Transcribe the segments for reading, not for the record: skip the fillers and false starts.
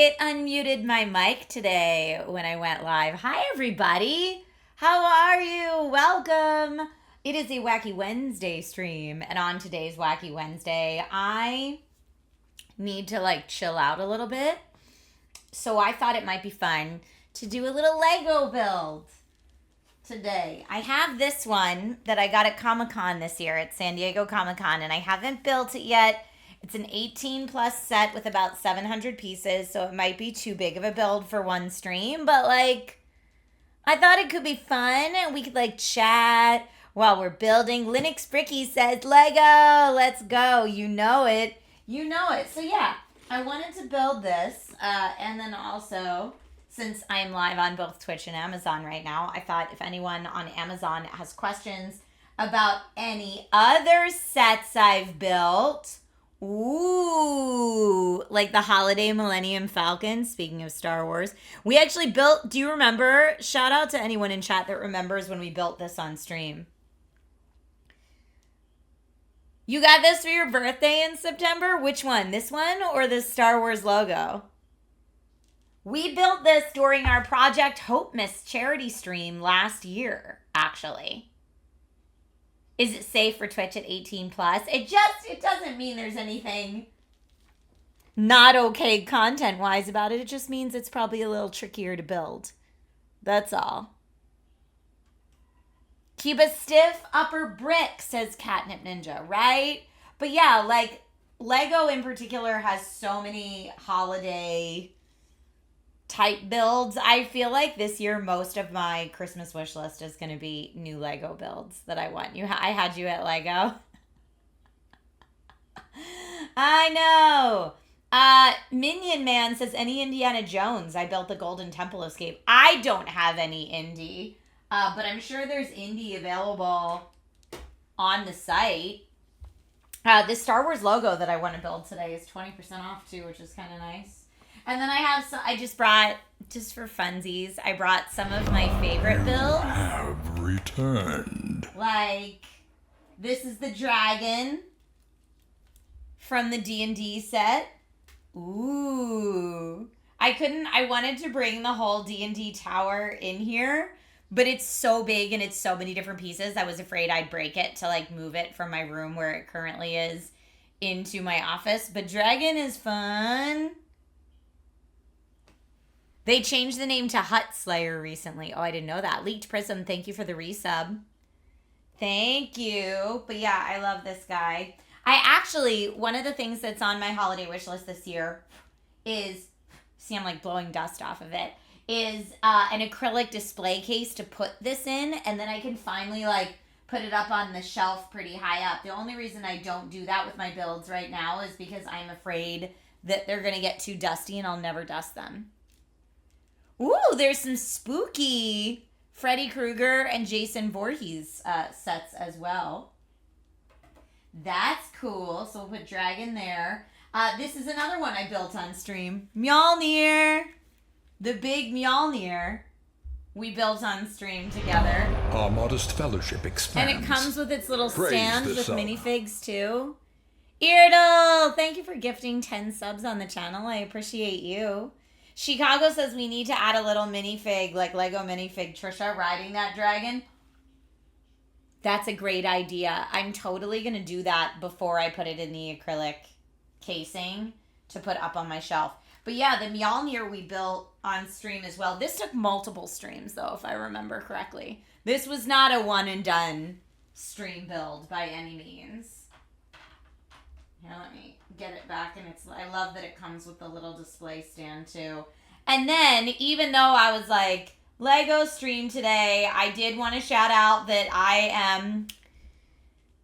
It unmuted my mic today when I went live. Hi, everybody. How are you? Welcome. It is a Wacky Wednesday stream, and on today's Wacky Wednesday, I need to chill out a little bit. So I thought it might be fun to do a little Lego build today. I have this one that I got at Comic-Con this year at San Diego Comic-Con, and I haven't built it yet. It's an 18 plus set with about 700 pieces, so it might be too big of a build for one stream, but I thought it could be fun and we could chat while we're building. Linux Bricky says, Lego, let's go. You know it. You know it. So yeah, I wanted to build this, and then also, since I'm live on both Twitch and Amazon right now, I thought if anyone on Amazon has questions about any other sets I've built, ooh, like the Holiday Millennium Falcon, speaking of Star Wars, we actually built, do you remember? Shout out to anyone in chat that remembers when we built this on stream. You got this for your birthday in September? Which one? This one or the Star Wars logo? We built this during our Project Hope Miss charity stream last year, actually. Is it safe for Twitch at 18 plus? It doesn't mean there's anything not okay content-wise about it. It just means it's probably a little trickier to build. That's all. Keep a stiff upper brick, says Catnip Ninja, right? But yeah, Lego in particular has so many holiday type builds. I feel like this year most of my Christmas wish list is going to be new Lego builds that I want. I had you at Lego. I know. Minion Man says, any Indiana Jones? I built the Golden Temple Escape. I don't have any Indy, but I'm sure there's Indy available on the site. This Star Wars logo that I want to build today is 20% off too, which is kind of nice. And then I just brought, just for funsies, I brought some of my favorite builds. Have returned. This is the dragon from the D&D set. Ooh. I wanted to bring the whole D&D tower in here, but it's so big and it's so many different pieces. I was afraid I'd break it to move it from my room where it currently is into my office. But dragon is fun. They changed the name to Hut Slayer recently. Oh, I didn't know that. Leaked Prism, thank you for the resub. Thank you. But yeah, I love this guy. One of the things that's on my holiday wish list this year is, see, I'm blowing dust off of it, is an acrylic display case to put this in, and then I can finally put it up on the shelf pretty high up. The only reason I don't do that with my builds right now is because I'm afraid that they're going to get too dusty and I'll never dust them. Ooh, there's some spooky Freddy Krueger and Jason Voorhees sets as well. That's cool. So we'll put dragon there. This is another one I built on stream. Mjolnir. The big Mjolnir we built on stream together. Our modest fellowship expands. And it comes with its little Praise stand the with sun. minifigs too. Irdle, thank you for gifting 10 subs on the channel. I appreciate you. Chicago says we need to add a little minifig, Lego minifig. Trisha riding that dragon. That's a great idea. I'm totally going to do that before I put it in the acrylic casing to put up on my shelf. But yeah, the Mjolnir we built on stream as well. This took multiple streams, though, if I remember correctly. This was not a one and done stream build by any means. Here, let me get it back, and I love that it comes with the little display stand too. And then, even though I was Lego stream today, I did want to shout out that I am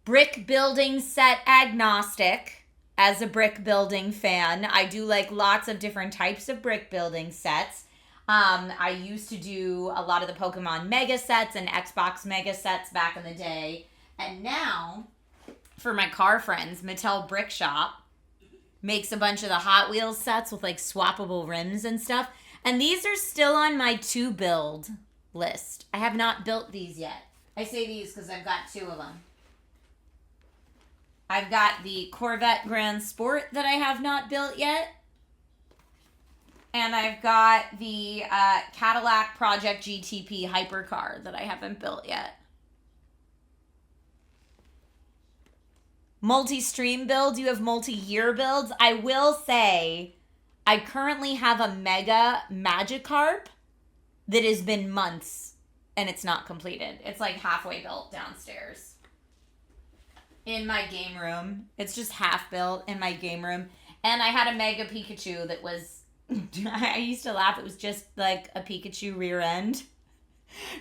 brick building set agnostic as a brick building fan. I do lots of different types of brick building sets. I used to do a lot of the Pokemon Mega sets and Xbox Mega sets back in the day. And now, for my car friends, Mattel Brick Shop makes a bunch of the Hot Wheels sets with swappable rims and stuff. And these are still on my to build list. I have not built these yet. I say these because I've got two of them. I've got the Corvette Grand Sport that I have not built yet. And I've got the Cadillac Project GTP hypercar that I haven't built yet. Multi-stream builds, you have multi-year builds. I will say, I currently have a mega Magikarp that has been months and it's not completed. It's like halfway built downstairs in my game room. It's just half built in my game room. And I had a mega Pikachu that was, I used to laugh, it was just like a Pikachu rear end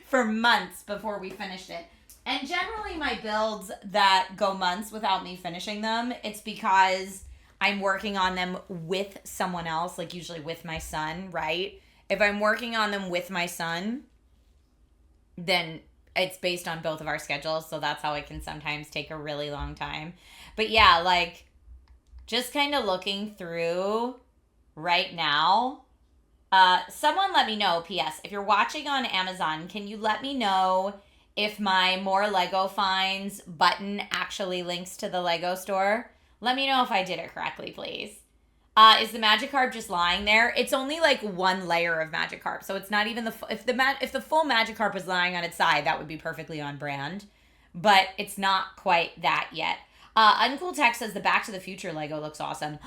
for months before we finished it. And generally my builds that go months without me finishing them, it's because I'm working on them with someone else, like usually with my son, right? If I'm working on them with my son, then it's based on both of our schedules, so that's how it can sometimes take a really long time. But yeah, like, just kind of looking through right now. Someone let me know, P.S., if you're watching on Amazon, can you let me know if my More Lego Finds button actually links to the Lego store? Let me know if I did it correctly, please. Is the Magikarp just lying there? It's only like one layer of Magikarp, so it's not even if the full Magikarp was lying on its side, that would be perfectly on brand. But it's not quite that yet. Uncool Tech says the Back to the Future Lego looks awesome.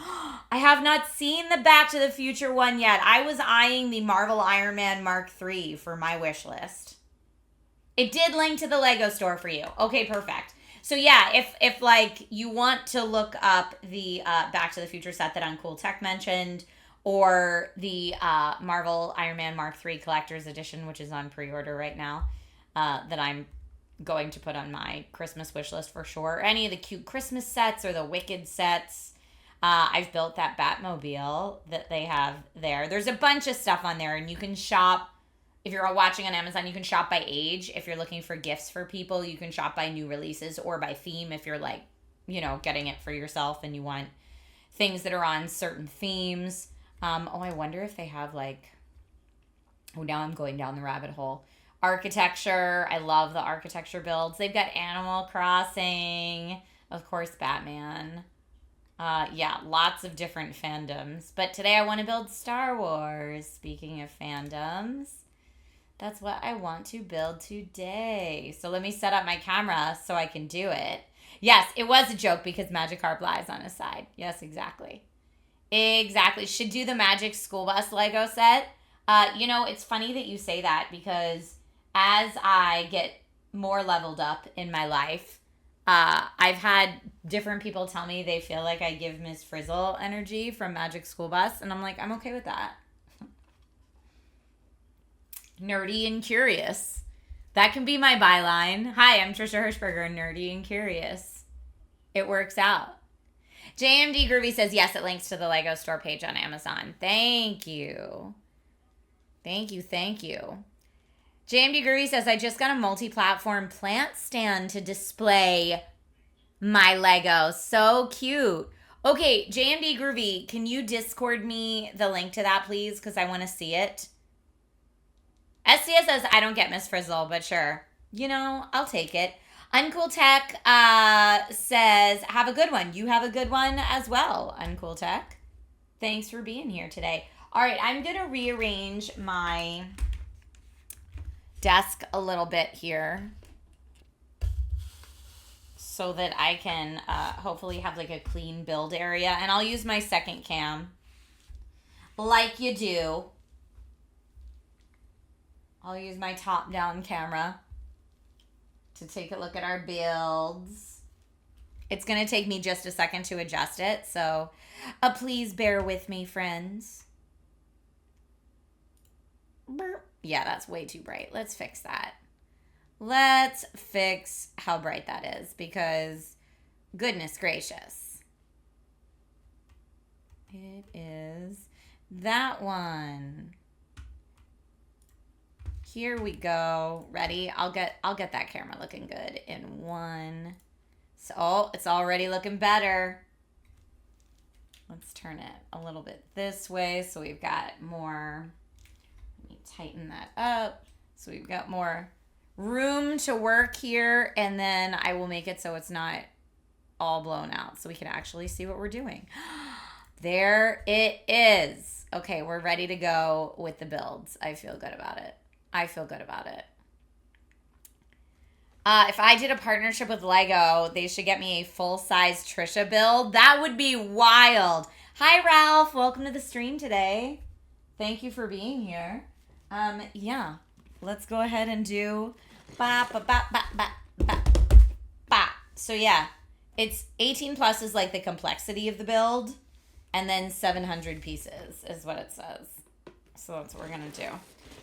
I have not seen the Back to the Future one yet. I was eyeing the Marvel Iron Man Mark III for my wish list. It did link to the Lego store for you. Okay, perfect. So yeah, if like you want to look up the Back to the Future set that Uncool Tech mentioned, or the Marvel Iron Man Mark III Collector's Edition, which is on pre-order right now, that I'm going to put on my Christmas wish list for sure. Any of the cute Christmas sets or the Wicked sets. I've built that Batmobile that they have there. There's a bunch of stuff on there, and you can shop. If you're watching on Amazon, you can shop by age. If you're looking for gifts for people, you can shop by new releases or by theme if you're like, you know, getting it for yourself and you want things that are on certain themes. I wonder if they have like, now I'm going down the rabbit hole. Architecture. I love the architecture builds. They've got Animal Crossing. Of course, Batman. Yeah, lots of different fandoms. But today I want to build Star Wars. Speaking of fandoms. That's what I want to build today. So let me set up my camera so I can do it. Yes, it was a joke because Magikarp lies on his side. Yes, exactly. Exactly. Should do the Magic School Bus Lego set. It's funny that you say that because as I get more leveled up in my life, I've had different people tell me they feel like I give Ms. Frizzle energy from Magic School Bus. And I'm like, I'm okay with that. Nerdy and curious. That can be my byline. Hi, I'm Trisha Hershberger, nerdy and curious. It works out. JMD Groovy says, yes, it links to the Lego store page on Amazon. Thank you. Thank you. JMD Groovy says, I just got a multi-platform plant stand to display my Lego. So cute. Okay, JMD Groovy, can you Discord me the link to that, please? Because I want to see it. SCS says, I don't get Miss Frizzle, but sure. I'll take it. Uncool Tech says, have a good one. You have a good one as well, Uncool Tech. Thanks for being here today. All right, I'm going to rearrange my desk a little bit here so that I can hopefully have like a clean build area. And I'll use my second cam like you do. I'll use my top-down camera to take a look at our builds. It's going to take me just a second to adjust it, so please bear with me, friends. Burp. Yeah, that's way too bright. Let's fix that. Let's fix how bright that is, because goodness gracious. It is that one. Here we go. Ready? I'll get that camera looking good in one. So, it's already looking better. Let's turn it a little bit this way so we've got more. Let me tighten that up. So we've got more room to work here, and then I will make it so it's not all blown out so we can actually see what we're doing. There it is. Okay, we're ready to go with the builds. I feel good about it. I feel good about it. If I did a partnership with Lego, they should get me a full-size Trisha build. That would be wild. Hi, Ralph. Welcome to the stream today. Thank you for being here. Yeah. Let's go ahead and do ba ba ba ba ba ba ba. So yeah, it's 18 plus is like the complexity of the build, and then 700 pieces is what it says. So that's what we're gonna do.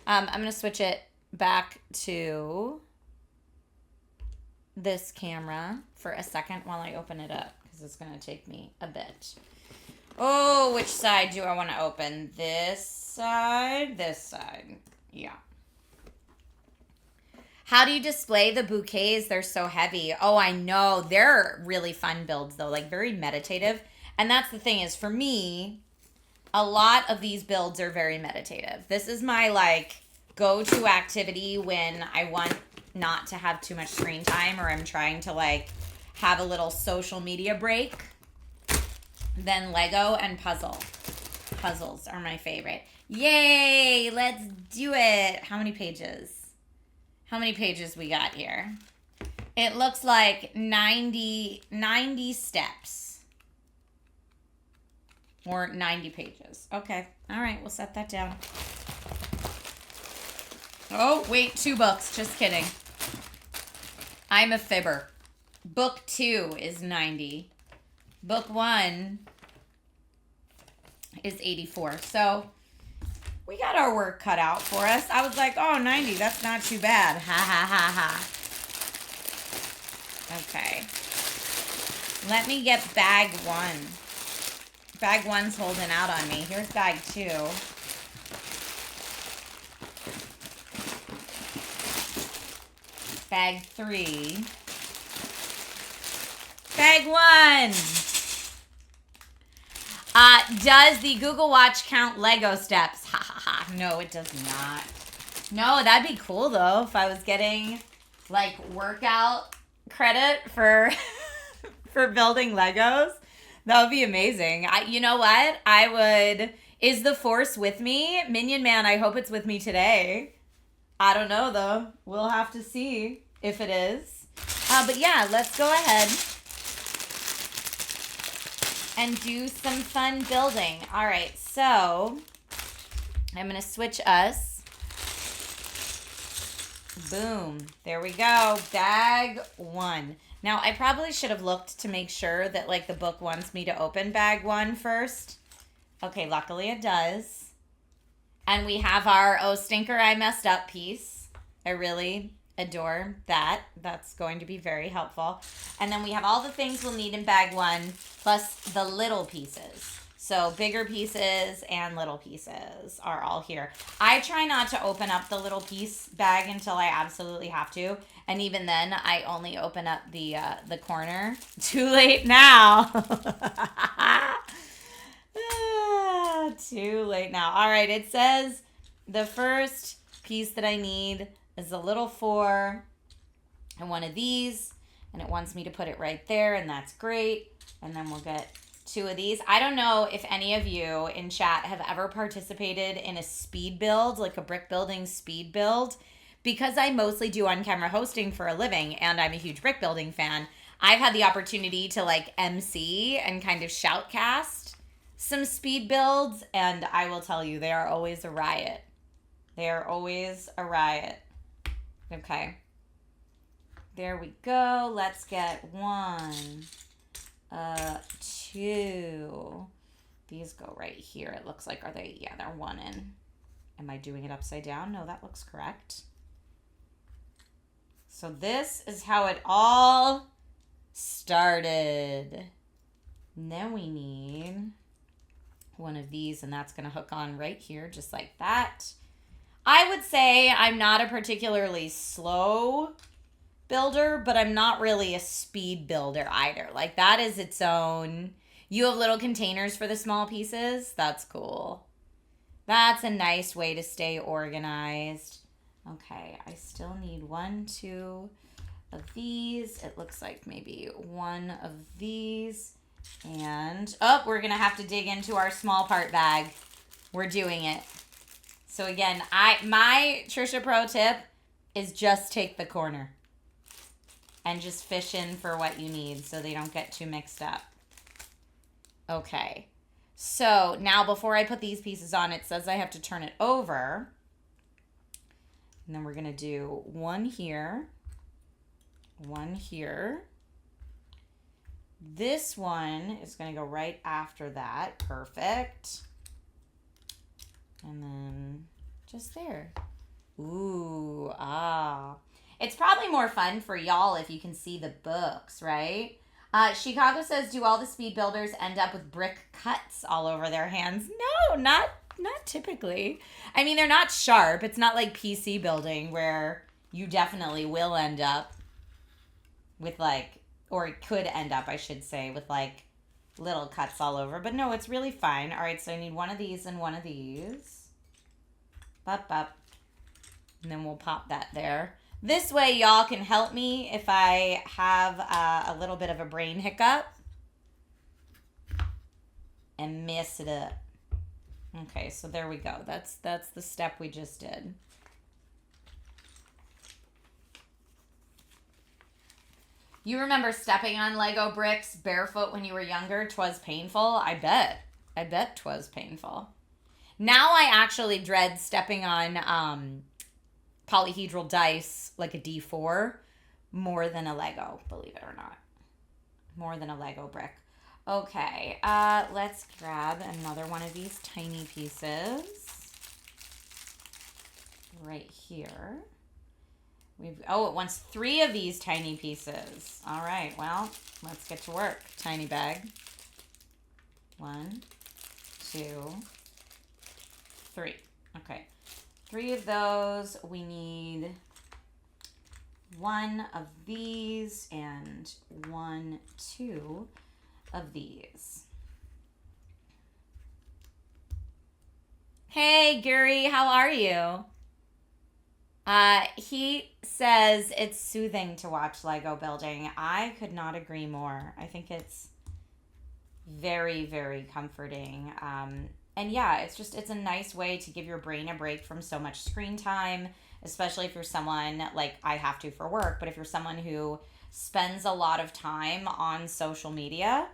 I'm gonna switch it back to this camera for a second while I open it up because it's gonna take me a bit. Oh, which side do I want to open? This side, this side. Yeah. How do you display the bouquets? They're so heavy. Oh, I know. They're really fun builds, though. Like, very meditative. And that's the thing is, for me, a lot of these builds are very meditative. This is my, like, go-to activity when I want not to have too much screen time or I'm trying to, like, have a little social media break. Then Lego and puzzle. Puzzles are my favorite. Yay! Let's do it. How many pages? How many pages we got here? It looks like 90 steps. Or 90 pages. Okay. All right. We'll set that down. Oh, wait. 2 books. Just kidding. I'm a fibber. Book 2 is 90. Book 1 is 84. So we got our work cut out for us. I was like, oh, 90, that's not too bad. Ha, ha, ha, ha. Okay. Let me get bag 1. Bag 1's holding out on me. Here's bag 2. Bag 3. Bag 1. Does the Google Watch count Lego steps? Ha ha ha. No, it does not. No, that'd be cool though if I was getting like workout credit for for building Legos. That would be amazing. You know what? I would. Is the force with me? Minion Man, I hope it's with me today. I don't know though. We'll have to see if it is. But yeah, let's go ahead and do some fun building. All right, so I'm going to switch us. Boom. There we go. Bag 1. Now, I probably should have looked to make sure that, like, the book wants me to open bag 1 first. Okay, luckily it does. And we have our, oh, stinker, I messed up piece. I really adore that. That's going to be very helpful. And then we have all the things we'll need in bag 1, plus the little pieces. So bigger pieces and little pieces are all here. I try not to open up the little piece bag until I absolutely have to. And even then, I only open up the corner. Too late now. Too late now. All right, it says the first piece that I need is a little 4 and one of these. And it wants me to put it right there, and that's great. And then we'll get 2 of these. I don't know if any of you in chat have ever participated in a speed build, like a brick building speed build. Because I mostly do on-camera hosting for a living, and I'm a huge brick building fan, I've had the opportunity to like MC and kind of shoutcast some speed builds, and I will tell you, they are always a riot. They are always a riot. Okay. There we go. Let's get 1, 2. These go right here. It looks like, are they? Yeah, they're 1 in. Am I doing it upside down? No, that looks correct. So this is how it all started. And then we need one of these, and that's going to hook on right here, just like that. I would say I'm not a particularly slow builder, but I'm not really a speed builder either. Like, that is its own. You have little containers for the small pieces. That's cool. That's a nice way to stay organized. Okay, I still need 1, 2 of these. It looks like maybe 1 of these And, oh, we're going to have to dig into our small part bag. We're doing it. So again, my Trisha Pro tip is just take the corner. And just fish in for what you need so they don't get too mixed up. Okay. So now before I put these pieces on, it says I have to turn it over. And then we're going to do one here. One here. This one is going to go right after that. Perfect. And then just there. Ooh, ah. It's probably more fun for y'all if you can see the books, right? Chicago says, do all the speed builders end up with brick cuts all over their hands? No, not typically. I mean, they're not sharp. It's not like PC building where you definitely will end up with like, or it could end up, I should say, with like little cuts all over. But no, it's really fine. All right, so I need one of these and one of these. Bop, bop. And then we'll pop that there. This way, y'all can help me if I have a little bit of a brain hiccup and mess it up. Okay, so there we go. That's the step we just did. You remember stepping on Lego bricks barefoot when you were younger? 'Twas painful? I bet 'twas painful. Now I actually dread stepping on polyhedral dice like a D4 more than a Lego, believe it or not. More than a Lego brick. Okay, let's grab another one of these tiny pieces right here. It wants 3 of these tiny pieces. All right, well, let's get to work. Tiny bag. 1, 2, 3. Okay. 3 of those. We need 1 of these and 1, 2 of these. Hey, Gary, how are you? He says it's soothing to watch Lego building. I could not agree more. I think it's very, very comforting. And yeah, it's a nice way to give your brain a break from so much screen time, especially if you're someone like I have to for work, but if you're someone who spends a lot of time on social media,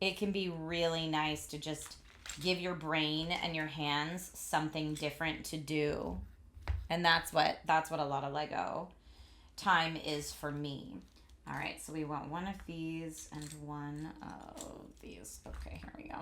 it can be really nice to just give your brain and your hands something different to do. And that's what a lot of Lego time is for me. All right, so we want 1 of these and 1 of these. Okay, here we go.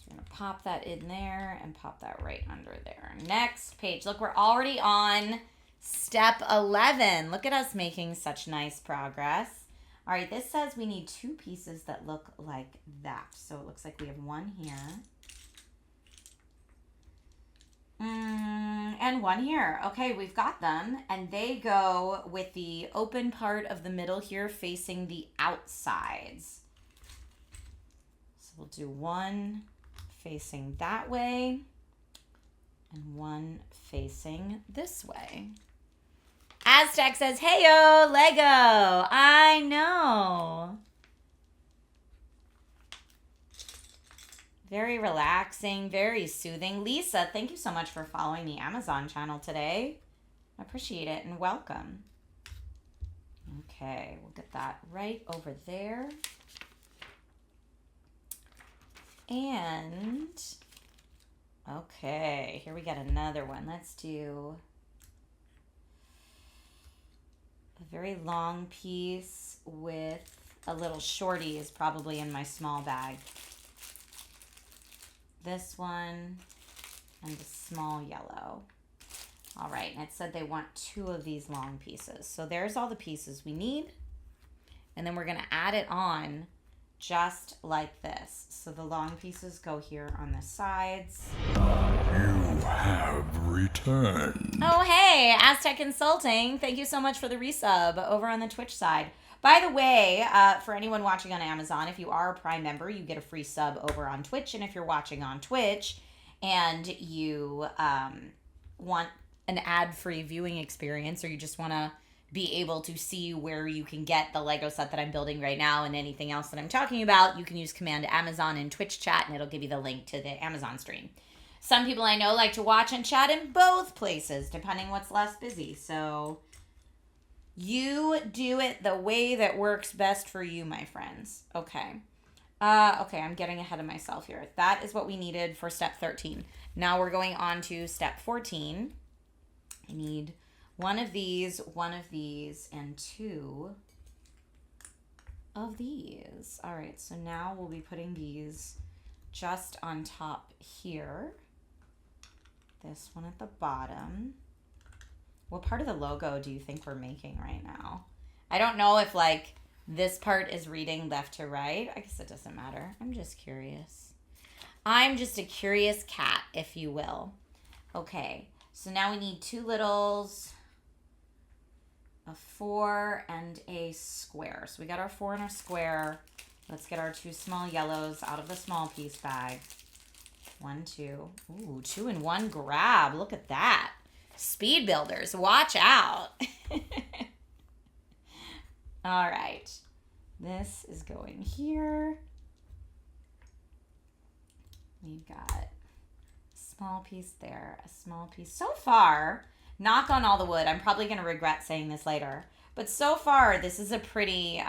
We're going to pop that in there and pop that right under there. Next page. Look, we're already on step 11. Look at us making such nice progress. All right, this says we need 2 pieces that look like that. So it looks like we have 1 here. And 1 here. Okay, we've got them. And they go with the open part of the middle here facing the outsides. So we'll do 1 facing that way and 1 facing this way. Aztec says, "Heyo, Lego." I know. Very relaxing, very soothing. Lisa, thank you so much for following the Amazon channel today. I appreciate it and welcome. Okay, we'll get that right over there. And, okay, here we got another one. Let's do a very long piece with a little shorty is probably in my small bag. This one and the small yellow. All right, and it said they want 2 of these long pieces. So there's all the pieces we need. And then we're gonna add it on just like this. So the long pieces go here on the sides. You have returned. Oh, hey, Aztec Consulting. Thank you so much for the resub over on the Twitch side. By the way, for anyone watching on Amazon, if you are a Prime member, you get a free sub over on Twitch. And if you're watching on Twitch and you want an ad-free viewing experience, or you just want to be able to see where you can get the Lego set that I'm building right now and anything else that I'm talking about, you can use Command Amazon in Twitch chat and it'll give you the link to the Amazon stream. Some people I know like to watch and chat in both places, depending what's less busy. So you do it the way that works best for you, my friends. Okay. Okay, I'm getting ahead of myself here. That is what we needed for step 13. Now we're going on to step 14. I need one of these, and 2 of these. All right, so now we'll be putting these just on top here. This one at the bottom. What part of the logo do you think we're making right now? I don't know if like this part is reading left to right. I guess it doesn't matter. I'm just curious. I'm just a curious cat, if you will. Okay, so now we need 2 littles, a 4, and a square. So we got our 4 and our square. Let's get our 2 small yellows out of the small piece bag. 1, 2. Ooh, 2 in 1 grab. Look at that. Speed builders, watch out. All right. This is going here. We've got a small piece there, a small piece. So far, knock on all the wood. I'm probably going to regret saying this later. But so far, this is a pretty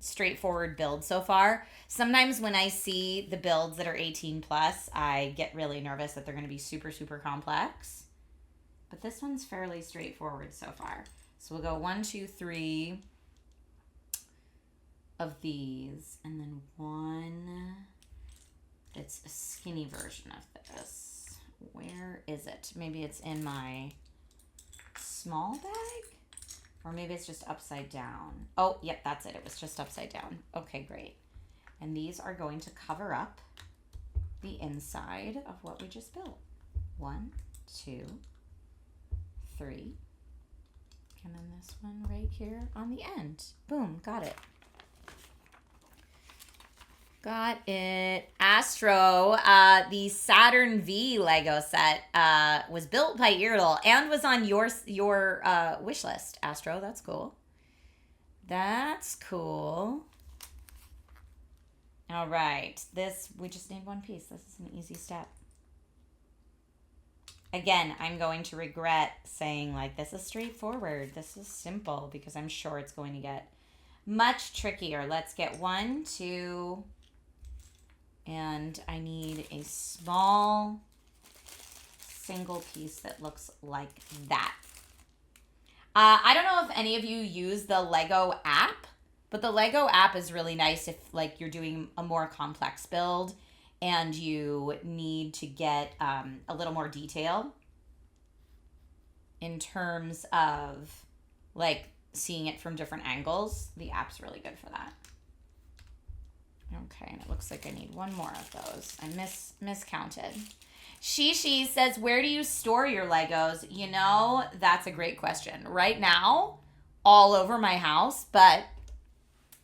straightforward build so far. Sometimes when I see the builds that are 18 plus, I get really nervous that they're going to be super, super complex. But this one's fairly straightforward so far. So we'll go 1, 2, 3 of these. And then 1 that's a skinny version of this. Where is it? Maybe it's in my small bag? Or maybe it's just upside down. Oh, yep, that's it. It was just upside down. Okay, great. And these are going to cover up the inside of what we just built. 1, 2, 3. And then this one right here on the end. Boom, got it. Got it. Astro, the Saturn V Lego set was built by Irdal and was on your wish list, Astro. That's cool. That's cool. All right. We just need 1 piece. This is an easy step. Again, I'm going to regret saying like this is straightforward. This is simple because I'm sure it's going to get much trickier. Let's get 1, 2... And I need a small single piece that looks like that. I don't know if any of you use the Lego app, but the Lego app is really nice if like you're doing a more complex build and you need to get a little more detail in terms of like seeing it from different angles. The app's really good for that. Okay, and it looks like I need 1 more of those. I miscounted. She says, where do you store your Legos? You know, that's a great question. Right now, all over my house, but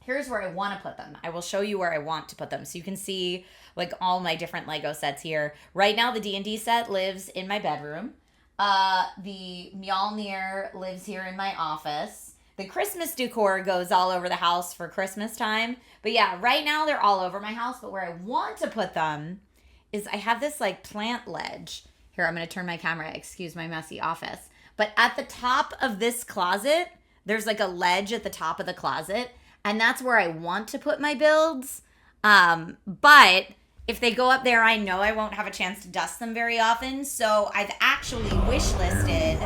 here's where I want to put them. I will show you where I want to put them so you can see like all my different Lego sets here. Right now, the D&D set lives in my bedroom. The Mjolnir lives here in my office. The Christmas decor goes all over the house for Christmas time. But yeah, right now they're all over my house. But where I want to put them is I have this like plant ledge. Here, I'm going to turn my camera. Excuse my messy office. But at the top of this closet, there's like a ledge at the top of the closet. And that's where I want to put my builds. But if they go up there, I know I won't have a chance to dust them very often. So I've actually wish listed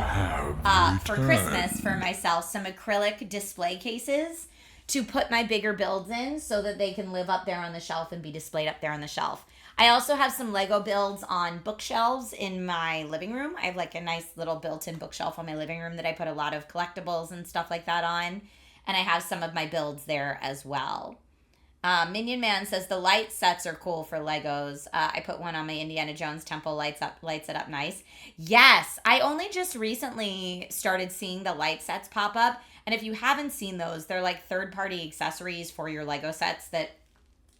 for Christmas for myself some acrylic display cases to put my bigger builds in so that they can live up there on the shelf and be displayed up there on the shelf. I also have some Lego builds on bookshelves in my living room. I have like a nice little built-in bookshelf on my living room that I put a lot of collectibles and stuff like that on. And I have some of my builds there as well. Minion Man says the light sets are cool for Legos. I put one on my Indiana Jones temple, lights it up nice. Yes, I only just recently started seeing the light sets pop up. And if you haven't seen those, they're like third-party accessories for your Lego sets that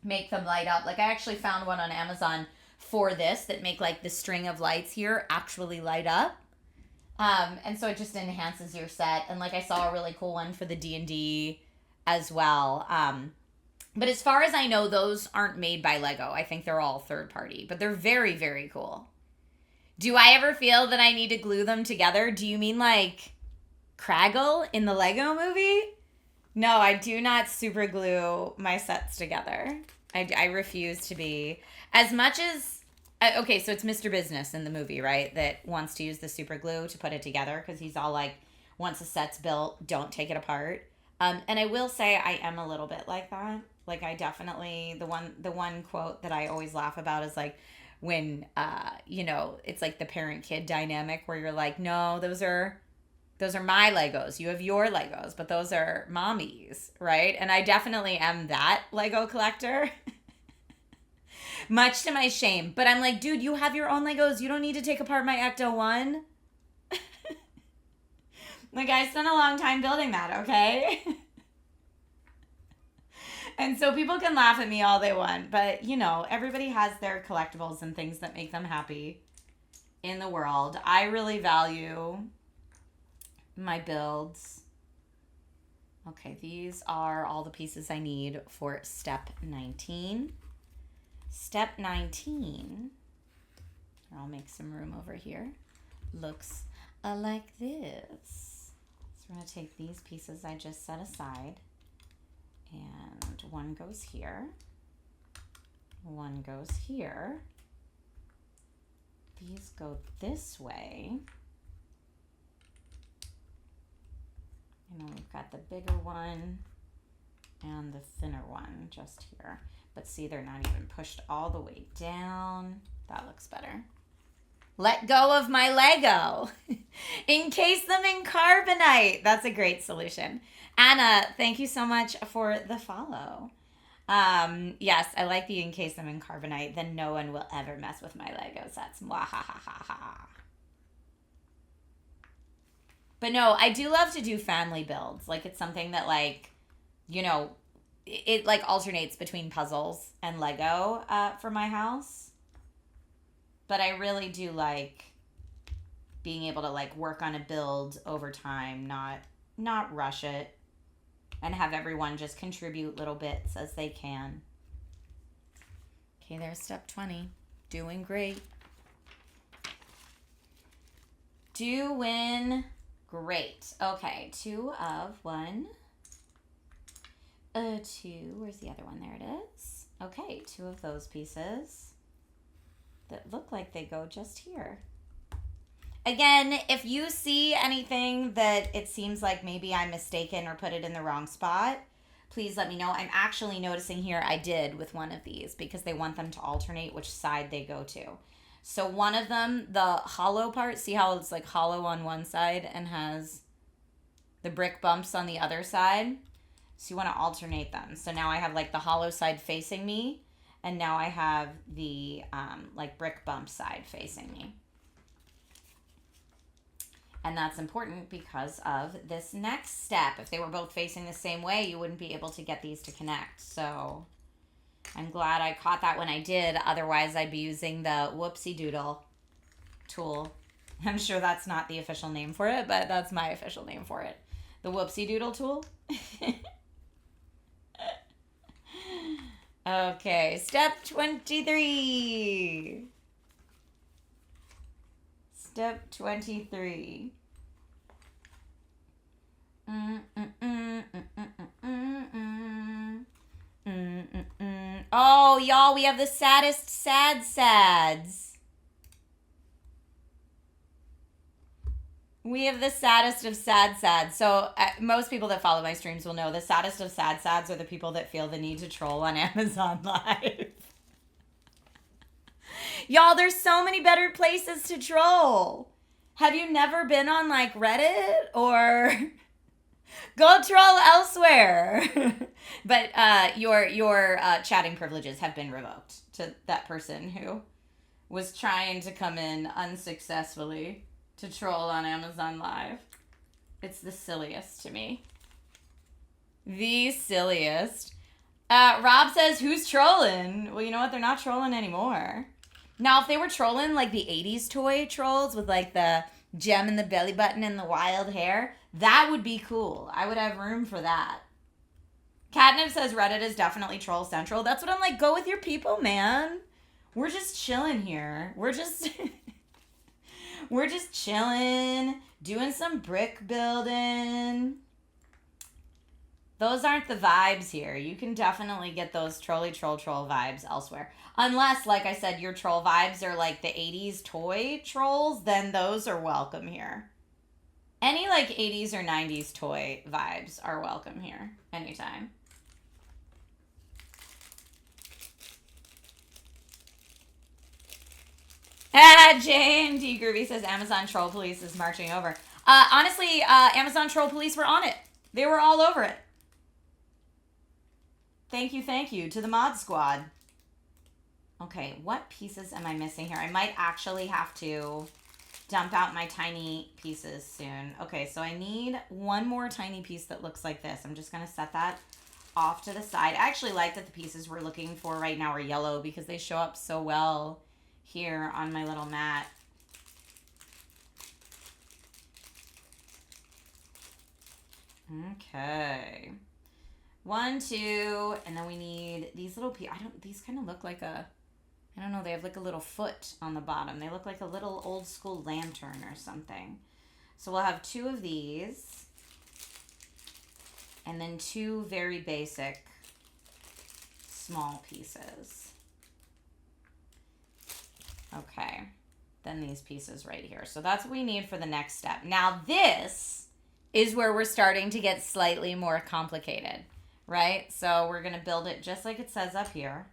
make them light up. Like I actually found one on Amazon for this that make like the string of lights here actually light up. And so it just enhances your set. And like I saw a really cool one for the D&D as well. But as far as I know, those aren't made by Lego. I think they're all third party, but they're very, very cool. Do I ever feel that I need to glue them together? Do you mean like Craggle in the Lego movie? No, I do not super glue my sets together. I refuse to be. As much as... Okay, so it's Mr. Business in the movie, right? That wants to use the super glue to put it together because he's all like, once a set's built, don't take it apart. And I will say I am a little bit like that. Like I definitely, the one quote that I always laugh about is like when, it's like the parent-kid dynamic where you're like, no, those are my Legos. You have your Legos, but those are mommy's, right? And I definitely am that Lego collector. Much to my shame. But I'm like, dude, you have your own Legos. You don't need to take apart my Ecto-1. Like, I spent a long time building that, okay? And so people can laugh at me all they want. But, everybody has their collectibles and things that make them happy in the world. I really value my builds. Okay, these are all the pieces I need for step 19. Step 19, I'll make some room over here, looks like this. So we're going to take these pieces I just set aside, and one goes here, one goes here. These go this way. We've got the bigger one and the thinner one just here. But see, they're not even pushed all the way down. That looks better. Let go of my Lego. Encase them in carbonite. That's a great solution. Anna, thank you so much for the follow. Yes, I like the encase them in carbonite. Then no one will ever mess with my Lego sets. Mwahahaha. But no, I do love to do family builds. Like it's something that it like alternates between puzzles and Lego for my house. But I really do like being able to like work on a build over time, not rush it, and have everyone just contribute little bits as they can. Okay, there's step 20. Doing great. Doing great. Okay, 2 of 1. 2, where's the other one? There it is. Okay, 2 of those pieces that look like they go just here. Again, if you see anything that it seems like maybe I'm mistaken or put it in the wrong spot, please let me know. I'm actually noticing here I did with one of these because they want them to alternate which side they go to. So one of them, the hollow part, see how it's like hollow on one side and has the brick bumps on the other side? So you want to alternate them. So now I have like the hollow side facing me, and now I have the like brick bump side facing me. And that's important because of this next step. If they were both facing the same way, you wouldn't be able to get these to connect. So I'm glad I caught that when I did. Otherwise, I'd be using the whoopsie doodle tool. I'm sure that's not the official name for it, but that's my official name for it. The whoopsie doodle tool. Okay, step 23. Step 23. Oh, y'all, we have the saddest sads. We have the saddest of sads. So most people that follow my streams will know the saddest of sads are the people that feel the need to troll on Amazon Live. Y'all, there's so many better places to troll. Have you never been on like Reddit or go troll elsewhere? But your chatting privileges have been revoked to that person who was trying to come in unsuccessfully to troll on Amazon Live. It's the silliest to me. The silliest. Rob says, who's trolling? Well, you know what? They're not trolling anymore. Now, if they were trolling like the 80s toy trolls with like the Gem in the belly button and the wild hair. That would be cool. I would have room for that. Catnip says Reddit is definitely troll central. That's what I'm like. Go with your people, man. We're just chilling here. We're just we're just chilling, doing some brick building. Those aren't the vibes here. You can definitely get those troll vibes elsewhere. Unless, like I said, your troll vibes are like the 80s toy trolls, then those are welcome here. Any like 80s or 90s toy vibes are welcome here anytime. Jane D. Groovy says Amazon Troll Police is marching over. Honestly, Amazon Troll Police were on it. They were all over it. Thank you to the mod squad. Okay, what pieces am I missing here? I might actually have to dump out my tiny pieces soon. Okay, so I need one more tiny piece that looks like this. I'm just going to set that off to the side. I actually like that the pieces we're looking for right now are yellow because they show up so well here on my little mat. Okay. 1, 2, and then we need these little these kind of look like I don't know, they have like a little foot on the bottom. They look like a little old school lantern or something. So we'll have 2 of these. And then 2 very basic small pieces. Okay. Then these pieces right here. So that's what we need for the next step. Now this is where we're starting to get slightly more complicated, right? So we're going to build it just like it says up here.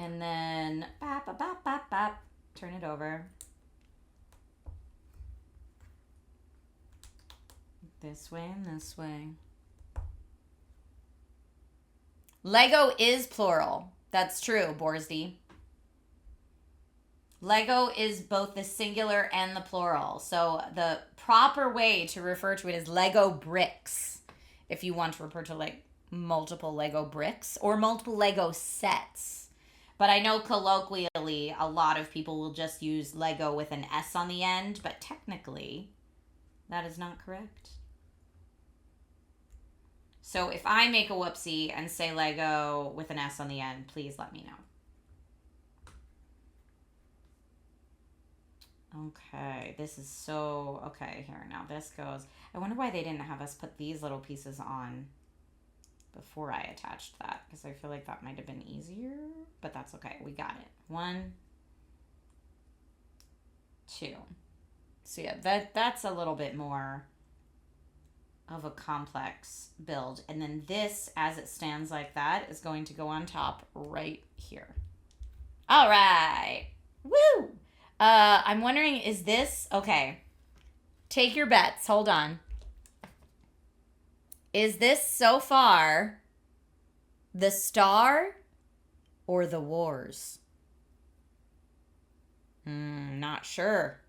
And then turn it over. This way and this way. Lego is plural. That's true, Borsdy. Lego is both the singular and the plural. So the proper way to refer to it is Lego bricks. If you want to refer to like multiple Lego bricks or multiple Lego sets. But I know colloquially a lot of people will just use Lego with an S on the end, but technically that is not correct. So if I make a whoopsie and say Lego with an S on the end, please let me know. Okay, this is so... Okay, here, now this goes... I wonder why they didn't have us put these little pieces on before I attached that, because I feel like that might have been easier, but that's okay. We got it. 1, 2. So yeah, that's a little bit more of a complex build. And then this, as it stands like that, is going to go on top right here. All right. Woo! I'm wondering, is this... Okay. Take your bets. Hold on. Is this so far the star or the wars? Not sure.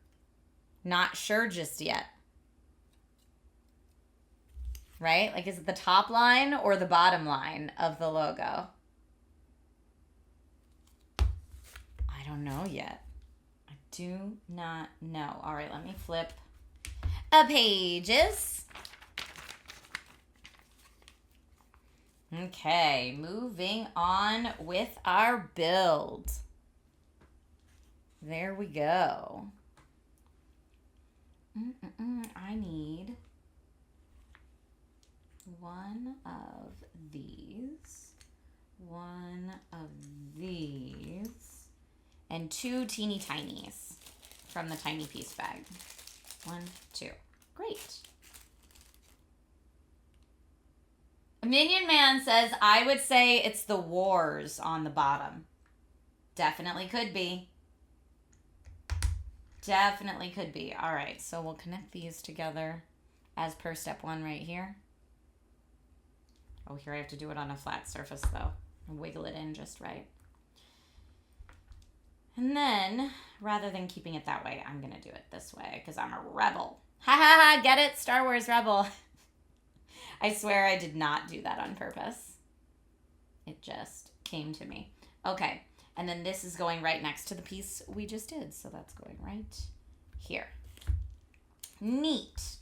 Not sure just yet. Right? Like, is it the top line or the bottom line of the logo? I don't know yet. I do not know. All right, let me flip pages. Okay, moving on with our build. There we go. I need one of these, and 2 teeny tinies from the tiny piece bag. 1, 2. Great. Minion Man says, I would say it's the wars on the bottom. Definitely could be. Definitely could be. All right, so we'll connect these together as per step 1 right here. Oh, here I have to do it on a flat surface, though. And wiggle it in just right. And then, rather than keeping it that way, I'm going to do it this way, because I'm a rebel. Ha ha ha, get it? Star Wars rebel. I swear I did not do that on purpose. It just came to me. Okay. And then this is going right next to the piece we just did. So that's going right here. Neat.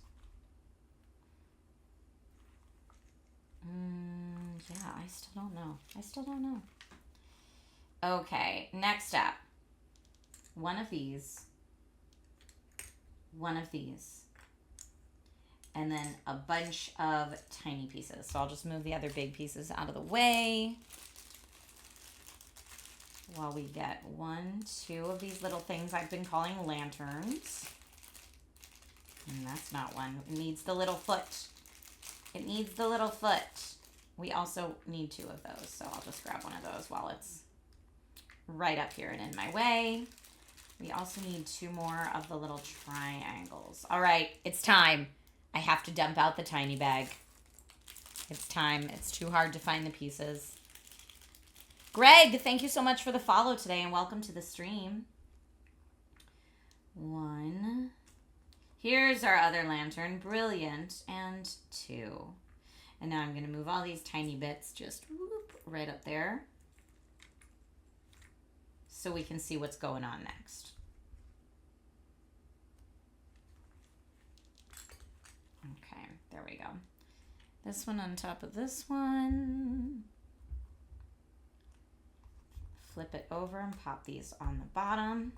Yeah, I still don't know. Okay, next up. One of these. And then a bunch of tiny pieces. So I'll just move the other big pieces out of the way while we get 1, 2 of these little things I've been calling lanterns. And that's not one. It needs the little foot. We also need 2 of those, so I'll just grab one of those while it's right up here and in my way. We also need 2 more of the little triangles. All right, it's time. I have to dump out the tiny bag. It's time. It's too hard to find the pieces. Greg, thank you so much for the follow today and welcome to the stream. 1. Here's our other lantern. Brilliant. And 2. And now I'm going to move all these tiny bits just whoop, right up there so we can see what's going on next. Okay, there we go. This one on top of this one. Flip it over and pop these on the bottom.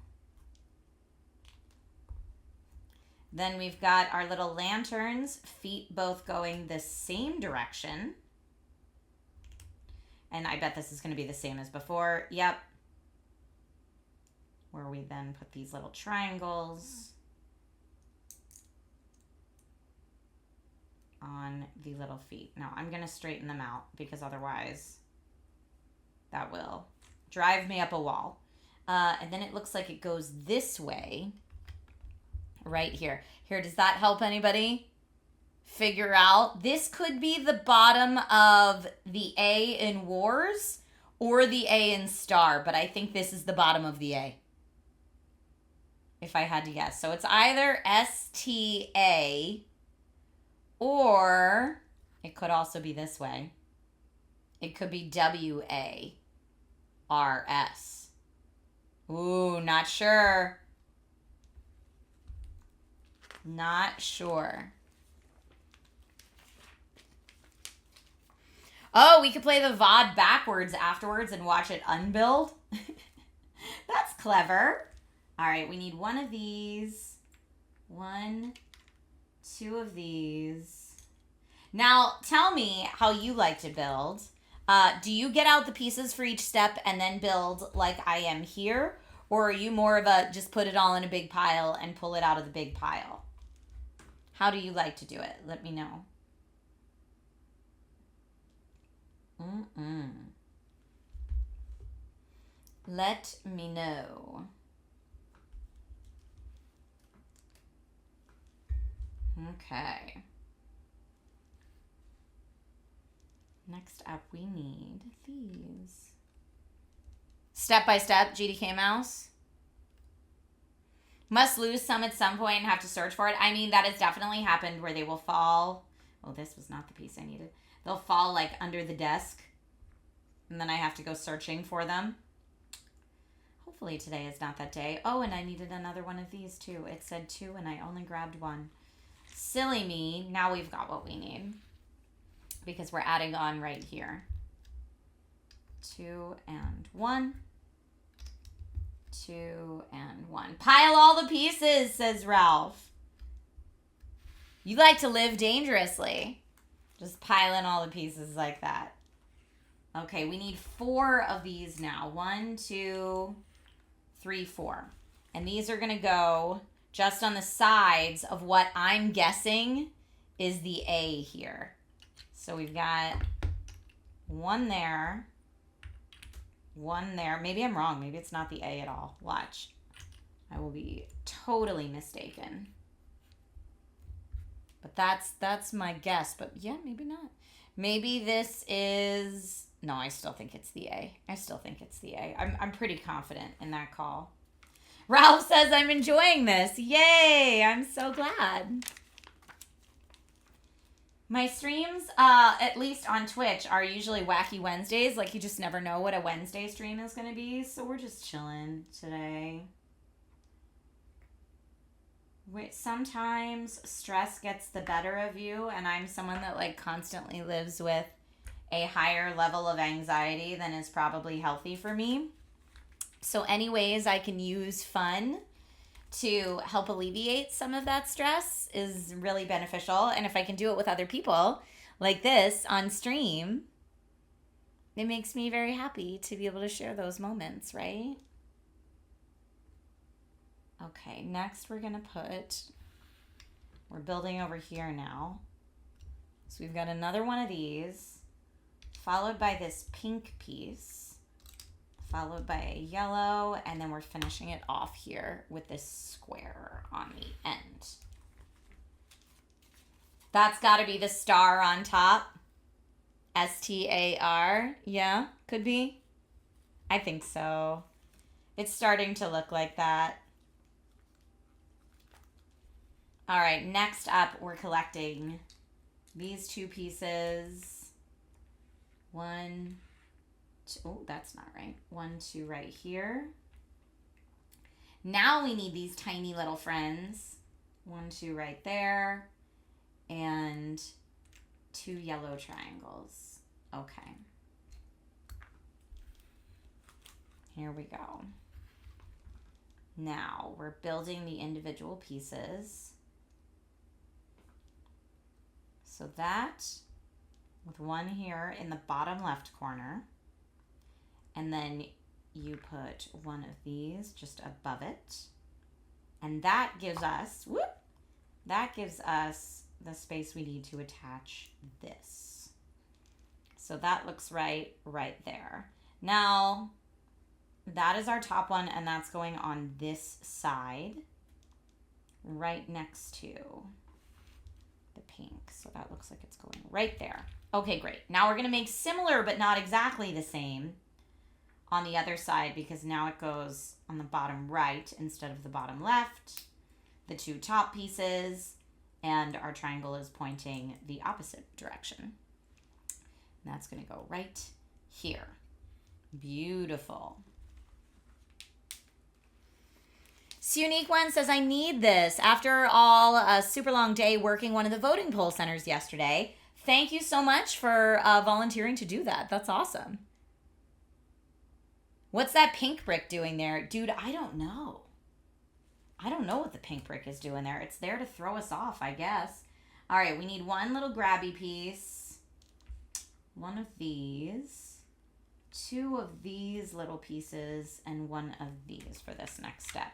Then we've got our little lanterns, feet both going the same direction. And I bet this is going to be the same as before. Yep. Where we then put these little triangles on the little feet. Now I'm going to straighten them out because otherwise that will drive me up a wall. And then it looks like it goes this way. Right here. Here, does that help anybody figure out? This could be the bottom of the A in Wars or the A in Star, but I think this is the bottom of the A, if I had to guess. So it's either STA or it could also be this way. It could be WARS. Ooh, not sure. Not sure. Oh, we could play the VOD backwards afterwards and watch it unbuild. That's clever. All right, we need 1 of these. 1, 2 of these. Now, tell me how you like to build. Do you get out the pieces for each step and then build like I am here? Or are you more of a just put it all in a big pile and pull it out of the big pile? How do you like to do it? Let me know. Let me know. Okay. Next up, we need these. Step by step, GDK mouse. Must lose some at some point and have to search for it. I mean, that has definitely happened where they will fall. Oh, this was not the piece I needed. They'll fall like under the desk. And then I have to go searching for them. Hopefully today is not that day. Oh, and I needed another one of these too. It said 2 and I only grabbed 1. Silly me. Now we've got what we need. Because we're adding on right here. 2 and 1. 2 and 1. Pile all the pieces, says Ralph. You like to live dangerously. Just piling all the pieces like that. Okay, we need 4 of these now. 1, 2, 3, 4. And these are going to go just on the sides of what I'm guessing is the A here. So we've got 1 there. 1 there. Maybe I'm wrong. Maybe it's not the A at all. Watch. I will be totally mistaken. But that's my guess. But yeah, maybe not. Maybe this is... No, I still think it's the A. I'm pretty confident in that call. Ralph says, I'm enjoying this. Yay! I'm so glad. My streams, at least on Twitch, are usually Wacky Wednesdays. Like, you just never know what a Wednesday stream is going to be. So we're just chilling today. Sometimes stress gets the better of you. And I'm someone that, like, constantly lives with a higher level of anxiety than is probably healthy for me. So any ways I can use fun to help alleviate some of that stress is really beneficial. And if I can do it with other people like this on stream, it makes me very happy to be able to share those moments, right? Okay, next we're building over here now. So we've got another one of these, followed by this pink piece, followed by a yellow, and then we're finishing it off here with this square on the end. That's got to be the star on top. STAR. Yeah, could be. I think so. It's starting to look like that. All right, next up, we're collecting these two pieces. One, two, oh, that's not right. 1, 2 right here. Now we need these tiny little friends. 1, 2 right there. And 2 yellow triangles. Okay. Here we go. Now we're building the individual pieces. So that with one here in the bottom left corner. And then you put one of these just above it. And that gives us, the space we need to attach this. So that looks right there. Now, that is our top one, and that's going on this side, right next to the pink. So that looks like it's going right there. Okay, great. Now we're going to make similar, but not exactly the same on the other side, because now it goes on the bottom right instead of the bottom left, the 2 top pieces, and our triangle is pointing the opposite direction. And that's going to go right here. Beautiful. Unique One says, I need this. After all, a super long day working one of the voting poll centers yesterday. Thank you so much for volunteering to do that. That's awesome. What's that pink brick doing there? Dude, I don't know. I don't know what the pink brick is doing there. It's there to throw us off, I guess. All right, we need one little grabby piece. One of these. 2 of these little pieces. And 1 of these for this next step.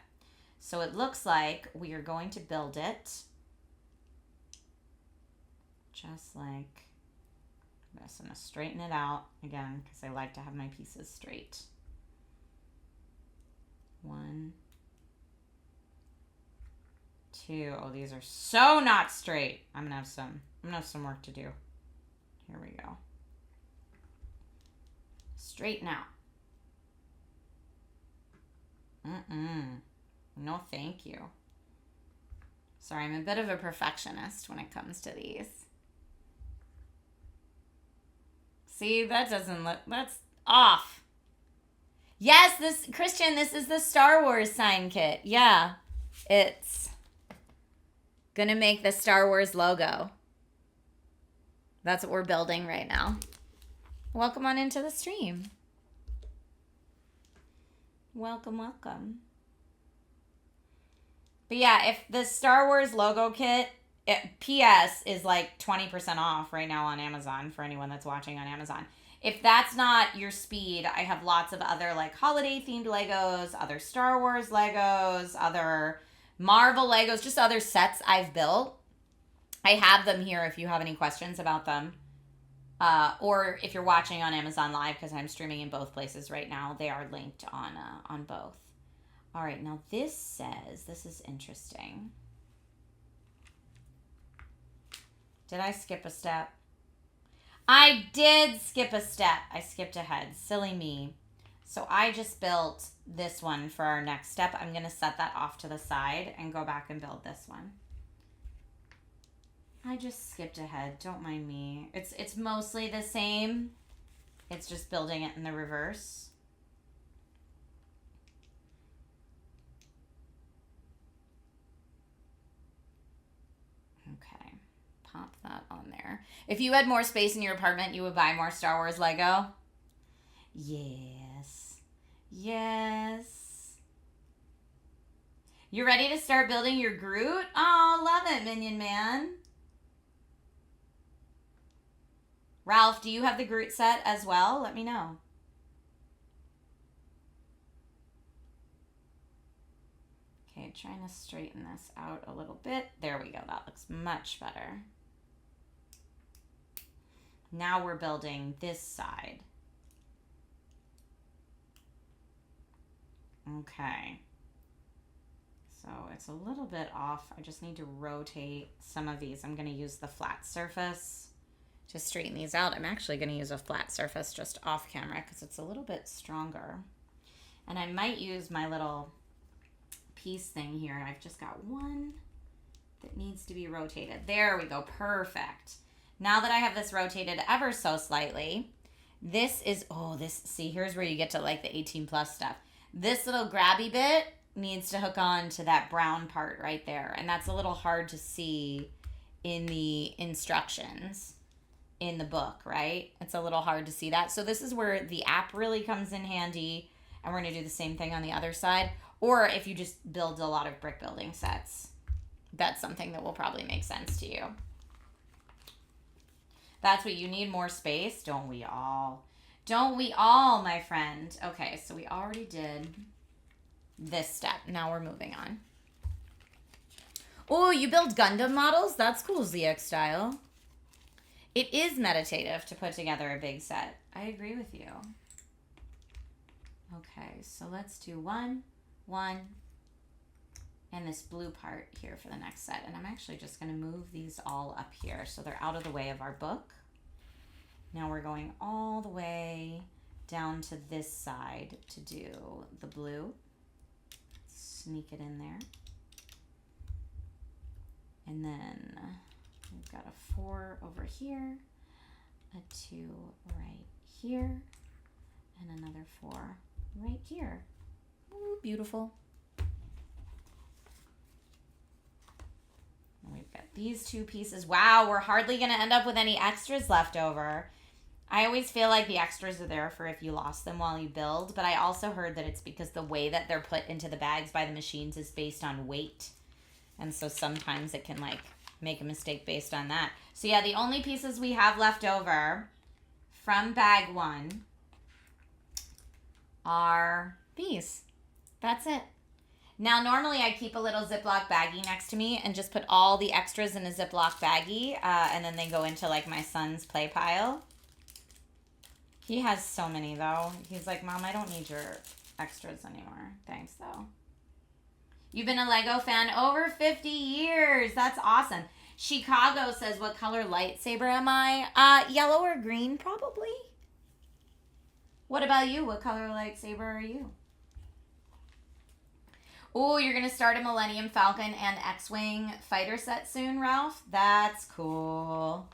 So it looks like we are going to build it just like this. I'm going to straighten it out again because I like to have my pieces straight. 1, 2. Oh, these are so not straight. I'm gonna have some work to do. Here we go. Straighten out. No, thank you. Sorry, I'm a bit of a perfectionist when it comes to these. See, that doesn't look, that's off. Yes, Christian, this is the Star Wars sign kit. Yeah, it's gonna make the Star Wars logo. That's what we're building right now. Welcome on into the stream. Welcome, welcome. But yeah, if the Star Wars logo kit, PS is like 20% off right now on Amazon for anyone that's watching on Amazon. If that's not your speed, I have lots of other like holiday themed Legos, other Star Wars Legos, other Marvel Legos, just other sets I've built. I have them here if you have any questions about them. Or if you're watching on Amazon Live, because I'm streaming in both places right now, they are linked on both. All right, now this says, this is interesting. Did I skip a step? I did skip a step. I skipped ahead. Silly me. So I just built this one for our next step. I'm going to set that off to the side and go back and build this one. I just skipped ahead. Don't mind me. It's mostly the same. It's just building it in the reverse. Okay. Pop that on there. If you had more space in your apartment, you would buy more Star Wars Lego? Yes. Yes. You ready to start building your Groot? Oh, love it, Minion Man. Ralph, do you have the Groot set as well? Let me know. Okay, trying to straighten this out a little bit. There we go. That looks much better. Now we're building this side. Okay. So it's a little bit off. I just need to rotate some of these. I'm going to use the flat surface to straighten these out. I'm actually going to use a flat surface just off camera because it's a little bit stronger. And I might use my little piece thing here. I've just got one that needs to be rotated. There we go. Perfect. Now that I have this rotated ever so slightly, this is, see, here's where you get to like the 18 plus stuff. This little grabby bit needs to hook on to that brown part right there. And that's a little hard to see in the instructions in the book, right? It's a little hard to see that. So this is where the app really comes in handy. And we're going to do the same thing on the other side. Or if you just build a lot of brick building sets, that's something that will probably make sense to you. That's what you need, more space. Don't we all? Don't we all, my friend? Okay, so we already did this step. Now we're moving on. Oh, you build Gundam models? That's cool, ZX style. It is meditative to put together a big set. I agree with you. Okay, so let's do one, and this blue part here for the next set. And I'm actually just going to move these all up here so they're out of the way of our book. Now we're going all the way down to this side to do the blue. Sneak it in there. And then we've got a 4 over here, a 2 right here, and another 4 right here. Ooh, beautiful. And we've got these 2 pieces. Wow, we're hardly going to end up with any extras left over. I always feel like the extras are there for if you lost them while you build, but I also heard that it's because the way that they're put into the bags by the machines is based on weight. And so sometimes it can like make a mistake based on that. So yeah, the only pieces we have left over from bag 1 are these. That's it. Now, normally I keep a little Ziploc baggie next to me and just put all the extras in a Ziploc baggie, and then they go into like my son's play pile. He has so many though. He's like, Mom, I don't need your extras anymore. Thanks though. You've been a Lego fan over 50 years. That's awesome. Chicago says, what color lightsaber am I? Yellow or green, probably. What about you? What color lightsaber are you? Oh, you're going to start a Millennium Falcon and X-Wing fighter set soon, Ralph? That's cool.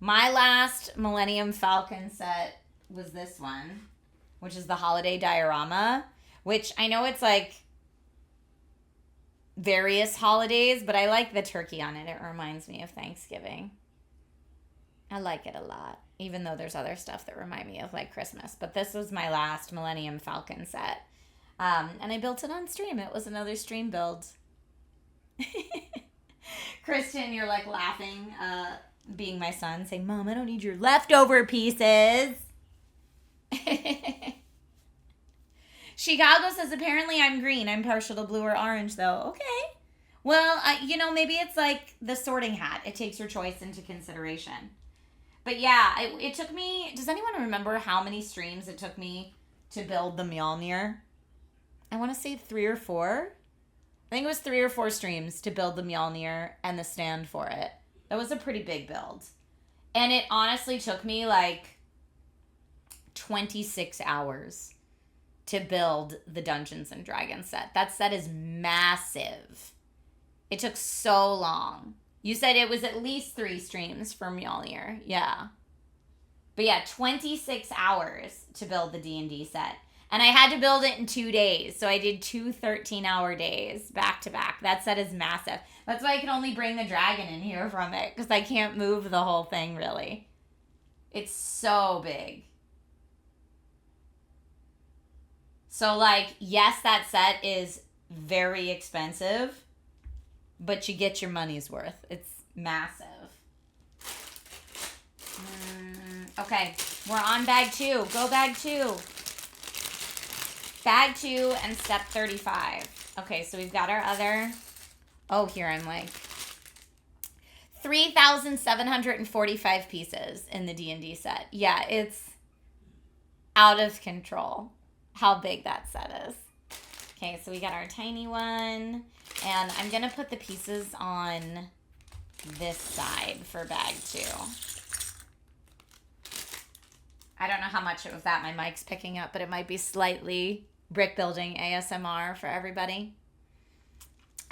My last Millennium Falcon set was this one, which is the holiday diorama, which I know it's like various holidays, but I like the turkey on it. It reminds me of Thanksgiving. I like it a lot, even though there's other stuff that remind me of like Christmas. But this was my last Millennium Falcon set. And I built it on stream. It was another stream build. Kristen, you're like laughing, being my son, saying, Mom, I don't need your leftover pieces. Chicago says, apparently I'm green. I'm partial to blue or orange, though. Okay. Well, maybe it's like the sorting hat. It takes your choice into consideration. But yeah, it took me... Does anyone remember how many streams it took me to build the Mjolnir? I want to say 3 or 4. I think it was 3 or 4 streams to build the Mjolnir and the stand for it. That was a pretty big build. And it honestly took me like 26 hours to build the Dungeons and Dragons set. That set is massive. It took so long. You said it was at least 3 streams for Mjolnir. Yeah. But yeah, 26 hours to build the D&D set. And I had to build it in 2 days. So I did 2 13-hour days back to back. That set is massive. That's why I can only bring the dragon in here from it. Because I can't move the whole thing, really. It's so big. So, like, yes, that set is very expensive. But you get your money's worth. It's massive. Okay, we're on bag 2. Go bag 2. Bag 2 and step 35. Okay, so we've got our other... Oh, here I'm like... 3,745 pieces in the D&D set. Yeah, it's out of control how big that set is. Okay, so we got our tiny one. And I'm going to put the pieces on this side for bag 2. I don't know how much of that my mic's picking up, but it might be slightly brick building ASMR for everybody.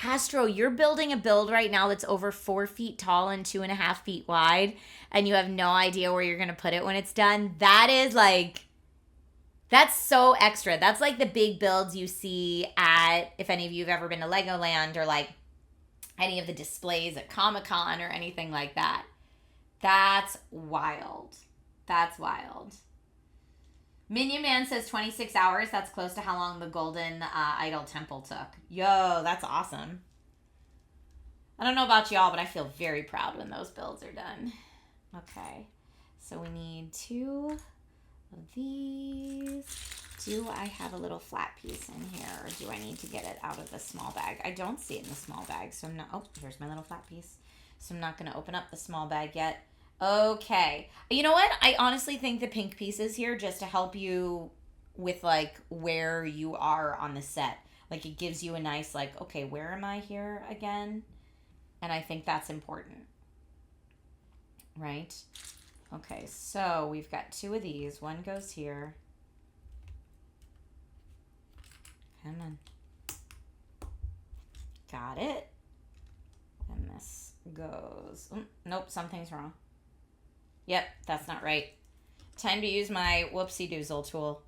Astro, you're building a build right now that's over 4 feet tall and 2.5 feet wide, and you have no idea where you're going to put it when it's done. That is like... That's so extra. That's like the big builds you see at, if any of you have ever been to Legoland or like any of the displays at Comic-Con or anything like that. That's wild. That's wild. Minion Man says 26 hours. That's close to how long the Golden Idol Temple took. Yo, that's awesome. I don't know about y'all, but I feel very proud when those builds are done. Okay. So we need 2... of these. Do I have a little flat piece in here, or do I need to get it out of the small bag? I don't see it in the small bag, so I'm not... Oh, here's my little flat piece. So I'm not going to open up the small bag yet. Okay. You know what? I honestly think the pink piece is here just to help you with, like, where you are on the set. Like, it gives you a nice, like, okay, where am I here again? And I think that's important. Right? Okay, so we've got 2 of these. One goes here. Come on. Got it. And this goes... nope, something's wrong. Yep, that's not right. Time to use my whoopsie-doozle tool.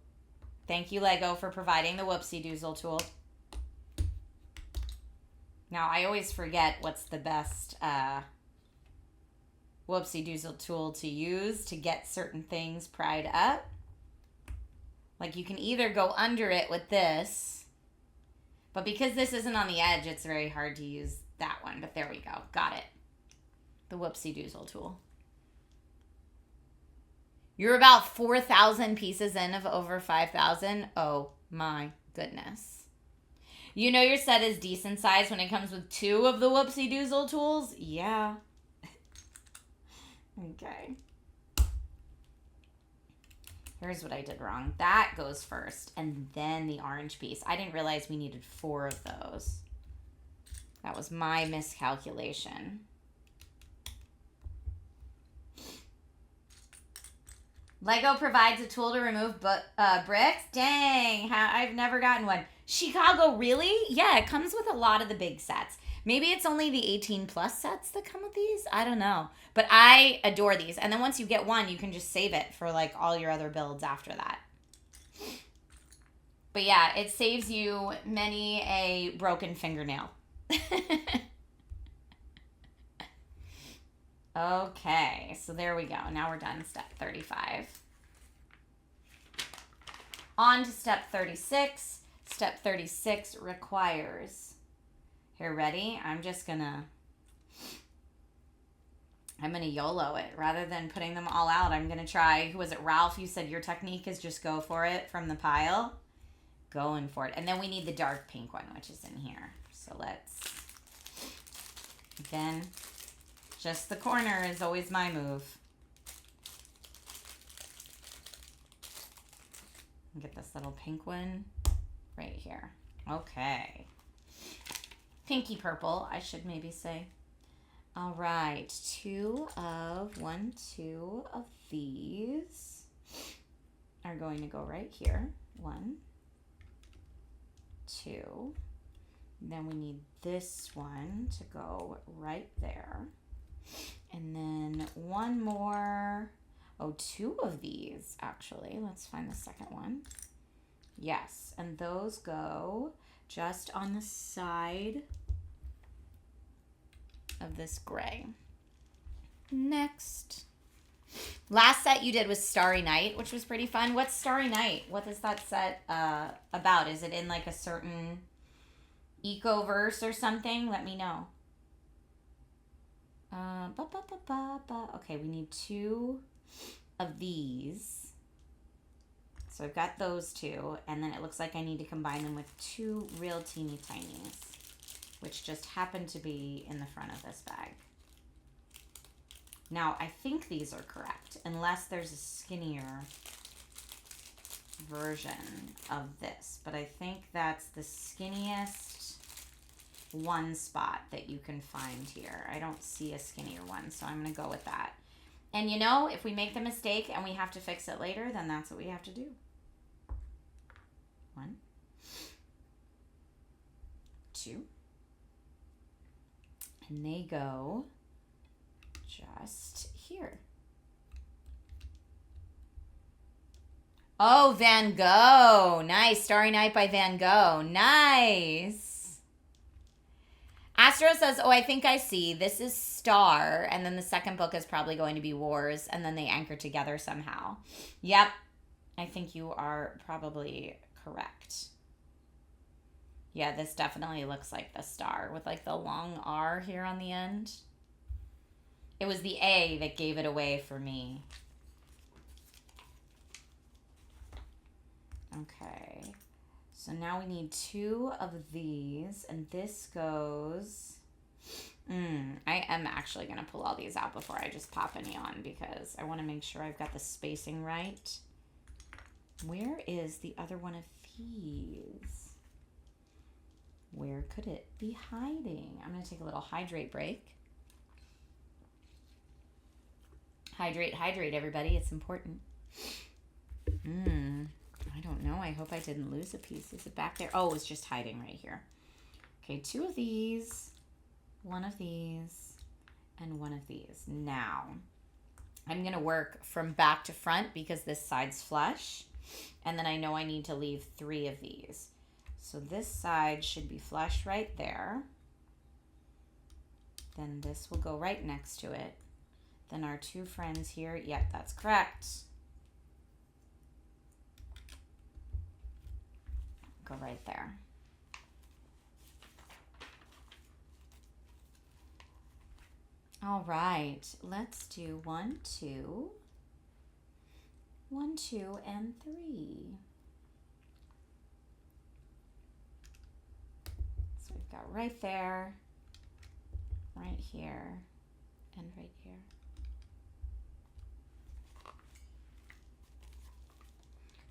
Thank you, Lego, for providing the whoopsie-doozle tool. Now, I always forget what's the best... whoopsie-doozle tool to use to get certain things pried up. Like, you can either go under it with this, but because this isn't on the edge, it's very hard to use that one. But there we go. Got it. The whoopsie-doozle tool. You're about 4,000 pieces in of over 5,000. Oh, my goodness. You know your set is decent size when it comes with 2 of the whoopsie-doozle tools? Yeah. Okay. Here's what I did wrong. That goes first, and then the orange piece. I didn't realize we needed 4 of those. That was my miscalculation. Lego provides a tool to remove bricks? Dang, I've never gotten one. Chicago, really? Yeah, it comes with a lot of the big sets. Maybe it's only the 18 plus sets that come with these. I don't know. But I adore these. And then once you get one, you can just save it for like all your other builds after that. But yeah, it saves you many a broken fingernail. Okay, so there we go. Now we're done step 35. On to step 36. Step 36 requires... Here, ready? I'm gonna YOLO it. Rather than putting them all out, I'm gonna try, who was it, Ralph? You said your technique is just go for it from the pile. Going for it. And then we need the dark pink one, which is in here. So let's, again, just the corner is always my move. Get this little pink one right here. Okay. Pinky purple, I should maybe say. All right, 2 of these are going to go right here. 1, 2, Then we need this one to go right there. And then one more. Oh, two of these, actually. Let's find the second one. Yes, and those go just on the side of this gray. Next. Last set you did was Starry Night, which was pretty fun. What's Starry Night? What is that set about? Is it in like a certain eco-verse or something? Let me know. Okay, we need two of these. So I've got those two, and then it looks like I need to combine them with two real teeny tinies, which just happen to be in the front of this bag. Now, I think these are correct, unless there's a skinnier version of this, but I think that's the skinniest one spot that you can find here. I don't see a skinnier one, so I'm going to go with that. And you know, if we make the mistake and we have to fix it later, then that's what we have to do. 1, 2, and they go just here. Oh, Van Gogh. Nice. Starry Night by Van Gogh. Nice. Astro says, oh, I think I see. This is Star, and then the second book is probably going to be Wars, and then they anchor together somehow. Yep. I think you are probably correct. Yeah, this definitely looks like the Star with like the long R here on the end. It was the A that gave it away for me. Okay, so now we need two of these, and this goes... I am actually going to pull all these out before I just pop any on, because I want to make sure I've got the spacing right. Where is the other one of these? Where could it be hiding? I'm going to take a little hydrate break. Hydrate, hydrate, everybody. It's important. I don't know. I hope I didn't lose a piece. Is it back there? Oh, it's just hiding right here. Okay, two of these, one of these, and one of these. Now, I'm going to work from back to front because this side's flush. And then I know I need to leave 3 of these. So this side should be flush right there. Then this will go right next to it. Then our two friends here. Yep, that's correct. Go right there. All right, let's do 1, 2, 1, 2, and 3. So we've got right there, right here, and right here.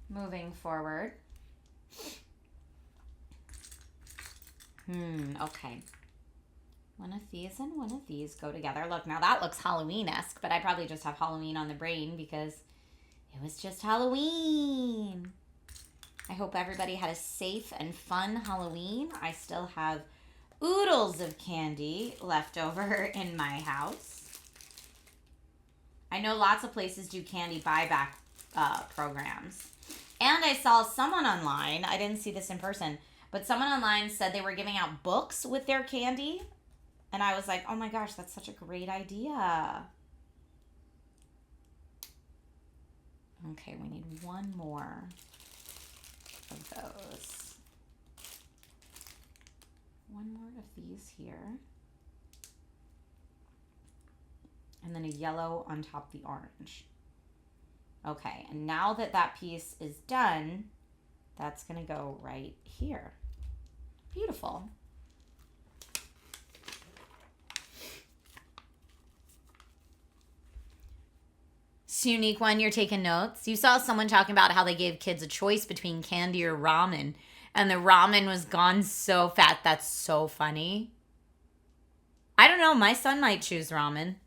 Moving forward. Okay. One of these and one of these go together. Look, now that looks Halloween-esque, but I probably just have Halloween on the brain because it was just Halloween. I hope everybody had a safe and fun Halloween. I still have oodles of candy left over in my house. I know lots of places do candy buyback programs. And I saw someone online, I didn't see this in person, but someone online said they were giving out books with their candy. And I was like, oh my gosh, that's such a great idea. Okay, we need one more of those. One more of these here. And then a yellow on top of the orange. Okay, and now that that piece is done, that's going to go right here. Beautiful. Unique one, you're taking notes. You saw someone talking about how they gave kids a choice between candy or ramen, and the ramen was gone so fast. That's so funny. I don't know. My son might choose ramen.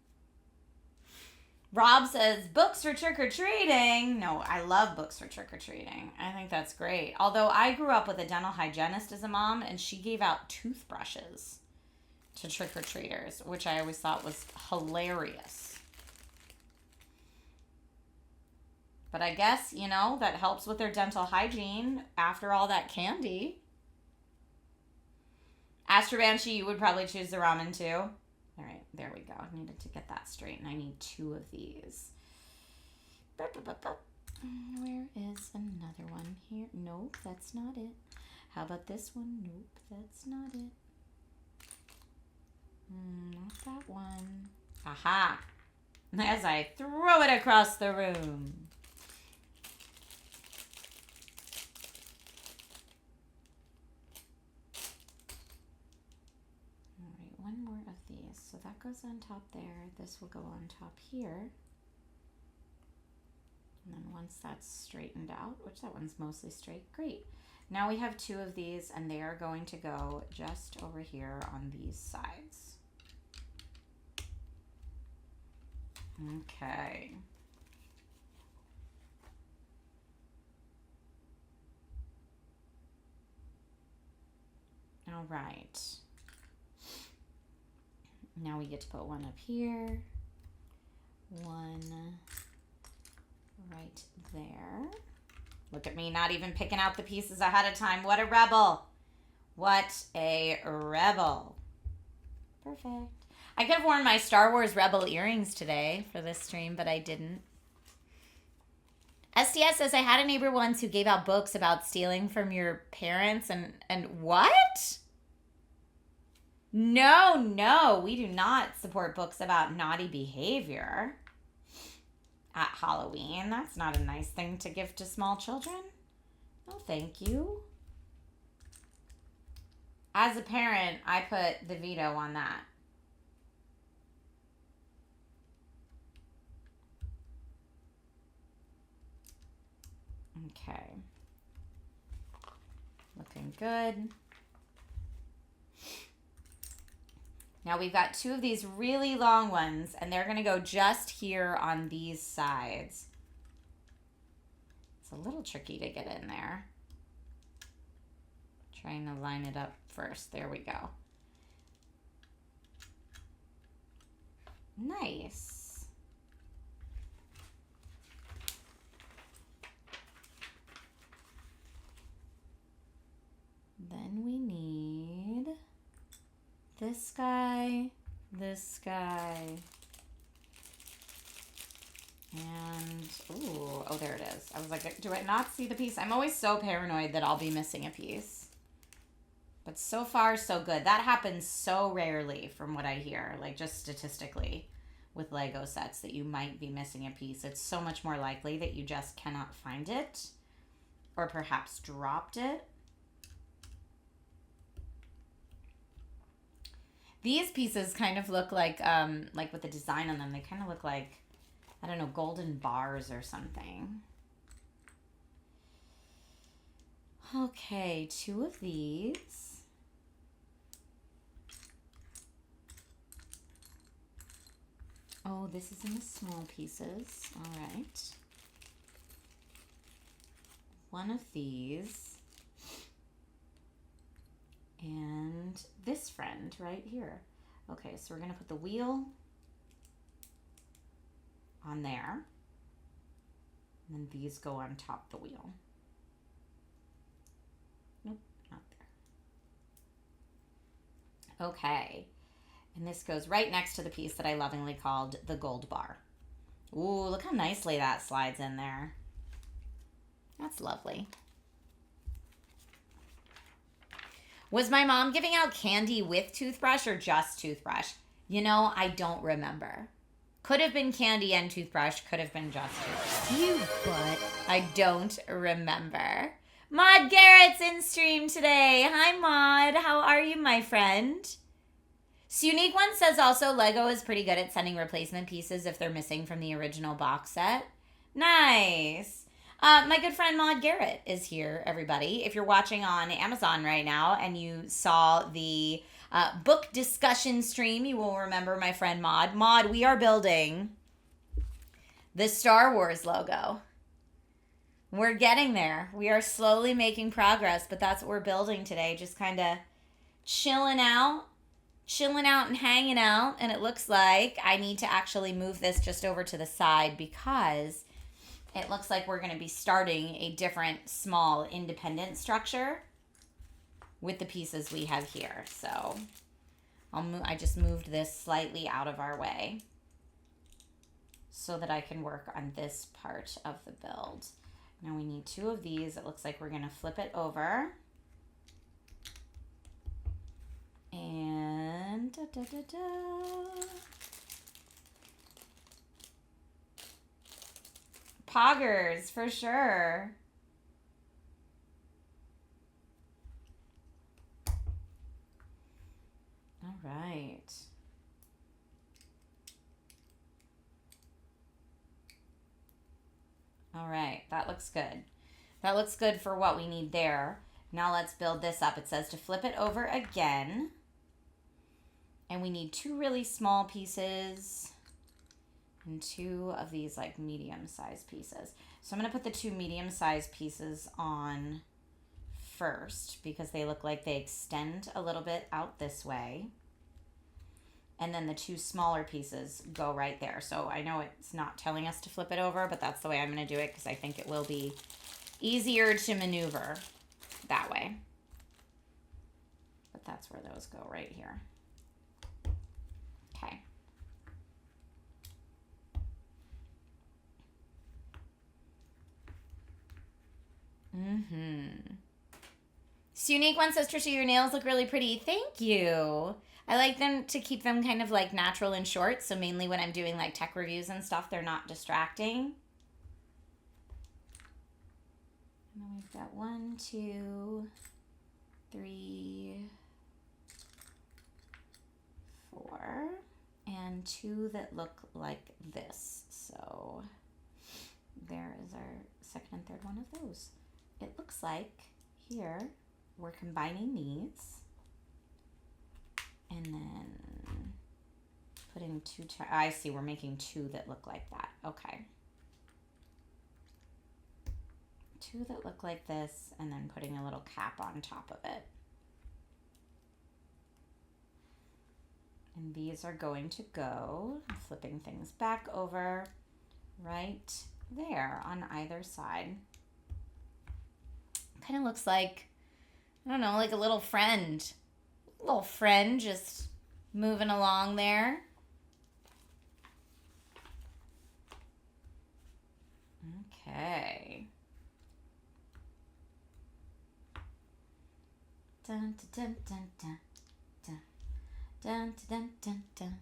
Rob says, books for trick-or-treating. No, I love books for trick-or-treating. I think that's great. Although I grew up with a dental hygienist as a mom, and she gave out toothbrushes to trick-or-treaters, which I always thought was hilarious. But I guess, you know, that helps with their dental hygiene after all that candy. Astrobanshee, you would probably choose the ramen too. All right, there we go. I needed to get that straight, and I need 2 of these. Where is another one here? Nope, that's not it. How about this one? Nope, that's not it. Not that one. Aha! As I throw it across the room. One more of these. So that goes on top there. This will go on top here. And then once that's straightened out, which that one's mostly straight, great. Now we have 2 of these, and they are going to go just over here on these sides. Okay. All right. Now we get to put one up here, one right there. Look at me not even picking out the pieces ahead of time. What a rebel. What a rebel. Perfect. I could have worn my Star Wars Rebel earrings today for this stream, but I didn't. STS says, I had a neighbor once who gave out books about stealing from your parents and what? No, we do not support books about naughty behavior at Halloween. That's not a nice thing to give to small children. No, thank you. As a parent, I put the veto on that. Okay. Looking good. Now we've got 2 of these really long ones, and they're going to go just here on these sides. It's a little tricky to get in there. Trying to line it up first. There we go. Nice. Then we need this guy, and, ooh, oh, there it is. I was like, do I not see the piece? I'm always so paranoid that I'll be missing a piece. But so far, so good. That happens so rarely from what I hear, like just statistically with Lego sets, that you might be missing a piece. It's so much more likely that you just cannot find it or perhaps dropped it. These pieces kind of look like with the design on them, they kind of look like, I don't know, golden bars or something. Okay, 2 of these. Oh, this is in the small pieces. All right. 1 of these. And this friend right here. Okay, so we're going to put the wheel on there. And then these go on top the wheel. Nope, not there. Okay. And this goes right next to the piece that I lovingly called the gold bar. Ooh, look how nicely that slides in there. That's lovely. Was my mom giving out candy with toothbrush or just toothbrush? You know, I don't remember. Could have been candy and toothbrush. Could have been just toothbrush. You butt. I don't remember. Maud Garrett's in stream today. Hi, Maud. How are you, my friend? So Unique One says also Lego is pretty good at sending replacement pieces if they're missing from the original box set. Nice. My good friend Maud Garrett is here, everybody. If you're watching on Amazon right now and you saw the book discussion stream, you will remember my friend Maud. Maud, we are building the Star Wars logo. We're getting there. We are slowly making progress, but that's what we're building today. Just kind of chilling out and hanging out. And it looks like I need to actually move this just over to the side because it looks like we're going to be starting a different small independent structure with the pieces we have here. So I just moved this slightly out of our way so that I can work on this part of the build. Now we need 2 of these. It looks like we're going to flip it over. And poggers for sure. All right. All right, that looks good. That looks good for what we need there. Now let's build this up. It says to flip it over again. And we need 2 really small pieces and 2 of these like medium-sized pieces. So I'm going to put the 2 medium-sized pieces on first because they look like they extend a little bit out this way. And then the 2 smaller pieces go right there. So I know it's not telling us to flip it over, but that's the way I'm going to do it because I think it will be easier to maneuver that way. But that's where those go right here. Okay. Unique One says, Trisha, your nails look really pretty. Thank you. I like them to keep them kind of like natural and short. So mainly when I'm doing like tech reviews and stuff, they're not distracting. And then we've got 1, 2, 3, 4, and 2 that look like this. So there is our second and third one of those. It looks like here we're combining these and then putting 2, I see we're making 2 that look like that. Okay. 2 that look like this and then putting a little cap on top of it. And these are going to go, flipping things back over right there on either side. Kind of looks like, I don't know, like a little friend. Little friend just moving along there. Okay. Dun, dun, dun, dun, dun, dun, dun, dun, dun.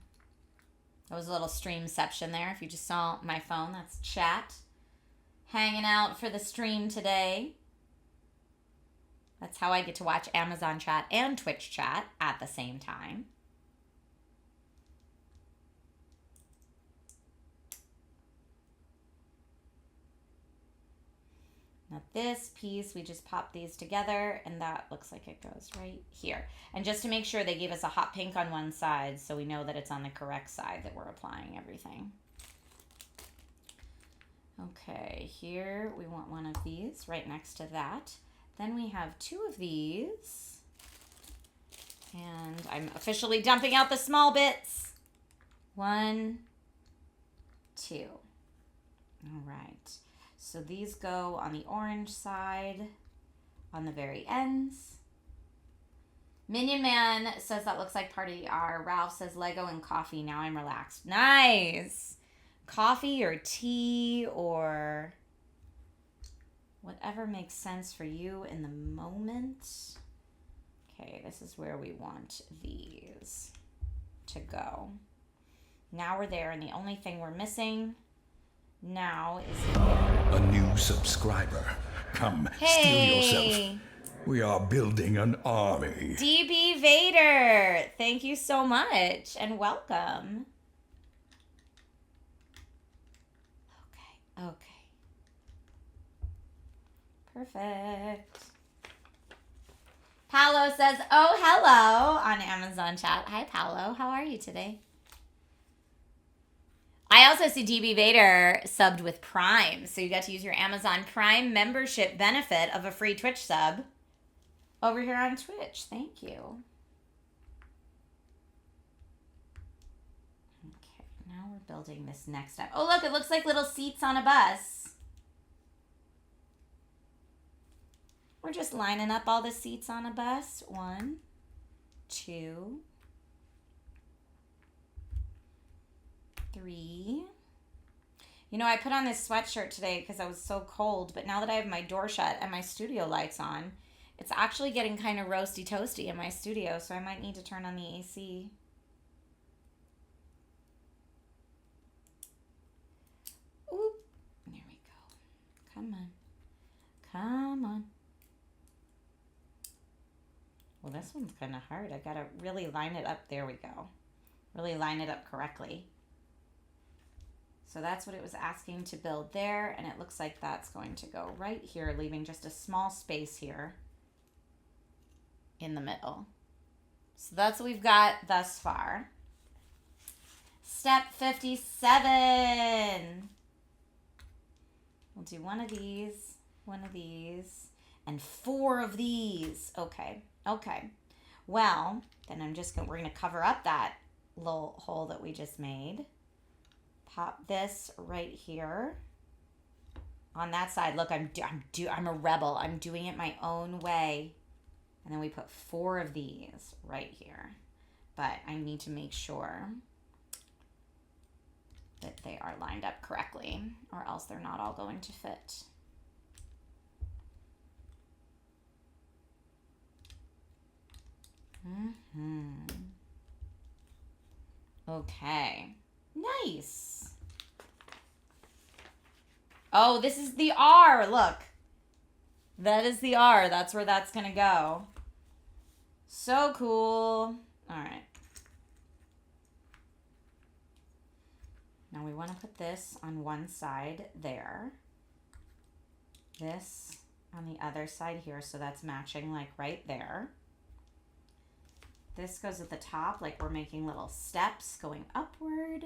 That was a little streamception there. If you just saw my phone, that's chat. Hanging out for the stream today. That's how I get to watch Amazon chat and Twitch chat at the same time. Now this piece, we just pop these together and that looks like it goes right here. And just to make sure, they gave us a hot pink on one side so we know that it's on the correct side that we're applying everything. Okay, here we want 1 of these right next to that. Then we have 2 of these. And I'm officially dumping out the small bits. 1, 2. All right. So these go on the orange side on the very ends. Minion Man says that looks like party hour. Ralph says Lego and coffee. Now I'm relaxed. Nice. Coffee or tea or whatever makes sense for you in the moment. Okay, this is where we want these to go. Now we're there, and the only thing we're missing now is A new subscriber. Come, steal yourself. We are building an army. DB Vader. Thank you so much, and welcome. Okay. Perfect. Paolo says, oh, hello on Amazon chat. Hi, Paolo. How are you today? I also see DB Vader subbed with Prime. So you got to use your Amazon Prime membership benefit of a free Twitch sub over here on Twitch. Thank you. Okay, now we're building this next step. Oh, look, it looks like little seats on a bus. We're just lining up all the seats on a bus. 1, 2, 3. You know, I put on this sweatshirt today because I was so cold, but now that I have my door shut and my studio lights on, it's actually getting kind of roasty toasty in my studio, so I might need to turn on the AC. Oop. There we go. Come on. Come on. Well, this one's kind of hard. I gotta really line it up. There we go. Really line it up correctly. So that's what it was asking to build there, and it looks like that's going to go right here, leaving just a small space here in the middle. So that's what we've got thus far. Step 57. We'll do one of these, and 4 of these. Okay. Well, then we're gonna cover up that little hole that we just made. Pop this right here on that side. Look, I'm a rebel. I'm doing it my own way. And then we put 4 of these right here. But I need to make sure that they are lined up correctly, or else they're not all going to fit. Okay. Nice. Oh, this is the R. Look. That is the R. That's where that's going to go. So cool. All right. Now we want to put this on one side there. This on the other side here, so that's matching like right there. This goes at the top, like we're making little steps going upward.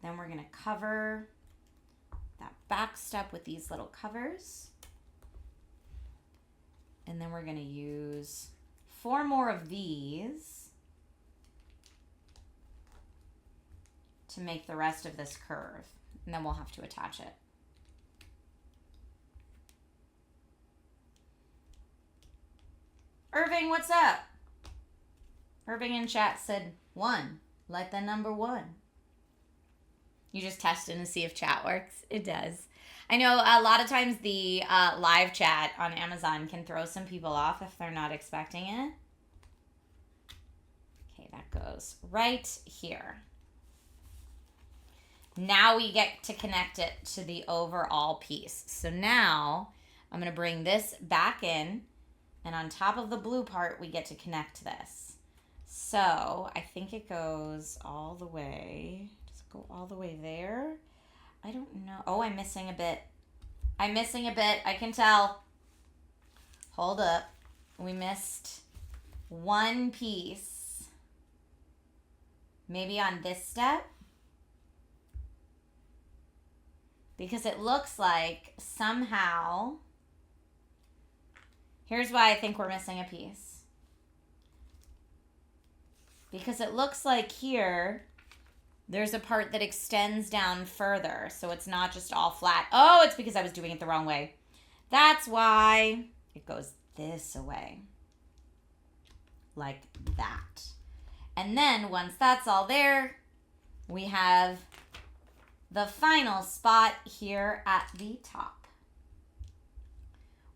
Then we're going to cover that back step with these little covers. And then we're going to use 4 more of these to make the rest of this curve. And then we'll have to attach it. Irving, what's up? Irving in chat said 1, like the number 1. You just tested to see if chat works. It does. I know a lot of times the live chat on Amazon can throw some people off if they're not expecting it. Okay, that goes right here. Now we get to connect it to the overall piece. So now I'm going to bring this back in, and on top of the blue part, we get to connect this. So I think it goes all the way. Does it go all the way there? I don't know. Oh, I'm missing a bit. I can tell. Hold up. We missed one piece. Maybe on this step. Because it looks like somehow. Here's why I think we're missing a piece. Because it looks like here, there's a part that extends down further. So it's not just all flat. Oh, it's because I was doing it the wrong way. That's why it goes this way. Like that. And then once that's all there, we have the final spot here at the top.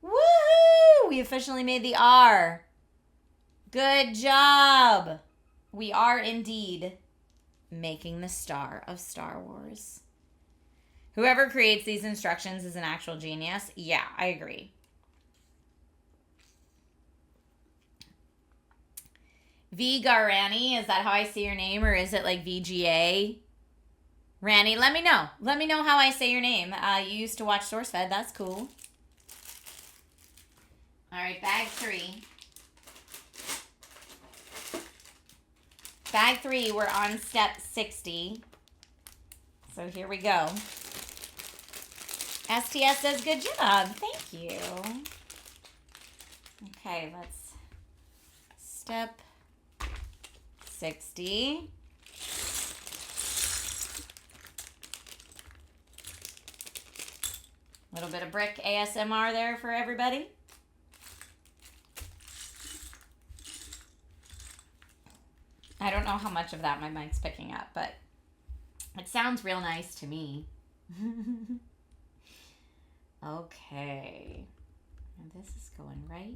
Woohoo! We officially made the R. Good job. We are indeed making the star of Star Wars. Whoever creates these instructions is an actual genius. Yeah, I agree. V Garani, is that how I say your name, or is it like VGA? Rani, let me know. Let me know how I say your name. You used to watch SourceFed. That's cool. All right, bag 3. Bag 3, we're on step 60. So here we go. STS says good job. Thank you. Okay, let's step 60. Little bit of brick ASMR there for everybody. I don't know how much of that my mic's picking up, but it sounds real nice to me. Okay. And this is going right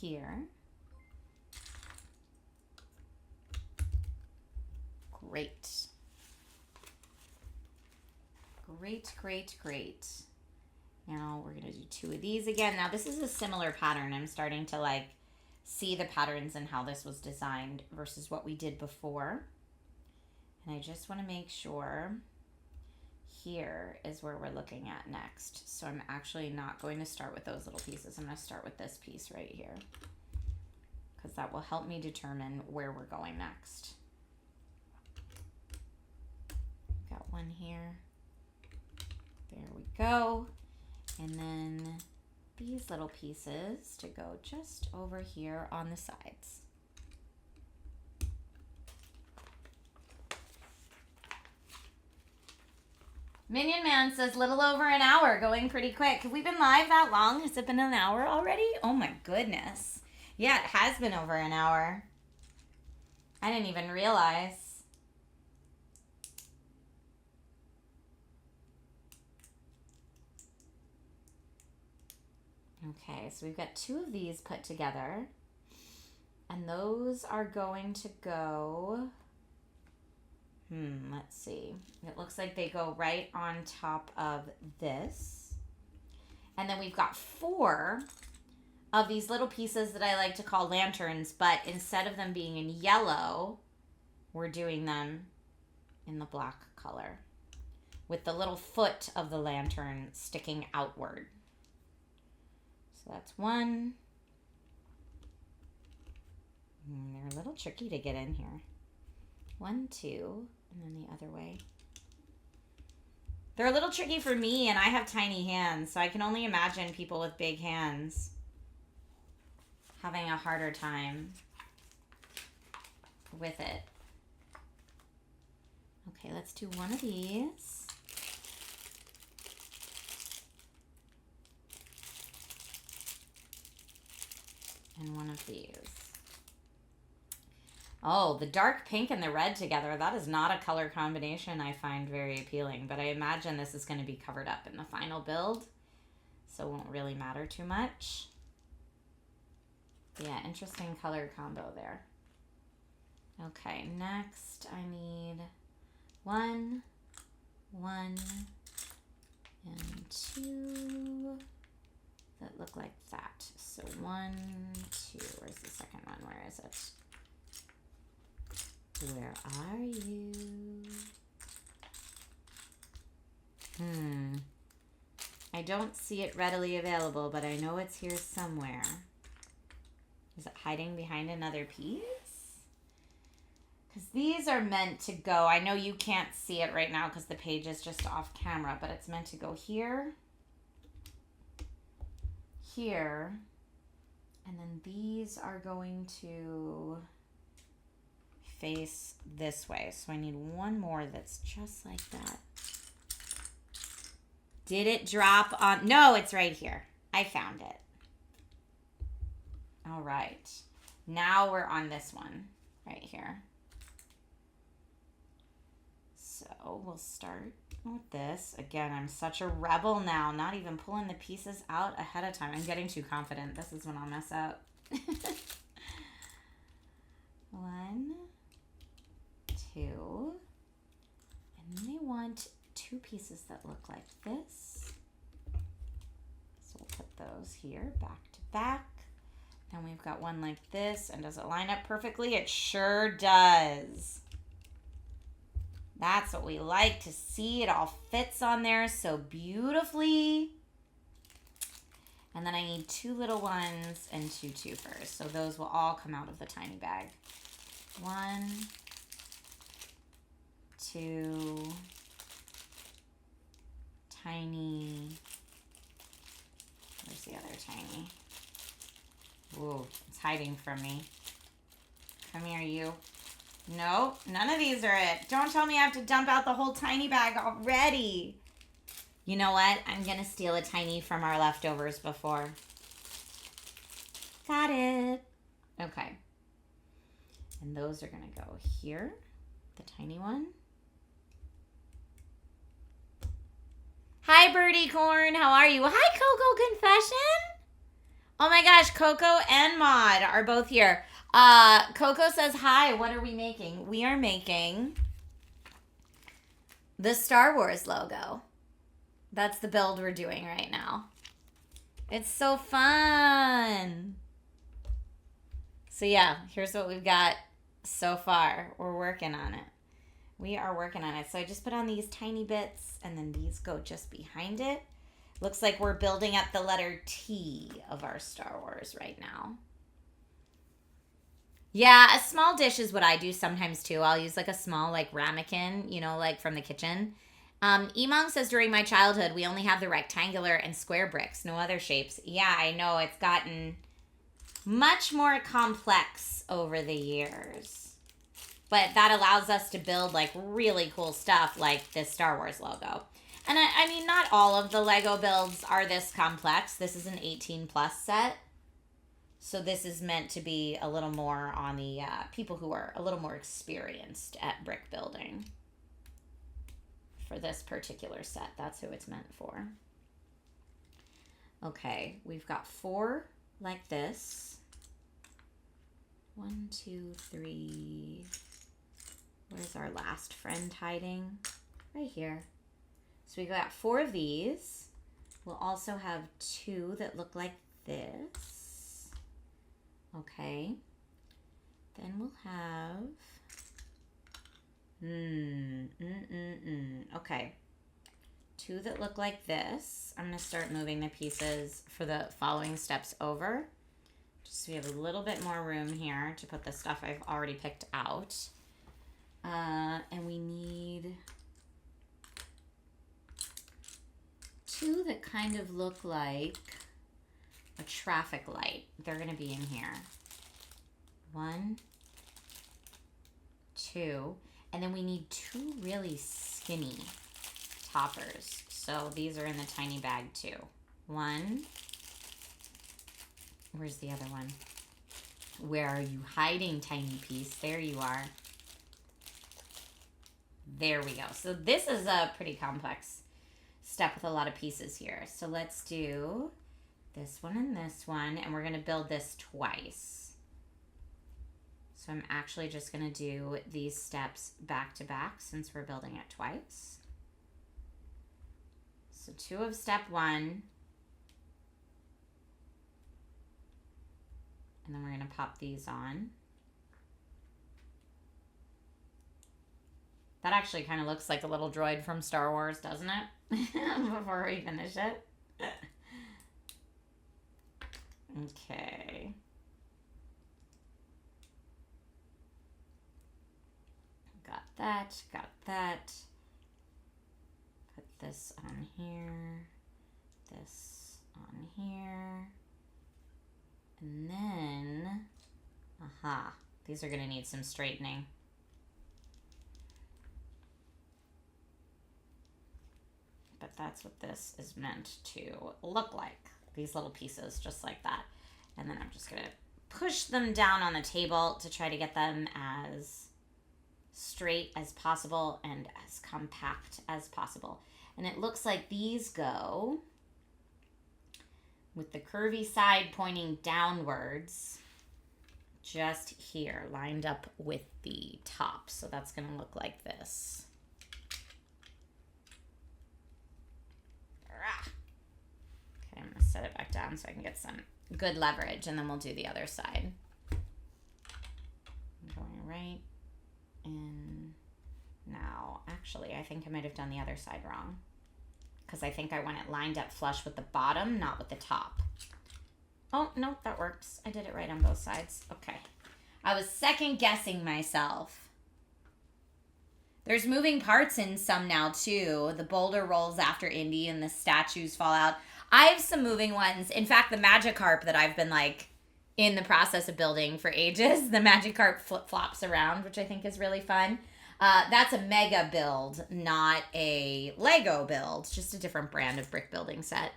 here. Great. Great, great, great. Now we're going to do 2 of these again. Now this is a similar pattern. I'm starting to like see the patterns and how this was designed versus what we did before. And I just want to make sure here is where we're looking at next. So I'm actually not going to start with those little pieces. I'm going to start with this piece right here, because that will help me determine where we're going next. Got one here. There we go. And then these little pieces to go just over here on the sides. Minion Man says little over an hour, going pretty quick. Have we been live that long? Has it been an hour already? Oh my goodness. Yeah, it has been over an hour. I didn't even realize. Okay, so we've got 2 of these put together, and those are going to go, let's see. It looks like they go right on top of this. And then we've got 4 of these little pieces that I like to call lanterns, but instead of them being in yellow, we're doing them in the black color with the little foot of the lantern sticking outward. So that's 1. They're a little tricky to get in here. 1, 2, and then the other way. They're a little tricky for me, and I have tiny hands, so I can only imagine people with big hands having a harder time with it. Okay, let's do 1 of these. And 1 of these. Oh, the dark pink and the red together. That is not a color combination I find very appealing, but I imagine this is going to be covered up in the final build, so it won't really matter too much. Yeah, interesting color combo there. Okay, next I need 1, 1, and 2 that look like that. So 1, 2, where's the second one? Where is it? Where are you? I don't see it readily available, but I know it's here somewhere. Is it hiding behind another piece? Because these are meant to go, I know you can't see it right now because the page is just off camera, but it's meant to go here, here, and then these are going to face this way. So I need 1 more that's just like that. Did it drop on? No, it's right here. I found it. All right. Now we're on this one right here. So we'll start with this. Again, I'm such a rebel now, not even pulling the pieces out ahead of time. I'm getting too confident. This is when I'll mess up. 1, 2, and then I want 2 pieces that look like this. So we'll put those here back to back. And we've got 1 like this. And does it line up perfectly? It sure does. That's what we like to see. It all fits on there so beautifully. And then I need 2 little ones and 2 twofers. So those will all come out of the tiny bag. 1, 2, tiny. Where's the other tiny? Ooh, it's hiding from me. Come here, you. Nope, none of these are it. Don't tell me I have to dump out the whole tiny bag already. You know what? I'm going to steal a tiny from our leftovers before. Got it. Okay. And those are going to go here. The tiny one. Hi, Birdie Corn. How are you? Hi, Coco Confession. Oh my gosh, Coco and Maud are both here. Coco says, hi, what are we making? We are making the Star Wars logo. That's the build we're doing right now. It's so fun. So yeah, here's what we've got so far. We're working on it. We are working on it. So I just put on these tiny bits, and then these go just behind it. Looks like we're building up the letter T of our Star Wars right now. Yeah, a small dish is what I do sometimes too. I'll use like a small like ramekin, you know, like from the kitchen. Emong says, during my childhood, we only have the rectangular and square bricks, no other shapes. Yeah, I know. It's gotten much more complex over the years. But that allows us to build like really cool stuff like this Star Wars logo. And I mean, not all of the Lego builds are this complex. This is an 18 plus set. So this is meant to be a little more on the people who are a little more experienced at brick building. For this particular set, that's who it's meant for. Okay, we've got 4 like this. 1, 2, 3. Where's our last friend hiding? Right here. So we got 4 of these. We'll also have 2 that look like this. Okay. Then we'll have... Okay. 2 that look like this. I'm going to start moving the pieces for the following steps over. Just so we have a little bit more room here to put the stuff I've already picked out. And we need 2 that kind of look like a traffic light. They're going to be in here. 1, 2, and then we need 2 really skinny toppers. So these are in the tiny bag too. 1. Where's the other one? Where are you hiding, tiny piece? There you are. There we go. So this is a pretty complex step with a lot of pieces here. So let's do this one and this one, and we're going to build this twice. So I'm actually just going to do these steps back to back since we're building it twice. So 2 of step 1. And then we're going to pop these on. That actually kind of looks like a little droid from Star Wars, doesn't it? Before we finish it. Okay. Got that, got that. Put this on here, this on here. And then, aha, these are gonna need some straightening. But that's what this is meant to look like. These little pieces, just like that. And then I'm just gonna push them down on the table to try to get them as straight as possible and as compact as possible. And it looks like these go with the curvy side pointing downwards just here, lined up with the top. So that's gonna look like this. Okay, I'm gonna set it back down so I can get some good leverage, and then we'll do the other side. I'm going right in now. Actually, I think I might have done the other side wrong, because I think I want it lined up flush with the bottom, not with the top. Oh, no, that works. I did it right on both sides. Okay. I was second guessing myself. There's moving parts in some now, too. The boulder rolls after Indy and the statues fall out. I have some moving ones. In fact, the Magikarp that I've been, like, in the process of building for ages, the Magikarp flip-flops around, which I think is really fun. That's a mega build, not a Lego build. Just a different brand of brick building set.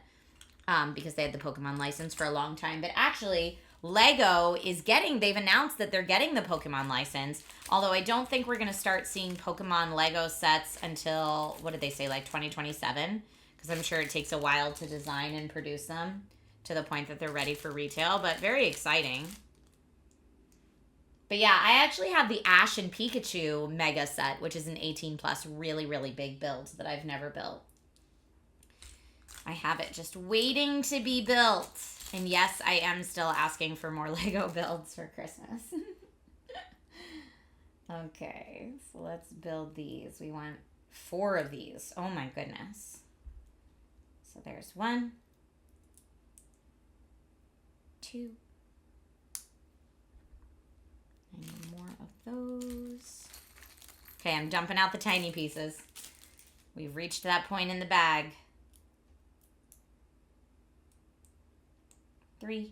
Because they had the Pokemon license for a long time. But actually, Lego is they've announced that they're getting the Pokemon license. Although I don't think we're going to start seeing Pokemon Lego sets until, what did they say, like 2027? Because I'm sure it takes a while to design and produce them to the point that they're ready for retail. But very exciting. But yeah, I actually have the Ash and Pikachu mega set, which is an 18 plus really, really big build that I've never built. I have it just waiting to be built. And yes, I am still asking for more Lego builds for Christmas. Okay, so let's build these. We want 4 of these. Oh my goodness. So there's 1, 2. I need more of those. Okay, I'm dumping out the tiny pieces. We've reached that point in the bag. 3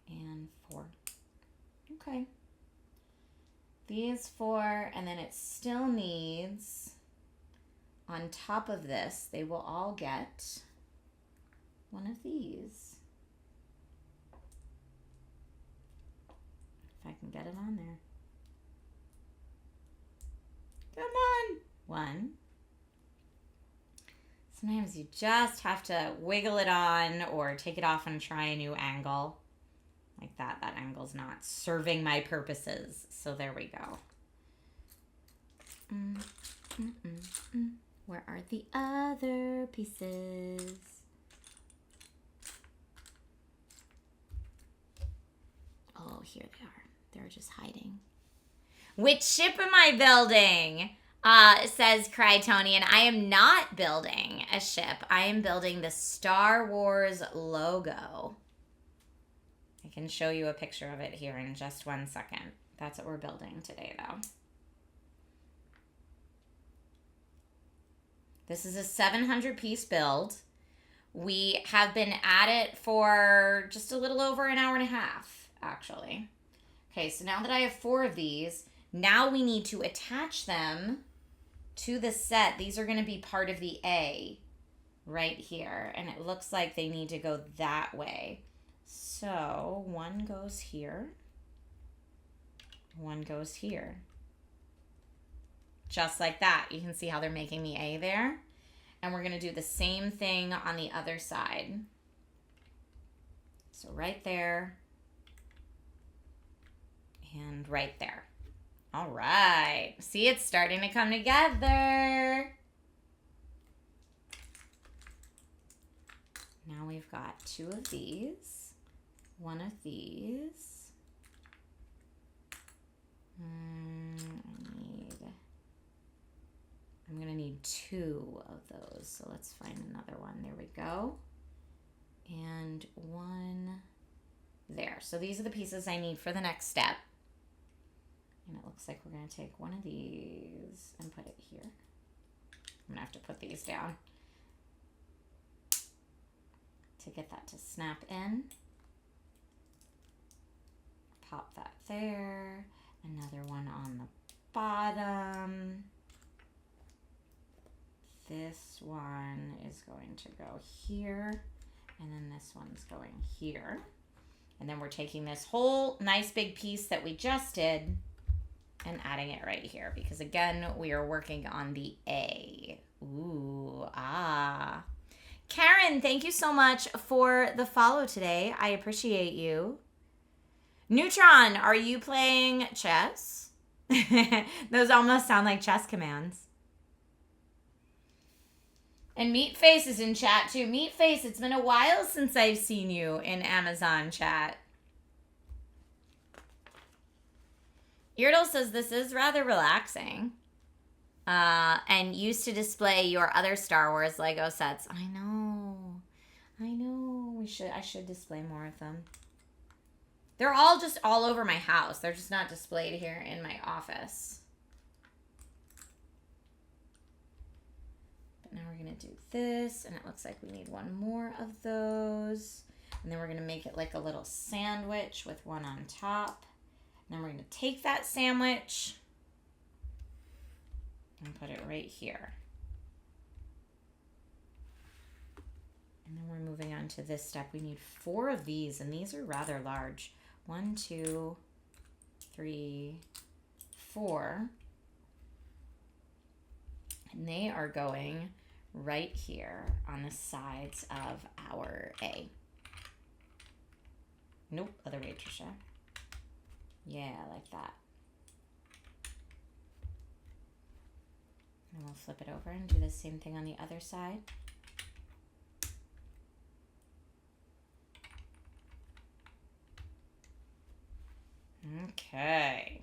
and 4. Okay. These 4, and then it still needs, on top of this, they will all get one of these. If I can get it on there. Come on. 1. Sometimes you just have to wiggle it on or take it off and try a new angle. Like that. That angle's not serving my purposes. So there we go. Where are the other pieces? Oh, here they are. They're just hiding. Which ship am I building? Says Crytonian. I am not building a ship. I am building the Star Wars logo. I can show you a picture of it here in just 1 second. That's what we're building today, though. This is a 700-piece build. We have been at it for just a little over an hour and a half, actually. Okay, so now that I have 4 of these, now we need to attach them to the set. These are going to be part of the A right here. And it looks like they need to go that way. So 1 goes here. 1 goes here. Just like that. You can see how they're making the A there. And we're going to do the same thing on the other side. So right there. And right there. All right. See, it's starting to come together. Now we've got 2 of these. 1 of these. I'm going to need 2 of those. So let's find another one. There we go. And 1 there. So these are the pieces I need for the next step. And it looks like we're going to take 1 of these and put it here. I'm going to have to put these down to get that to snap in. Pop that there. Another one on the bottom. This one is going to go here. And then this one's going here. And then we're taking this whole nice big piece that we just did and adding it right here, because again, we are working on the A. Ooh, ah. Karen, thank you so much for the follow today. I appreciate you. Neutron, are you playing chess? Those almost sound like chess commands. And Meatface is in chat too. Meatface, it's been a while since I've seen you in Amazon chat. Eardle says this is rather relaxing. And used to display your other Star Wars Lego sets. I know. I should display more of them. They're all just all over my house. They're just not displayed here in my office. But now we're going to do this, and it looks like we need one more of those. And then we're going to make it like a little sandwich with one on top. And then we're going to take that sandwich and put it right here. And then we're moving on to this step. We need 4 of these, and these are rather large. 1, 2, 3, 4. And they are going right here on the sides of our A. Nope, other way, Trisha. Yeah, like that. And we'll flip it over and do the same thing on the other side. Okay.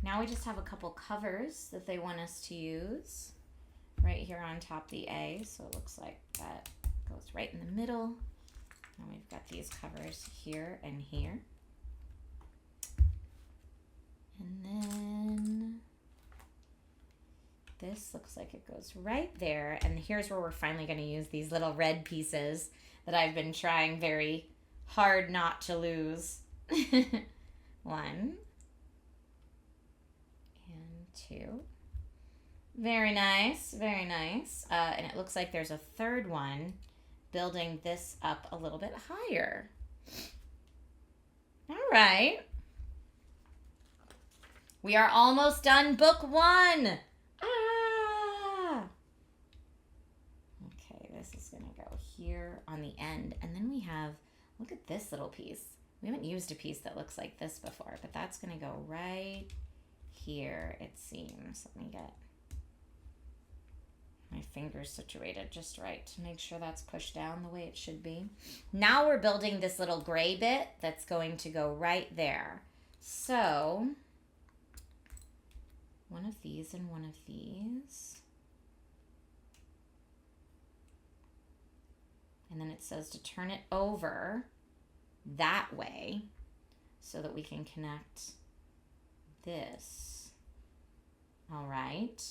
Now we just have a couple covers that they want us to use right here on top of the A. So it looks like that goes right in the middle. And we've got these covers here and here. And then this looks like it goes right there. And here's where we're finally going to use these little red pieces that I've been trying very hard not to lose. 1 and 2. Very nice, very nice. And it looks like there's a third one building this up a little bit higher. All right. We are almost done book 1. Ah! Okay, this is going to go here on the end. And then we have, look at this little piece. We haven't used a piece that looks like this before, but that's going to go right here, it seems. Let me get my fingers situated just right to make sure that's pushed down the way it should be. Now we're building this little gray bit that's going to go right there. So, one of these and one of these. And then it says to turn it over that way so that we can connect this. All right.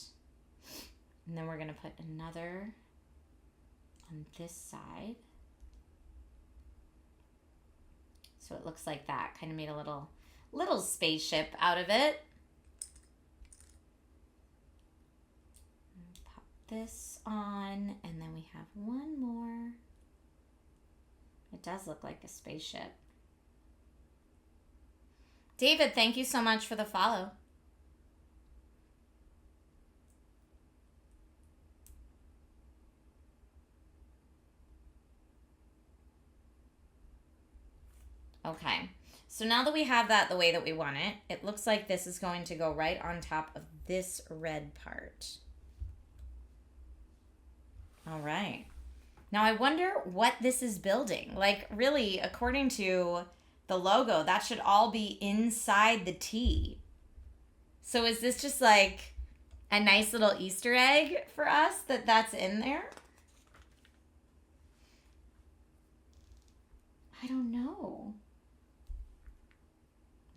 And then we're going to put another on this side. So it looks like that. Kind of made a little spaceship out of it. Pop this on, and then we have one more. It does look like a spaceship. David, thank you so much for the follow. Okay, so now that we have that the way that we want it, it looks like this is going to go right on top of this red part. All right. Now I wonder what this is building. Like, really, according to the logo, that should all be inside the T. So is this just like a nice little Easter egg for us that's in there? I don't know.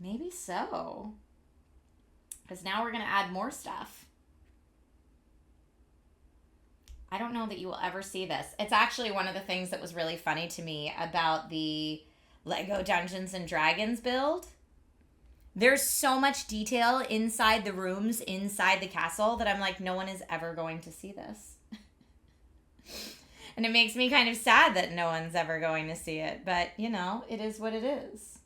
Maybe so. Because now we're going to add more stuff. I don't know that you will ever see this. It's actually one of the things that was really funny to me about the Lego Dungeons and Dragons build. There's so much detail inside the rooms, inside the castle, that I'm like, no one is ever going to see this. And it makes me kind of sad that no one's ever going to see it. But, you know, it is what it is.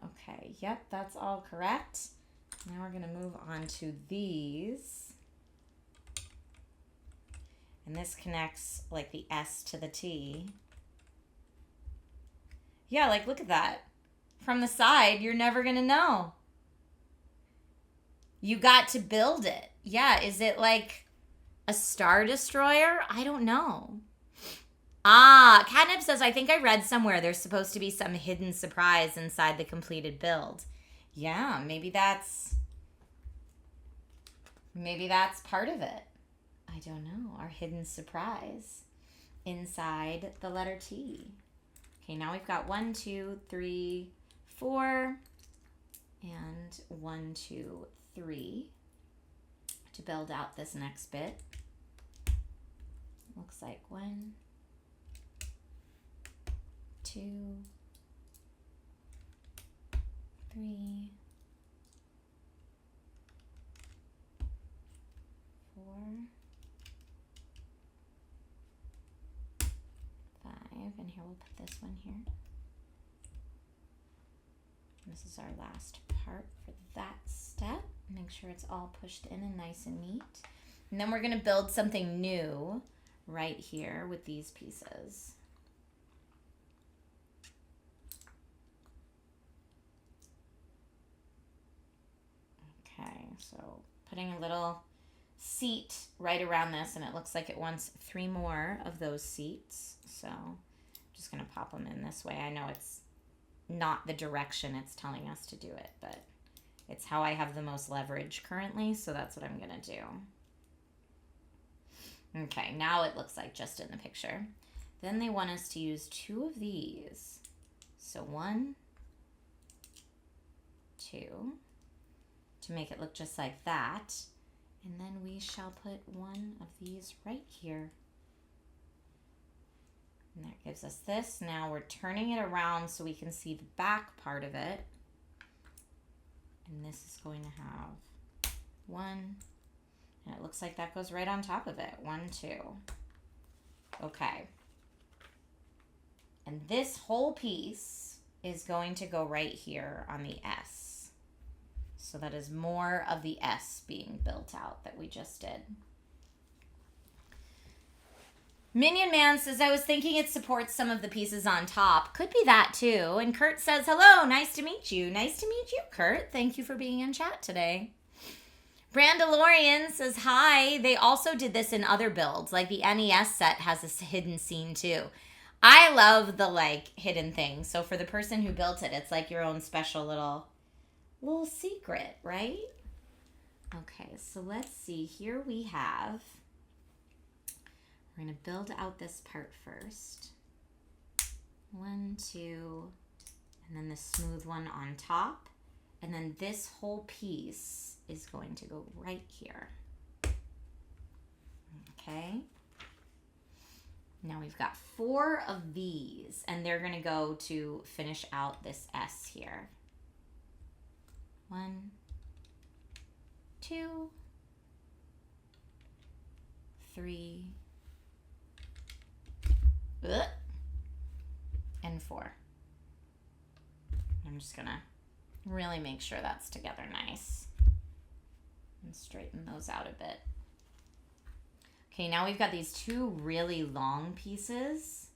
Okay, yep, that's all correct. Now we're going to move on to these. And this connects like the S to the T. Yeah, like look at that. From the side, you're never going to know. You got to build it. Yeah, is it like a Star Destroyer? I don't know. Ah, Catnip says, I think I read somewhere there's supposed to be some hidden surprise inside the completed build. Yeah, maybe that's part of it. I don't know. Our hidden surprise. inside the letter T. Okay, now we've got 1, 2, 3, 4, and 1, 2, 3 to build out this next bit. Looks like 1, 2, 3, 4, 5, and here we'll put this one here. This is our last part for that step. Make sure it's all pushed in and nice and neat. And then we're going to build something new right here with these pieces. Okay, so putting a little seat right around this, and it looks like it wants 3 more of those seats. So I'm just going to pop them in this way. I know it's not the direction it's telling us to do it, but it's how I have the most leverage currently, so that's what I'm going to do. Okay, now it looks like just in the picture. Then they want us to use 2 of these. So 1, 2, to make it look just like that. And then we shall put 1 of these right here. And that gives us this. Now we're turning it around so we can see the back part of it. And this is going to have 1, and it looks like that goes right on top of it. 1, 2. Okay. And this whole piece is going to go right here on the S. So that is more of the S being built out that we just did. Minion Man says, I was thinking it supports some of the pieces on top. Could be that too. And Kurt says, hello, nice to meet you. Nice to meet you, Kurt. Thank you for being in chat today. Brandalorian says, hi. They also did this in other builds. Like the NES set has this hidden scene too. I love the hidden thing. So for the person who built it, it's like your own special little secret, right? Okay, so let's see. Here we have... We're going to build out this part first. 1, 2, and then the smooth one on top. And then this whole piece is going to go right here. Okay. Now we've got 4 of these, and they're going to go to finish out this S here. 1, 2, 3, and 4. I'm just gonna really make sure that's together nice and straighten those out a bit. Okay, now we've got these 2 really long pieces,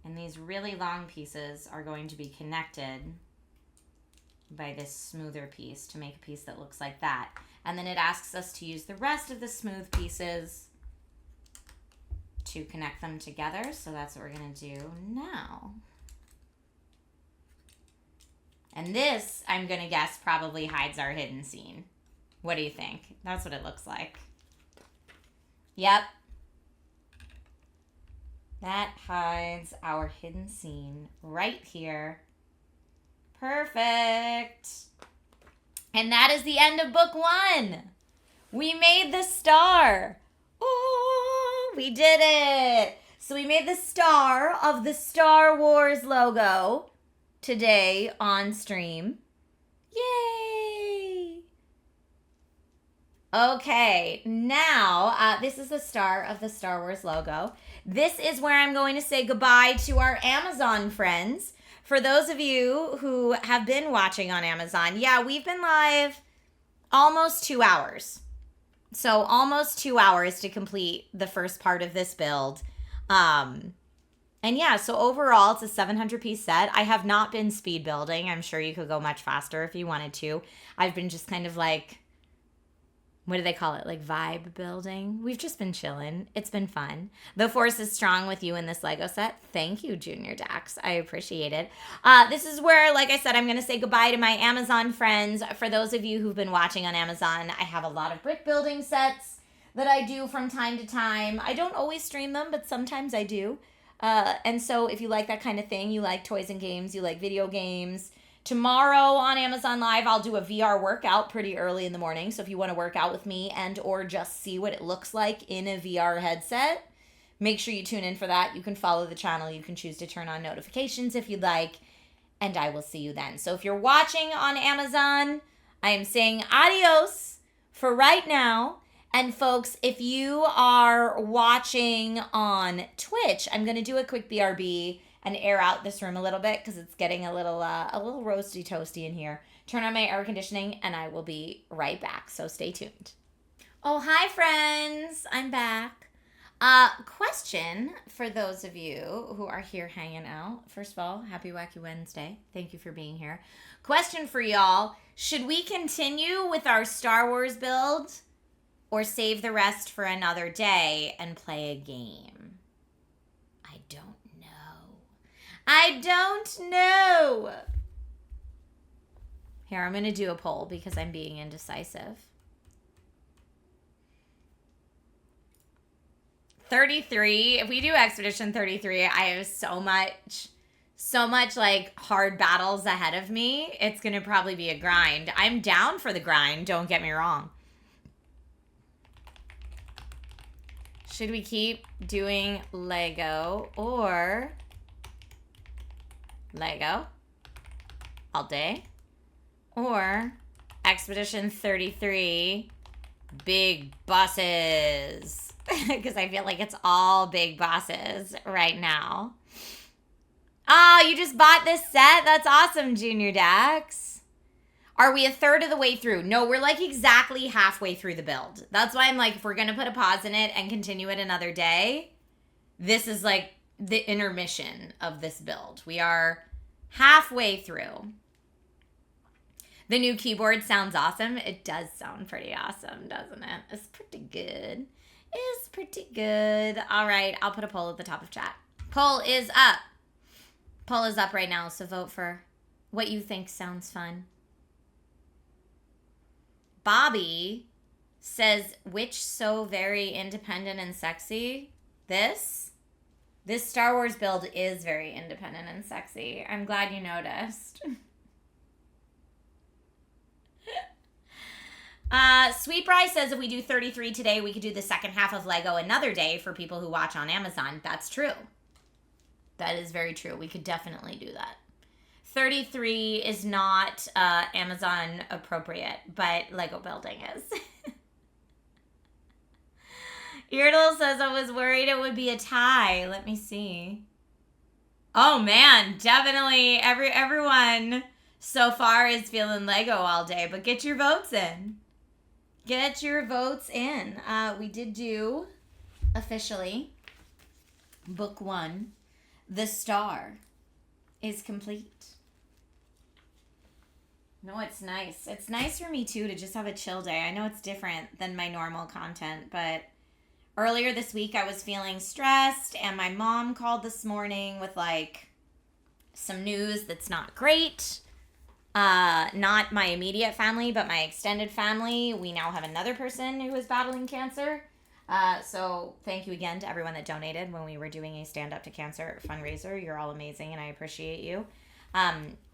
and these really long pieces are going to be connected by this smoother piece to make a piece that looks like that. And then it asks us to use the rest of the smooth pieces to connect them together. So that's what we're going to do now. And this, I'm going to guess, probably hides our hidden scene. What do you think? That's what it looks like. Yep. That hides our hidden scene right here. Perfect. And that is the end of book 1. We made the star. Oh, we did it. So we made the star of the Star Wars logo today on stream. Yay. Okay, now this is the star of the Star Wars logo. This is where I'm going to say goodbye to our Amazon friends. For those of you who have been watching on Amazon, yeah, we've been live almost 2 hours. So almost 2 hours to complete the first part of this build. And yeah, so overall it's a 700 piece set. I have not been speed building. I'm sure you could go much faster if you wanted to. I've been just kind of like, what do they call it? Like vibe building. We've just been chilling. It's been fun. The force is strong with you in this Lego set. Thank you, Junior Dax. I appreciate it. This is where, like I said, I'm going to say goodbye to my Amazon friends. For those of you who've been watching on Amazon, I have a lot of brick building sets that I do from time to time. I don't always stream them, but sometimes I do. And so if you like that kind of thing, you like toys and games, you like video games, tomorrow on Amazon Live, I'll do a VR workout pretty early in the morning. So if you want to work out with me and or just see what it looks like in a VR headset, make sure you tune in for that. You can follow the channel. You can choose to turn on notifications if you'd like. And I will see you then. So if you're watching on Amazon, I am saying adios for right now. And folks, if you are watching on Twitch, I'm going to do a quick BRB and air out this room a little bit because it's getting a little roasty toasty in here. Turn on my air conditioning and I will be right back. So stay tuned. Oh, hi friends. I'm back. Question for those of you who are here hanging out. First of all, happy Wacky Wednesday. Thank you for being here. Question for y'all. Should we continue with our Star Wars build or save the rest for another day and play a game? I don't know. I don't know. Here, I'm going to do a poll because I'm being indecisive. 33. If we do Expedition 33, I have so much like hard battles ahead of me. It's going to probably be a grind. I'm down for the grind. Don't get me wrong. Should we keep doing Lego or Lego all day? Or Expedition 33 big bosses? Because I feel like it's all big bosses right now. Oh, you just bought this set? That's awesome, Junior Dax. Are we a third of the way through? No, we're like exactly halfway through the build. That's why I'm like, if we're going to put a pause in it and continue it another day, this is like the intermission of this build. We are halfway through. The new keyboard sounds awesome. It does sound pretty awesome, doesn't it? It's pretty good. It's pretty good. All right, I'll put a poll at the top of chat. Poll is up. Poll is up right now, so vote for what you think sounds fun. Bobby says, which so very independent and sexy? This Star Wars build is very independent and sexy. I'm glad you noticed. Sweet Bry says if we do 33 today, we could do the second half of Lego another day for people who watch on Amazon. That's true. That is very true. We could definitely do that. 33 is not Amazon appropriate, but Lego building is. Eardle says I was worried it would be a tie. Let me see. Oh man, definitely everyone so far is feeling Lego all day, but get your votes in. Get your votes in. We did do, officially, book 1, The Star is complete. No, it's nice. It's nice for me, too, to just have a chill day. I know it's different than my normal content, but earlier this week I was feeling stressed, and my mom called this morning with, like, some news that's not great. Not my immediate family, but my extended family. We now have another person who is battling cancer. So thank you again to everyone that donated when we were doing a Stand Up to Cancer fundraiser. You're all amazing and I appreciate you.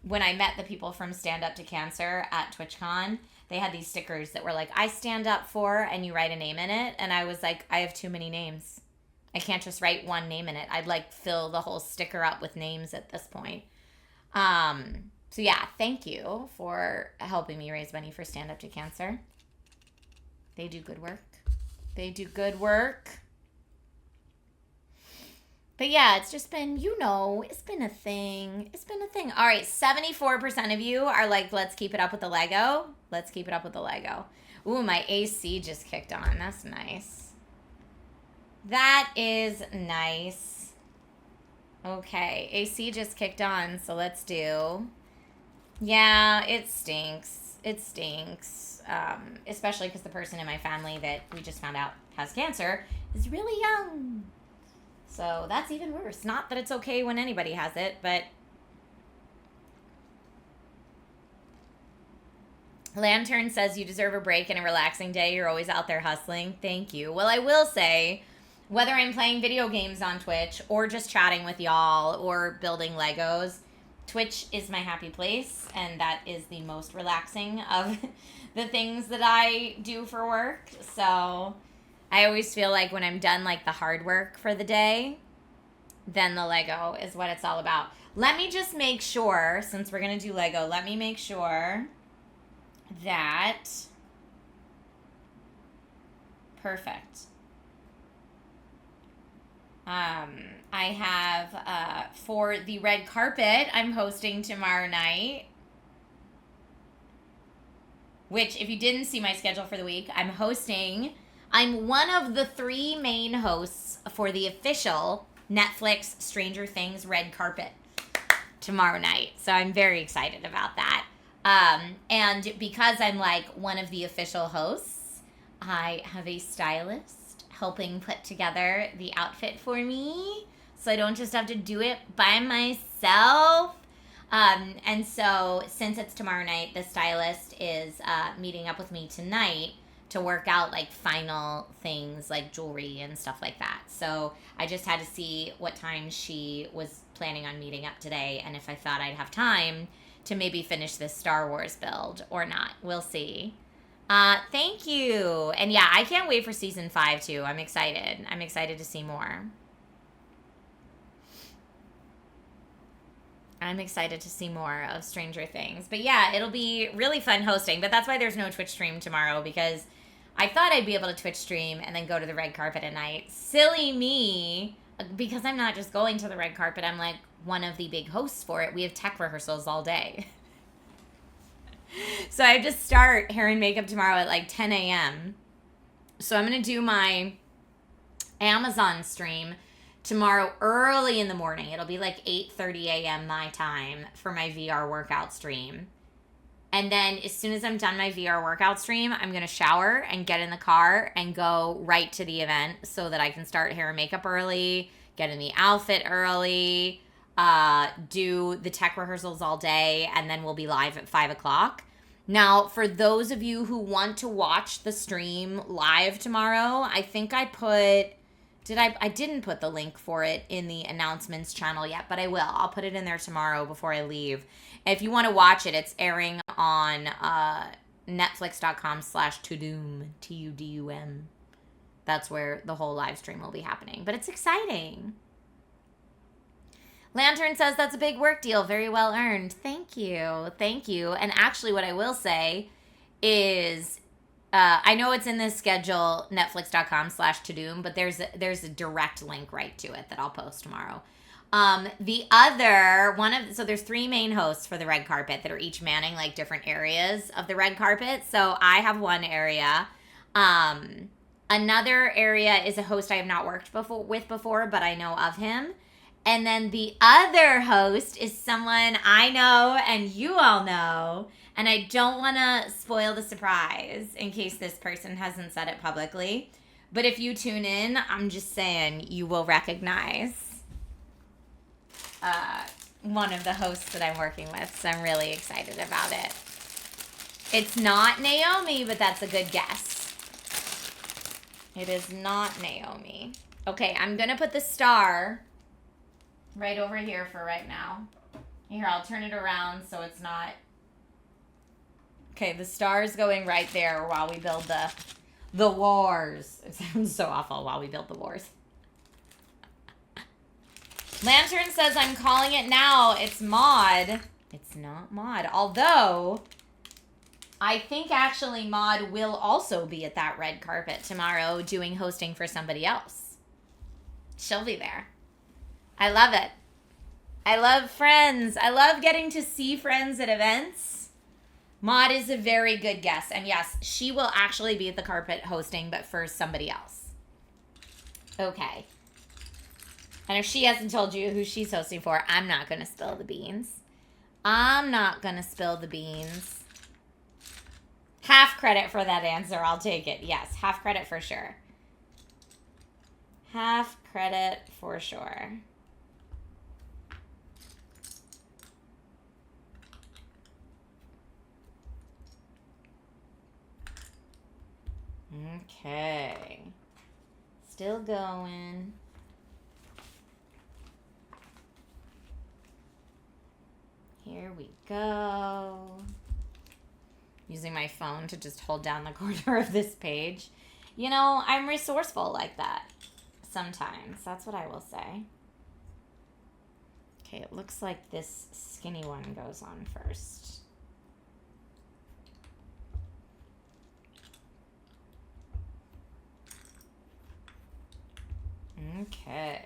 When I met the people from Stand Up to Cancer at TwitchCon, they had these stickers that were like, I stand up for, and you write a name in it. And I was like, I have too many names. I can't just write one name in it. I'd like fill the whole sticker up with names at this point. So yeah, thank you for helping me raise money for Stand Up to Cancer. They do good work. They do good work. But yeah, it's just been, it's been a thing. It's been a thing. All right, 74% of you are like, let's keep it up with the Lego. Let's keep it up with the Lego. Ooh, my AC just kicked on. That's nice. That is nice. Okay, AC just kicked on, so let's do... Yeah, it stinks. It stinks. Especially because the person in my family that we just found out has cancer is really young. So that's even worse. Not that it's okay when anybody has it, but Lantern says you deserve a break and a relaxing day. You're always out there hustling. Thank you. Well, I will say, whether I'm playing video games on Twitch or just chatting with y'all or building Legos, Twitch is my happy place, and that is the most relaxing of the things that I do for work. So I always feel like when I'm done like the hard work for the day, then the Lego is what it's all about. Let me just make sure, since we're going to do Lego, let me make sure that, perfect. I have, for the red carpet, I'm hosting tomorrow night, which if you didn't see my schedule for the week, I'm one of the 3 main hosts for the official Netflix Stranger Things red carpet tomorrow night. So I'm very excited about that. And because I'm like one of the official hosts, I have a stylist helping put together the outfit for me, so I don't just have to do it by myself. And so since it's tomorrow night, the stylist is meeting up with me tonight to work out like final things like jewelry and stuff like that. So I just had to see what time she was planning on meeting up today, and if I thought I'd have time to maybe finish this Star Wars build or not. We'll see. Thank you. And yeah, I can't wait for season 5 too. I'm excited. I'm excited to see more. I'm excited to see more of Stranger Things. But yeah, it'll be really fun hosting. But that's why there's no Twitch stream tomorrow, because I thought I'd be able to Twitch stream and then go to the red carpet at night. Silly me. Because I'm not just going to the red carpet, I'm like one of the big hosts for it. We have tech rehearsals all day. So I just start hair and makeup tomorrow at like 10 a.m. So I'm going to do my Amazon stream tomorrow early in the morning. It'll be like 8:30 a.m. my time for my VR workout stream. And then as soon as I'm done my VR workout stream, I'm going to shower and get in the car and go right to the event so that I can start hair and makeup early, get in the outfit early, do the tech rehearsals all day, and then we'll be live at 5 o'clock. Now, for those of you who want to watch the stream live tomorrow, I think I didn't put the link for it in the announcements channel yet, but I will. I'll put it in there tomorrow before I leave. If you want to watch it, it's airing on netflix.com/tudum, Tudum. That's where the whole live stream will be happening. But it's exciting. Lantern says that's a big work deal. Very well earned. Thank you. Thank you. And actually what I will say is, I know it's in this schedule, netflix.com/tudum, but there's a direct link right to it that I'll post tomorrow. The other so there's 3 main hosts for the red carpet that are each manning like different areas of the red carpet. So I have one area. Another area is a host I have not worked with before, but I know of him. And then the other host is someone I know and you all know, and I don't want to spoil the surprise in case this person hasn't said it publicly. But if you tune in, I'm just saying you will recognize one of the hosts that I'm working with, so I'm really excited about it. It's not Naomi, but that's a good guess. It is not Naomi. Okay, I'm going to put the star right over here for right now. Here, I'll turn it around so it's not... Okay, the star is going right there while we build the wars. It sounds so awful, while we build the wars. Lantern says, I'm calling it now. It's Maud. It's not Maud. Although, I think actually Maud will also be at that red carpet tomorrow doing hosting for somebody else. She'll be there. I love it. I love friends. I love getting to see friends at events. Maud is a very good guess. And yes, she will actually be at the carpet hosting, but for somebody else. Okay. And if she hasn't told you who she's hosting for, I'm not going to spill the beans. I'm not going to spill the beans. Half credit for that answer. I'll take it. Yes, half credit for sure. Half credit for sure. Okay. Still going. Here we go. Using my phone to just hold down the corner of this page. You know, I'm resourceful like that sometimes. That's what I will say. Okay, it looks like this skinny one goes on first. Okay.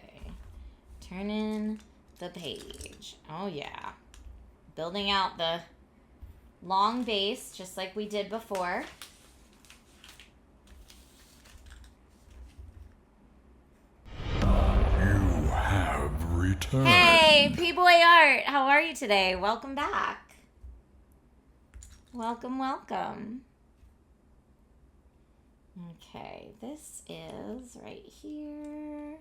Turning the page. Oh, yeah. Building out the long base, just like we did before. You have returned. Hey, P-Boy Art. How are you today? Welcome back. Welcome, welcome. Okay, this is right here.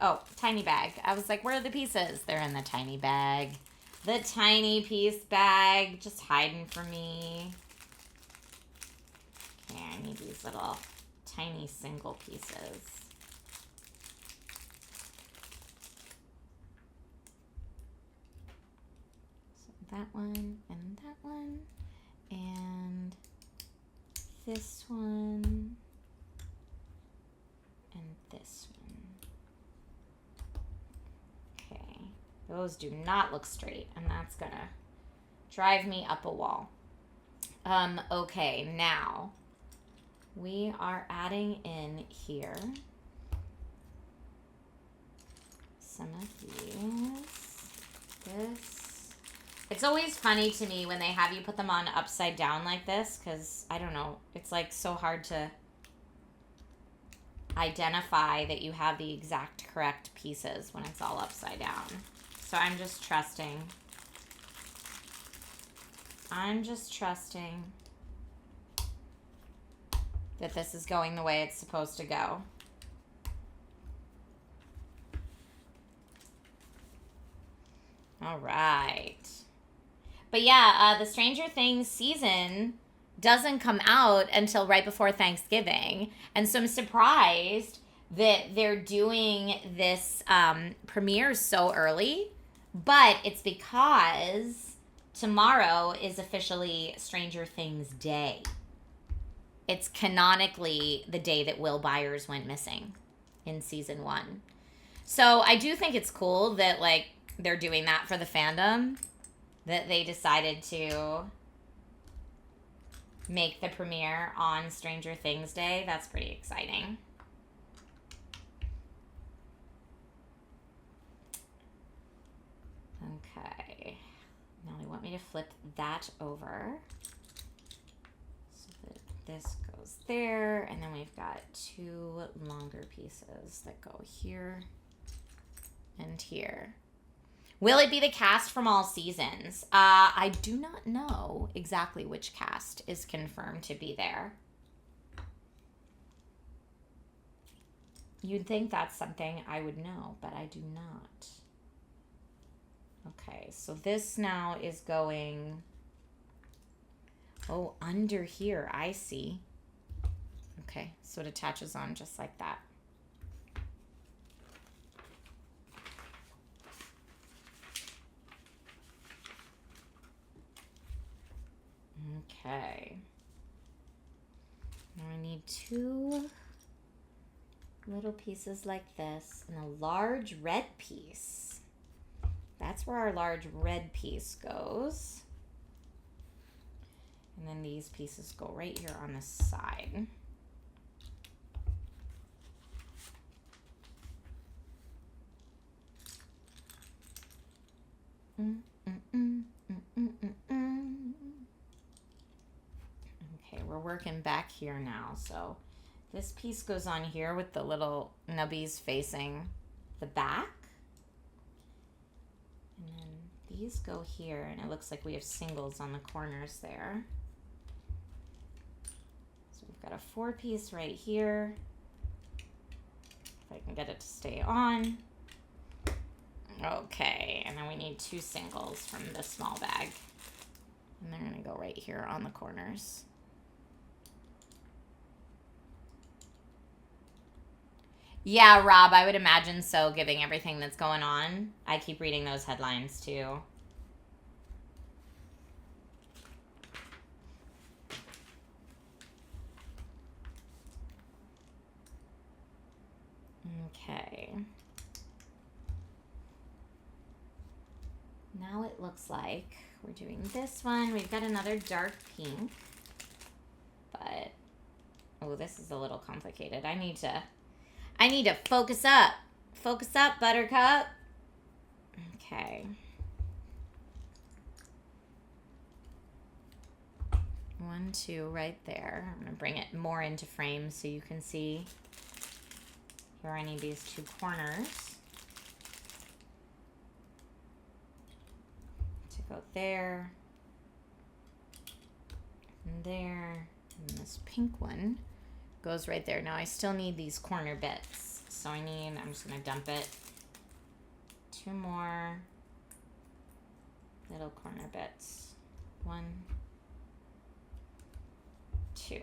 Oh, tiny bag. I was like, where are the pieces? They're in the tiny bag. The tiny piece bag, just hiding from me. Okay, I need these little tiny single pieces. So that one and that one and this one and this one. Okay, those do not look straight, and that's gonna drive me up a wall. Okay, now we are adding in here some of these. This. It's always funny to me when they have you put them on upside down like this, because, I don't know, it's like so hard to identify that you have the exact correct pieces when it's all upside down. So I'm just trusting. That this is going the way it's supposed to go. All right. But yeah, the Stranger Things season doesn't come out until right before Thanksgiving. And so I'm surprised that they're doing this premiere so early. But it's because tomorrow is officially Stranger Things Day. It's canonically the day that Will Byers went missing in season 1. So I do think it's cool that, like, they're doing that for the fandom. That they decided to make the premiere on Stranger Things Day. That's pretty exciting. Okay. Now they want me to flip that over. So that this goes there. And then we've got 2 longer pieces that go here and here. Will it be the cast from all seasons? I do not know exactly which cast is confirmed to be there. You'd think that's something I would know, but I do not. Okay, so this now is going... Oh, under here, I see. Okay, so it attaches on just like that. Okay. Now I need 2 little pieces like this and a large red piece. That's where our large red piece goes. And then these pieces go right here on the side. Okay, we're working back here now. So this piece goes on here with the little nubbies facing the back. And then these go here, and it looks like we have singles on the corners there. So we've got a 4-piece right here. If I can get it to stay on. Okay, and then we need 2 singles from the small bag. And they're going to go right here on the corners. Yeah, Rob, I would imagine so, given everything that's going on. I keep reading those headlines, too. Okay. Now it looks like we're doing this one. We've got another dark pink. But, oh, this is a little complicated. I need to focus up. Focus up, Buttercup. Okay. 1, 2 right there. I'm going to bring it more into frame so you can see. Here I need these 2 corners to go there and there, and this pink one goes right there. Now I still need these corner bits, so I'm just going to dump it. 2 more little corner bits. 1, 2.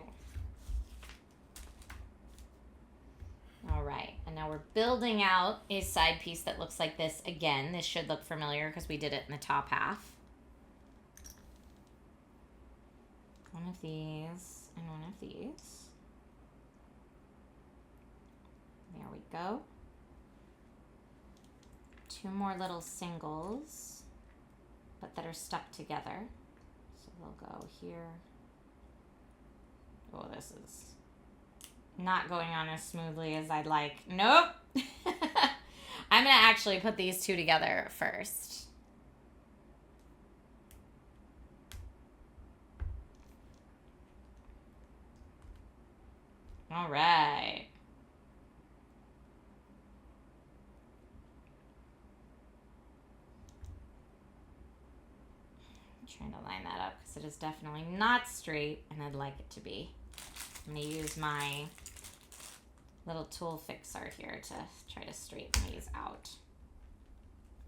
All right, and now we're building out a side piece that looks like this again. This should look familiar because we did it in the top half. One of these and one of these. There we go. 2 more little singles, but that are stuck together. So they'll go here. Oh, this is not going on as smoothly as I'd like. Nope. I'm going to actually put these 2 together first. All right. I'm trying to line that up because it is definitely not straight, and I'd like it to be. I'm going to use my little tool fixer here to try to straighten these out.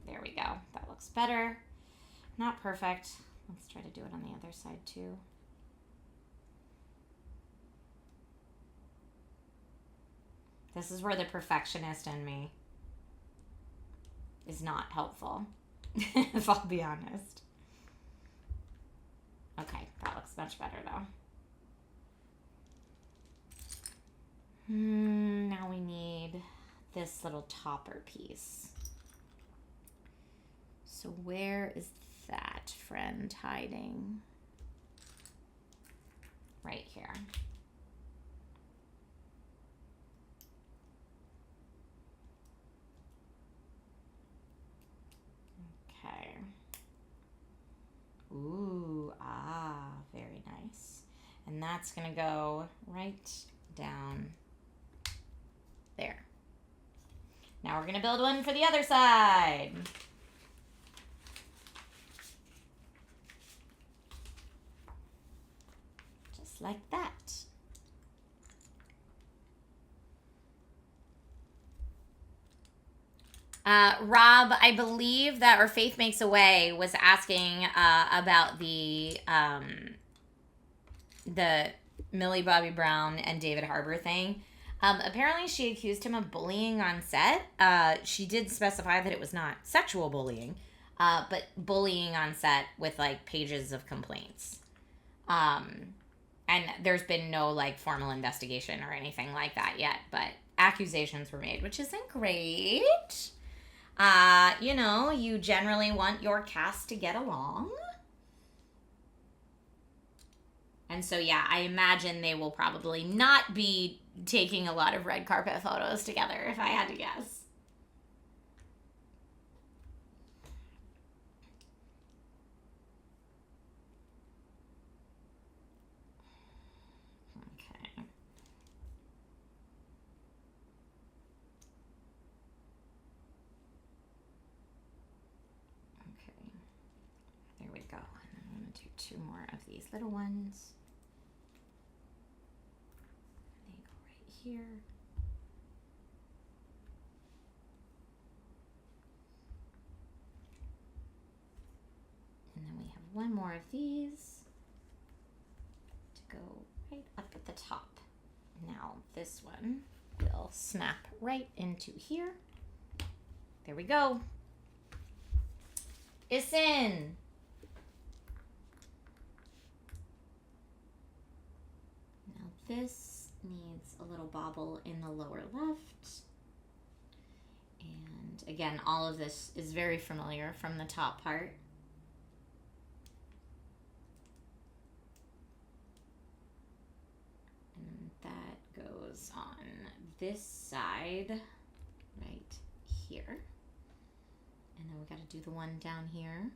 There we go. That looks better. Not perfect. Let's try to do it on the other side too. This is where the perfectionist in me is not helpful, if I'll be honest. Okay, that looks much better though. Now we need this little topper piece. So where is that friend hiding? Right here. Okay. Ooh, very nice. And that's gonna go right down there. Now we're gonna build one for the other side. Just like that. Rob, I believe that our Faith Makes a Way was asking about the Millie Bobby Brown and David Harbour thing. Apparently she accused him of bullying on set. She did specify that it was not sexual bullying, but bullying on set with like pages of complaints. And there's been no like formal investigation or anything like that yet, but accusations were made, which isn't great. You know, you generally want your cast to get along. And so, yeah, I imagine they will probably not be taking a lot of red carpet photos together, if I had to guess. Okay. Okay. There we go. And I'm going to do 2 more of these little ones. They go right here. one more of these to go right up at the top. Now this one will snap right into here. There we go. It's in. Now this needs a little bobble in the lower left. And again, all of this is very familiar from the top part. And that goes on this side right here. And then we got to do the one down here.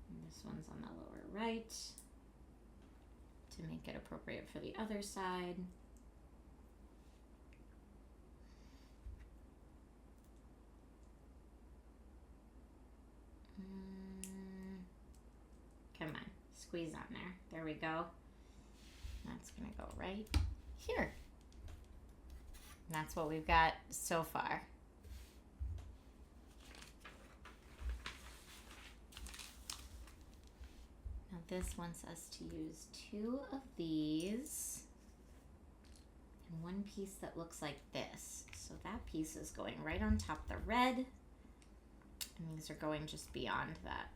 And this one's on the lower right to make it appropriate for the other side. Come on, squeeze on there. There we go. That's gonna go right here. And that's what we've got so far. Now this wants us to use 2 of these and one piece that looks like this. So that piece is going right on top of the red, and these are going just beyond that.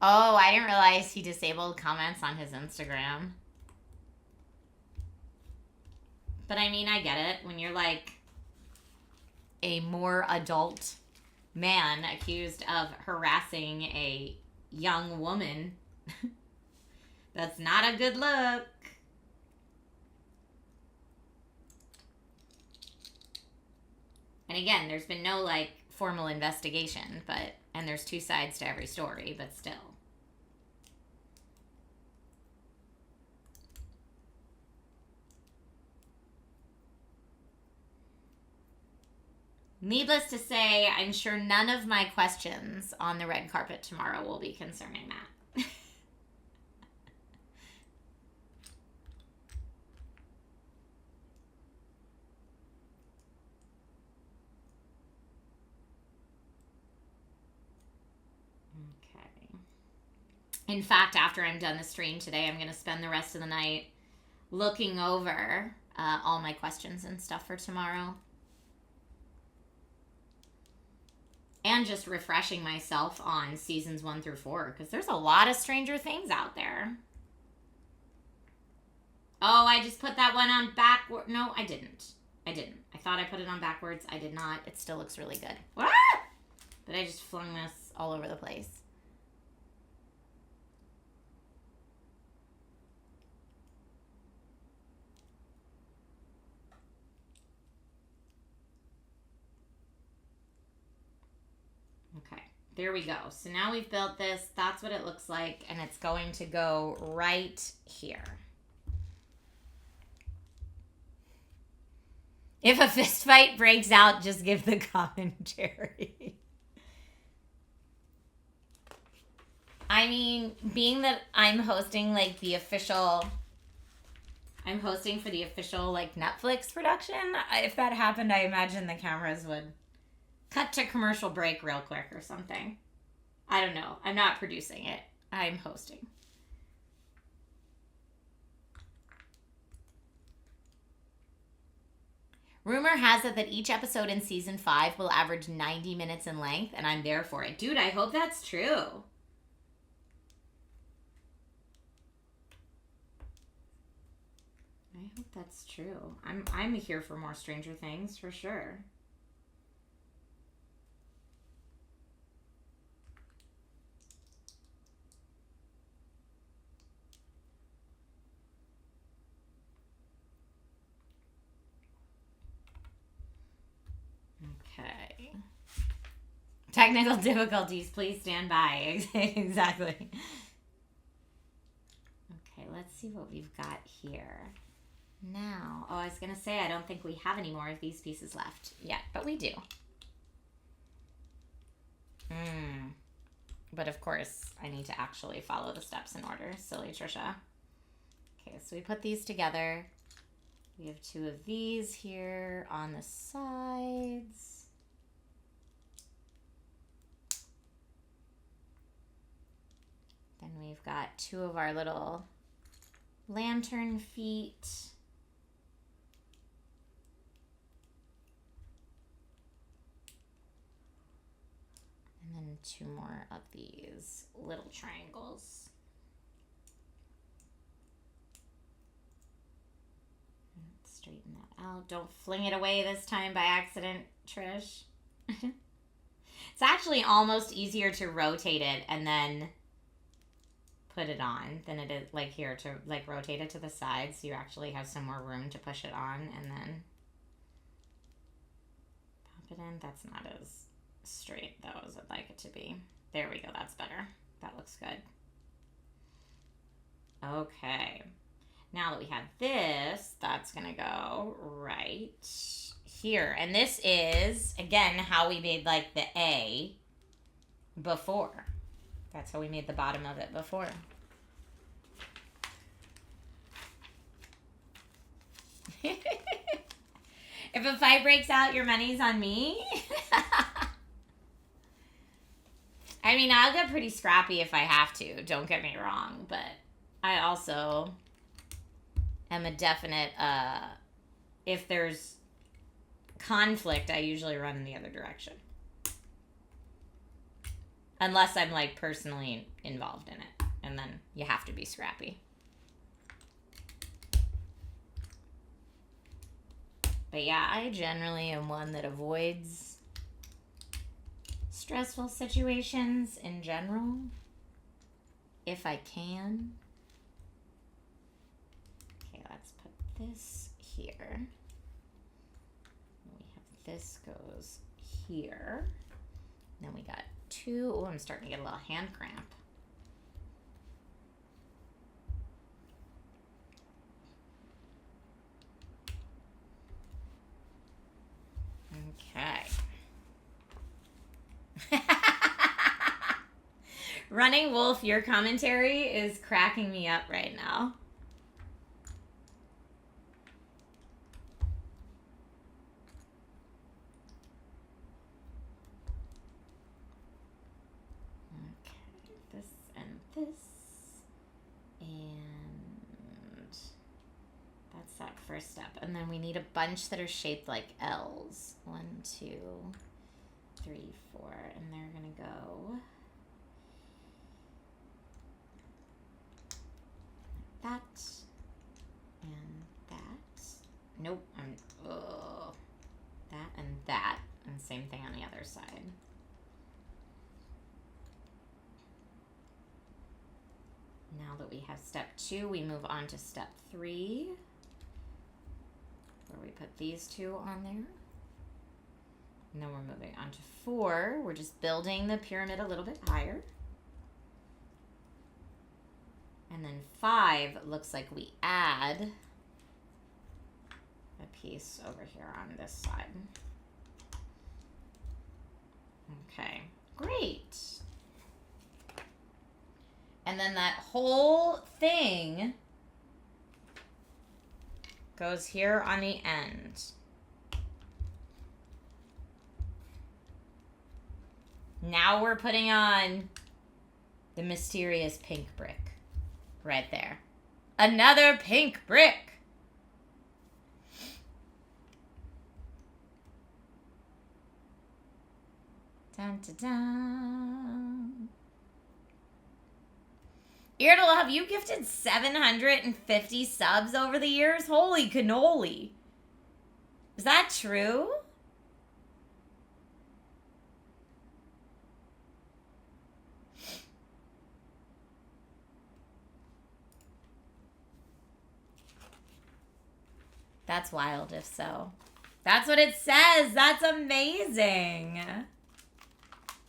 Oh, I didn't realize he disabled comments on his Instagram. But I mean, I get it. When you're like a more adult man accused of harassing a young woman, that's not a good look. And again, there's been no like formal investigation, and there's 2 sides to every story, but still. Needless to say, I'm sure none of my questions on the red carpet tomorrow will be concerning that. Okay. In fact, after I'm done the stream today, I'm going to spend the rest of the night looking over all my questions and stuff for tomorrow. And just refreshing myself on seasons 1 through 4, because there's a lot of Stranger Things out there. Oh, I just put that one on backward. No, I didn't. I thought I put it on backwards. I did not. It still looks really good. What? But I just flung this all over the place. Okay, there we go. So now we've built this. That's what it looks like, and it's going to go right here. If a fist fight breaks out, just give the commentary. I mean, being that I'm hosting like the official, I'm hosting for the official like Netflix production. If that happened, I imagine the cameras would cut to commercial break real quick or something. I don't know. I'm not producing it. I'm hosting. Rumor has it that each episode in season 5 will average 90 minutes in length, and I'm there for it. Dude, I hope that's true. I hope that's true. I'm here for more Stranger Things for sure. Okay. Technical difficulties, please stand by. Exactly. Okay, let's see what we've got here. Now, oh, I was going to say I don't think we have any more of these pieces left yet, but we do. But of course, I need to actually follow the steps in order. Silly Trisha. Okay, so we put these together. We have 2 of these here on the sides. Then we've got 2 of our little lantern feet. And then 2 more of these little triangles. Straighten that out. Don't fling it away this time by accident, Trish. It's actually almost easier to rotate it and then put it on than it is like here to like rotate it to the side, so you actually have some more room to push it on and then pop it in. That's not as straight though as I'd like it to be. There we go. That's better. That looks good. Okay. Now that we have this, that's going to go right here. And this is, again, how we made, like, the A before. That's how we made the bottom of it before. If a fight breaks out, your money's on me. I mean, I'll get pretty scrappy if I have to. Don't get me wrong. But I also am a definite, if there's conflict, I usually run in the other direction. Unless I'm, like, personally involved in it. And then you have to be scrappy. But yeah, I generally am one that avoids stressful situations in general, if I can. Okay, let's put this here. We have this goes here. Then we got 2. Oh, I'm starting to get a little hand cramp. Okay. Running Wolf, your commentary is cracking me up right now. Okay, this and this. And that's that first step. And then we need a bunch that are shaped like L's. 1, 2, 3, 4. And they're going to go that and that. Nope. That and that. And same thing on the other side. Now that we have step 2, we move on to step 3, where we put these 2 on there. And then we're moving on to 4. We're just building the pyramid a little bit higher. And then 5 looks like we add a piece over here on this side. Okay, great. And then that whole thing goes here on the end. Now we're putting on the mysterious pink brick. Right there. Another pink brick. Dun, dun, dun. Irdal, have you gifted 750 subs over the years? Holy cannoli. Is that true? That's wild if so. That's what it says. That's amazing.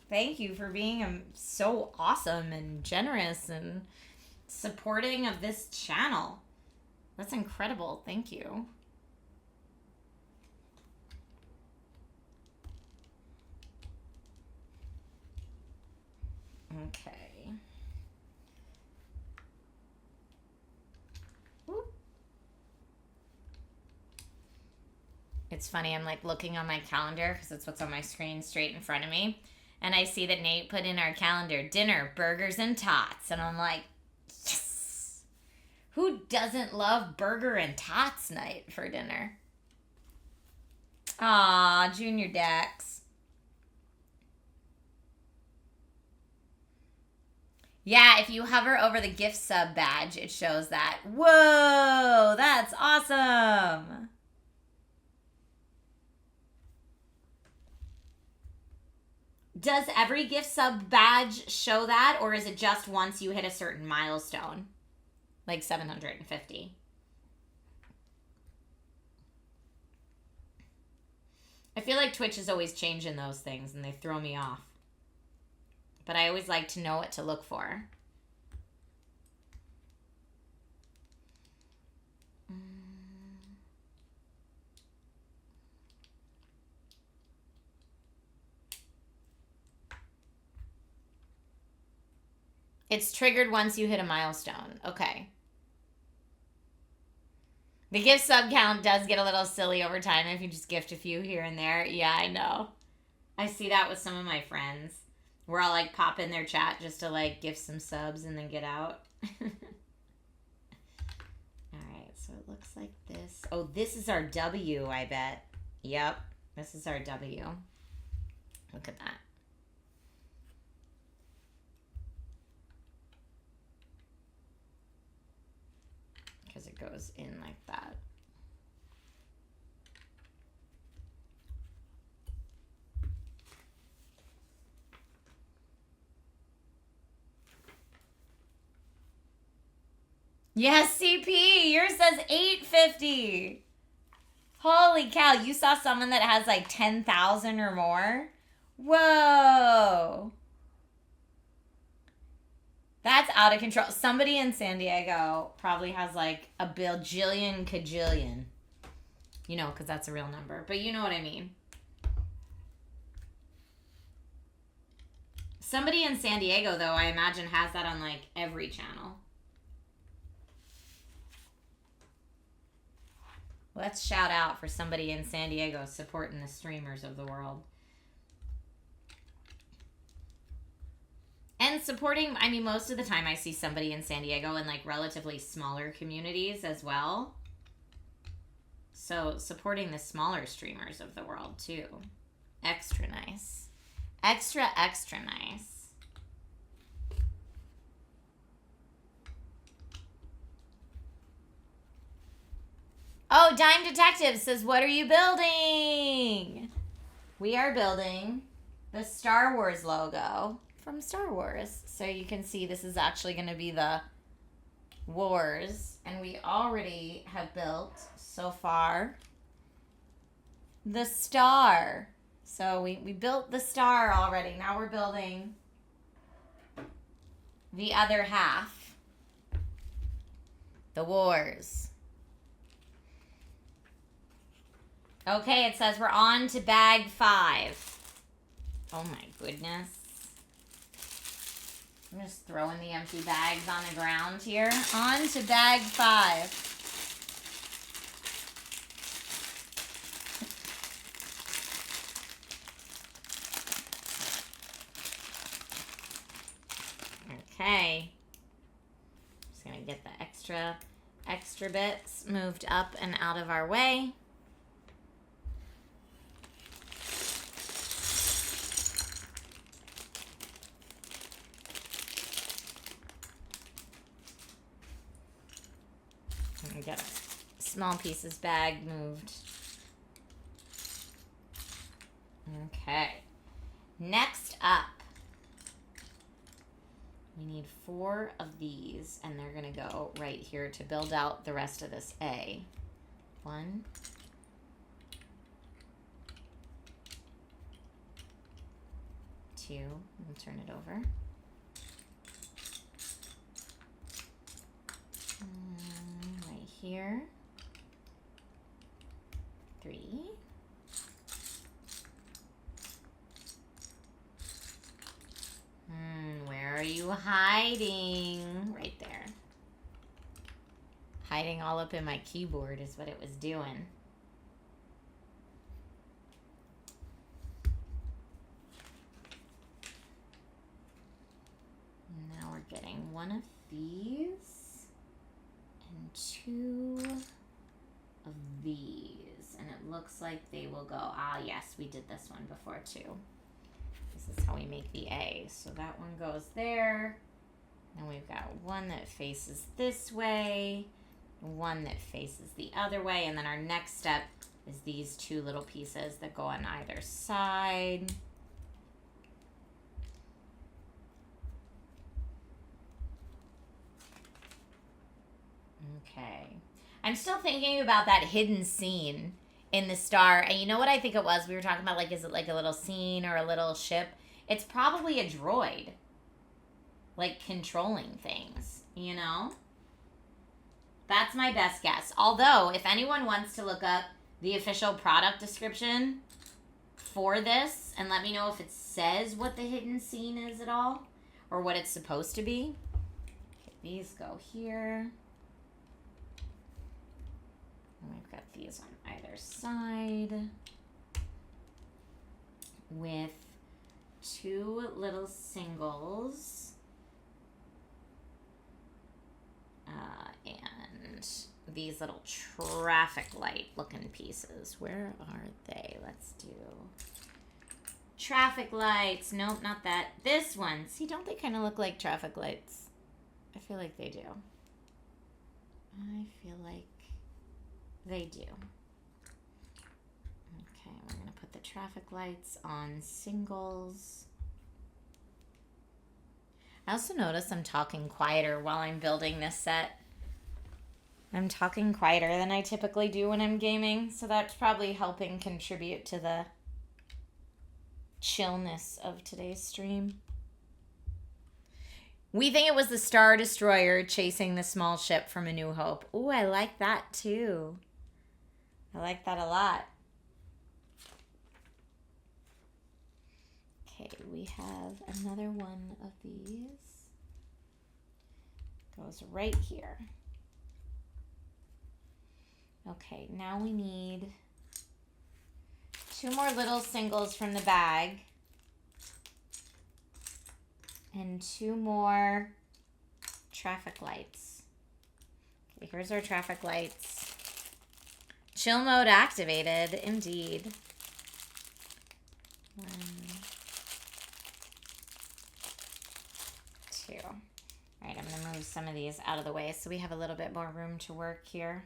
Thank you for being so awesome and generous and supporting of this channel. That's incredible. Thank you. It's funny, I'm like looking on my calendar because it's what's on my screen straight in front of me. And I see that Nate put in our calendar, dinner, burgers, and tots. And I'm like, yes! Who doesn't love burger and tots night for dinner? Aw, Junior Dax. Yeah, if you hover over the gift sub badge, it shows that. Whoa, that's awesome. Does every gift sub badge show that, or is it just once you hit a certain milestone? Like 750. I feel like Twitch is always changing those things and they throw me off. But I always like to know what to look for. It's triggered once you hit a milestone. Okay. The gift sub count does get a little silly over time if you just gift a few here and there. Yeah, I know. I see that with some of my friends. Where I'll like pop in their chat just to like gift some subs and then get out. Alright, so it looks like this. Oh, this is our W, I bet. Yep, this is our W. Look at that. Because it goes in like that. Yes, CP. Yours says 850. Holy cow. You saw someone that has like 10,000 or more? Whoa. That's out of control. Somebody in San Diego probably has like a bajillion cajillion. You know, because that's a real number. But you know what I mean. Somebody in San Diego, though, I imagine has that on like every channel. Let's shout out for somebody in San Diego supporting the streamers of the world. And supporting, I mean, most of the time I see somebody in San Diego in like relatively smaller communities as well. So supporting the smaller streamers of the world too. Extra nice. Extra, extra nice. Oh, Dime Detective says, what are you building? We are building the Star Wars logo from Star Wars. So you can see this is actually going to be the Wars. And we already have built, so far, the star. So we built the star already. Now we're building the other half. The Wars. Okay, it says we're on to bag 5. Oh my goodness. I'm just throwing the empty bags on the ground here. On to bag 5. Okay. Just gonna get the extra bits moved up and out of our way. And get small pieces bag moved. Okay. Next up, we need 4 of these, and they're going to go right here to build out the rest of this A. 1, 2, and turn it over. Right here. 3. Where are you hiding? Right there. Hiding all up in my keyboard is what it was doing. one of these and 2 of these. And it looks like they will go, ah, yes, we did this one before too. This is how we make the A. So that one goes there. Then we've got one that faces this way, one that faces the other way, and then our next step is these 2 little pieces that go on either side. Okay. I'm still thinking about that hidden scene in the star. And you know what I think it was? We were talking about, like, is it like a little scene or a little ship? It's probably a droid. Like, controlling things, you know? That's my best guess. Although, if anyone wants to look up the official product description for this and let me know if it says what the hidden scene is at all or what it's supposed to be. Okay, these go here. And we've got these on either side with 2 little singles. And these little traffic light looking pieces. Where are they? Let's do traffic lights. Nope, not that. This one. See, don't they kind of look like traffic lights? I feel like they do. I feel like they do. Okay, we're going to put the traffic lights on singles. I also notice I'm talking quieter while I'm building this set. I'm talking quieter than I typically do when I'm gaming, so that's probably helping contribute to the chillness of today's stream. We think it was the Star Destroyer chasing the small ship from A New Hope. Ooh, I like that too. I like that a lot. Okay, we have another one of these. Goes right here. Okay, now we need 2 more little singles from the bag. And 2 more traffic lights. Okay, here's our traffic lights. Chill mode activated, indeed. 1, 2. All right, I'm going to move some of these out of the way so we have a little bit more room to work here.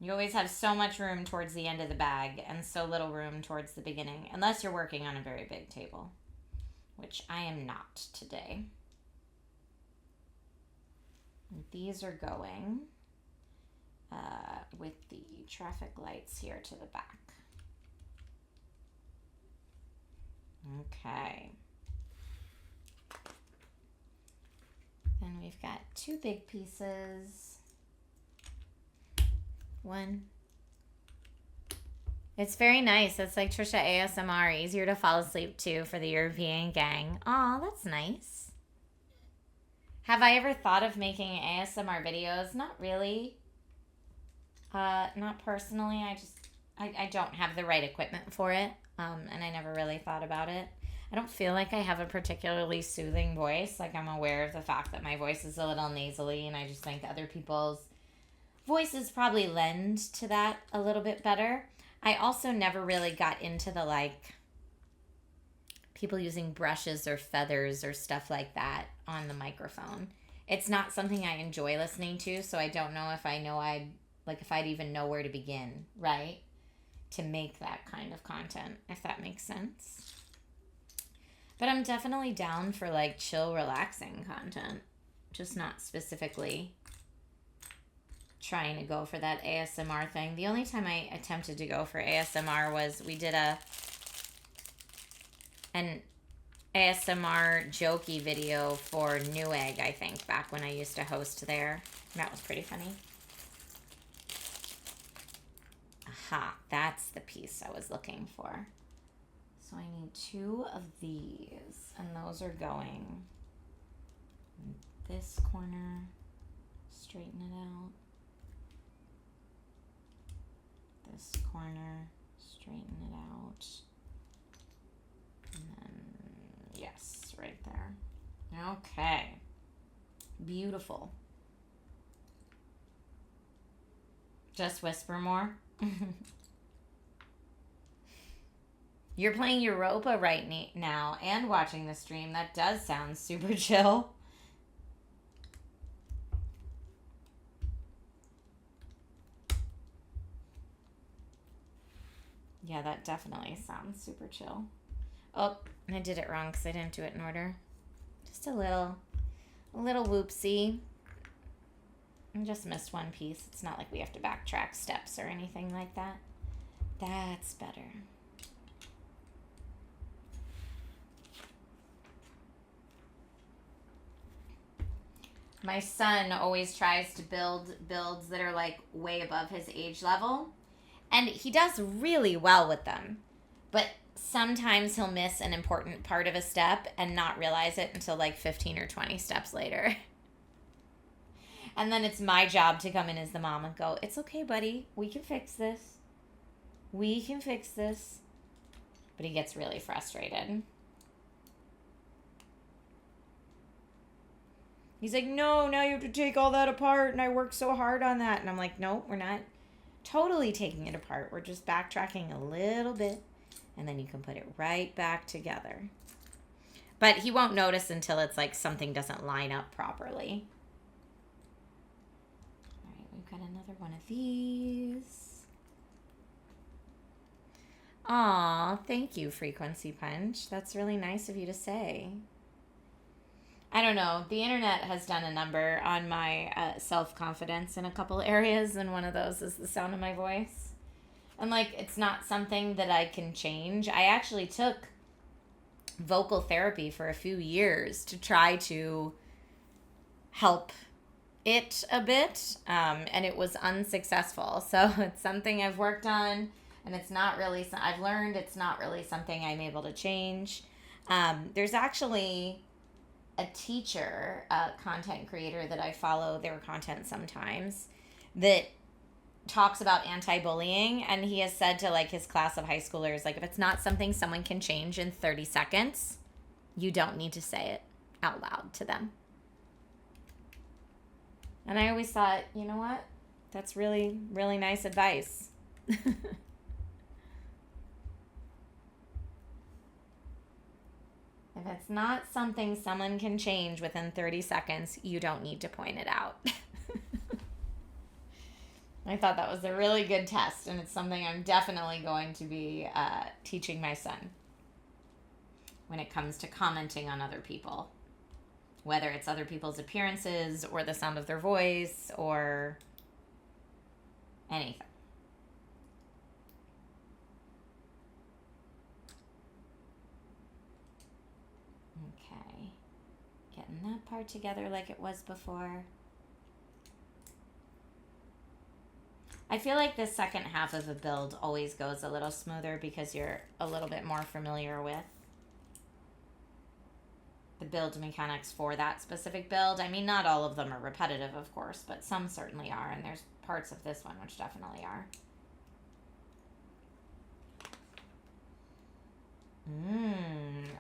You always have so much room towards the end of the bag and so little room towards the beginning, unless you're working on a very big table, which I am not today. And these are going with the traffic lights here to the back. Okay. Then we've got 2 big pieces. 1. It's very nice. It's like Trisha ASMR, easier to fall asleep to for the European gang. Aw, that's nice. Have I ever thought of making ASMR videos? Not really. Not personally. I don't have the right equipment for it. And I never really thought about it. I don't feel like I have a particularly soothing voice. Like, I'm aware of the fact that my voice is a little nasally, and I just think other people's voices probably lend to that a little bit better. I also never really got into the, like, people using brushes or feathers or stuff like that on the microphone. It's not something I enjoy listening to, so I don't know if if I'd even know where to begin, right? To make that kind of content, if that makes sense. But I'm definitely down for, like, chill, relaxing content. Just not specifically trying to go for that ASMR thing. The only time I attempted to go for ASMR was we did an ASMR jokey video for Newegg, I think, back when I used to host there. That was pretty funny. Aha, that's the piece I was looking for. So I need 2 of these, and those are going in this corner. Straighten it out. This corner, straighten it out. And then, yes, right there. Okay. Beautiful. Just whisper more. You're playing Europa right now and watching the stream. That does sound super chill. Yeah, that definitely sounds super chill. Oh, I did it wrong because I didn't do it in order. Just a little whoopsie. I just missed one piece. It's not like we have to backtrack steps or anything like that. That's better. My son always tries to build builds that are like way above his age level. And he does really well with them. But sometimes he'll miss an important part of a step and not realize it until like 15 or 20 steps later. And then it's my job to come in as the mom and go, it's okay, buddy. We can fix this. We can fix this. But he gets really frustrated. He's like, no, now you have to take all that apart, and I worked so hard on that. And I'm like, no, we're not totally taking it apart. We're just backtracking a little bit, and then you can put it right back together. But he won't notice until it's like something doesn't line up properly. All right, we've got another one of these. Aw, thank you, Frequency Punch. That's really nice of you to say. I don't know. The internet has done a number on my self-confidence in a couple areas, and one of those is the sound of my voice. And, like, it's not something that I can change. I actually took vocal therapy for a few years to try to help it a bit, and it was unsuccessful. So it's something I've worked on, and it's not really, I've learned it's not really something I'm able to change. There's actually a teacher, a content creator that I follow their content sometimes, that talks about anti-bullying, and he has said to like his class of high schoolers, like, if it's not something someone can change in 30 seconds, you don't need to say it out loud to them. And I always thought, you know what? That's really, really nice advice. If it's not something someone can change within 30 seconds, you don't need to point it out. I thought that was a really good test, and it's something I'm definitely going to be teaching my son when it comes to commenting on other people, whether it's other people's appearances or the sound of their voice or anything. Okay, getting that part together like it was before. I feel like the second half of a build always goes a little smoother because you're a little bit more familiar with the build mechanics for that specific build. I mean, not all of them are repetitive, of course, but some certainly are, and there's parts of this one which definitely are.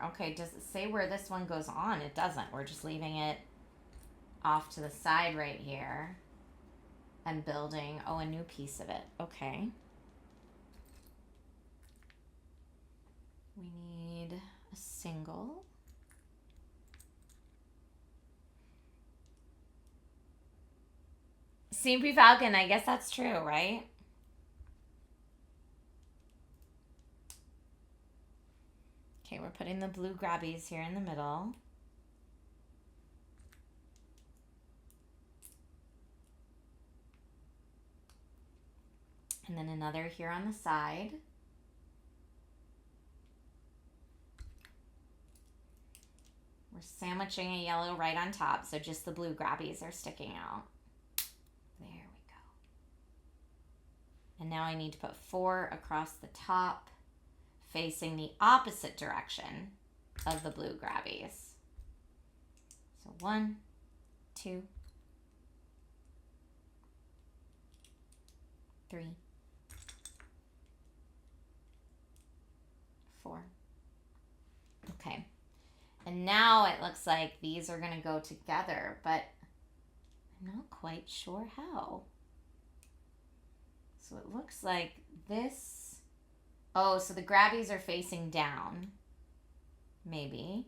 Okay, does it say where this one goes on? It doesn't. We're just leaving it off to the side right here and building, a new piece of it. Okay. We need a single. Simpy Falcon, I guess that's true, right? Okay, we're putting the blue grabbies here in the middle. And then another here on the side. We're sandwiching a yellow right on top, so just the blue grabbies are sticking out. There we go. And now I need to put 4 across the top, facing the opposite direction of the blue grabbies. So 1, 2, 3, 4. Okay. And now it looks like these are going to go together, but I'm not quite sure how. So it looks like this. Oh, so the grabbies are facing down. Maybe.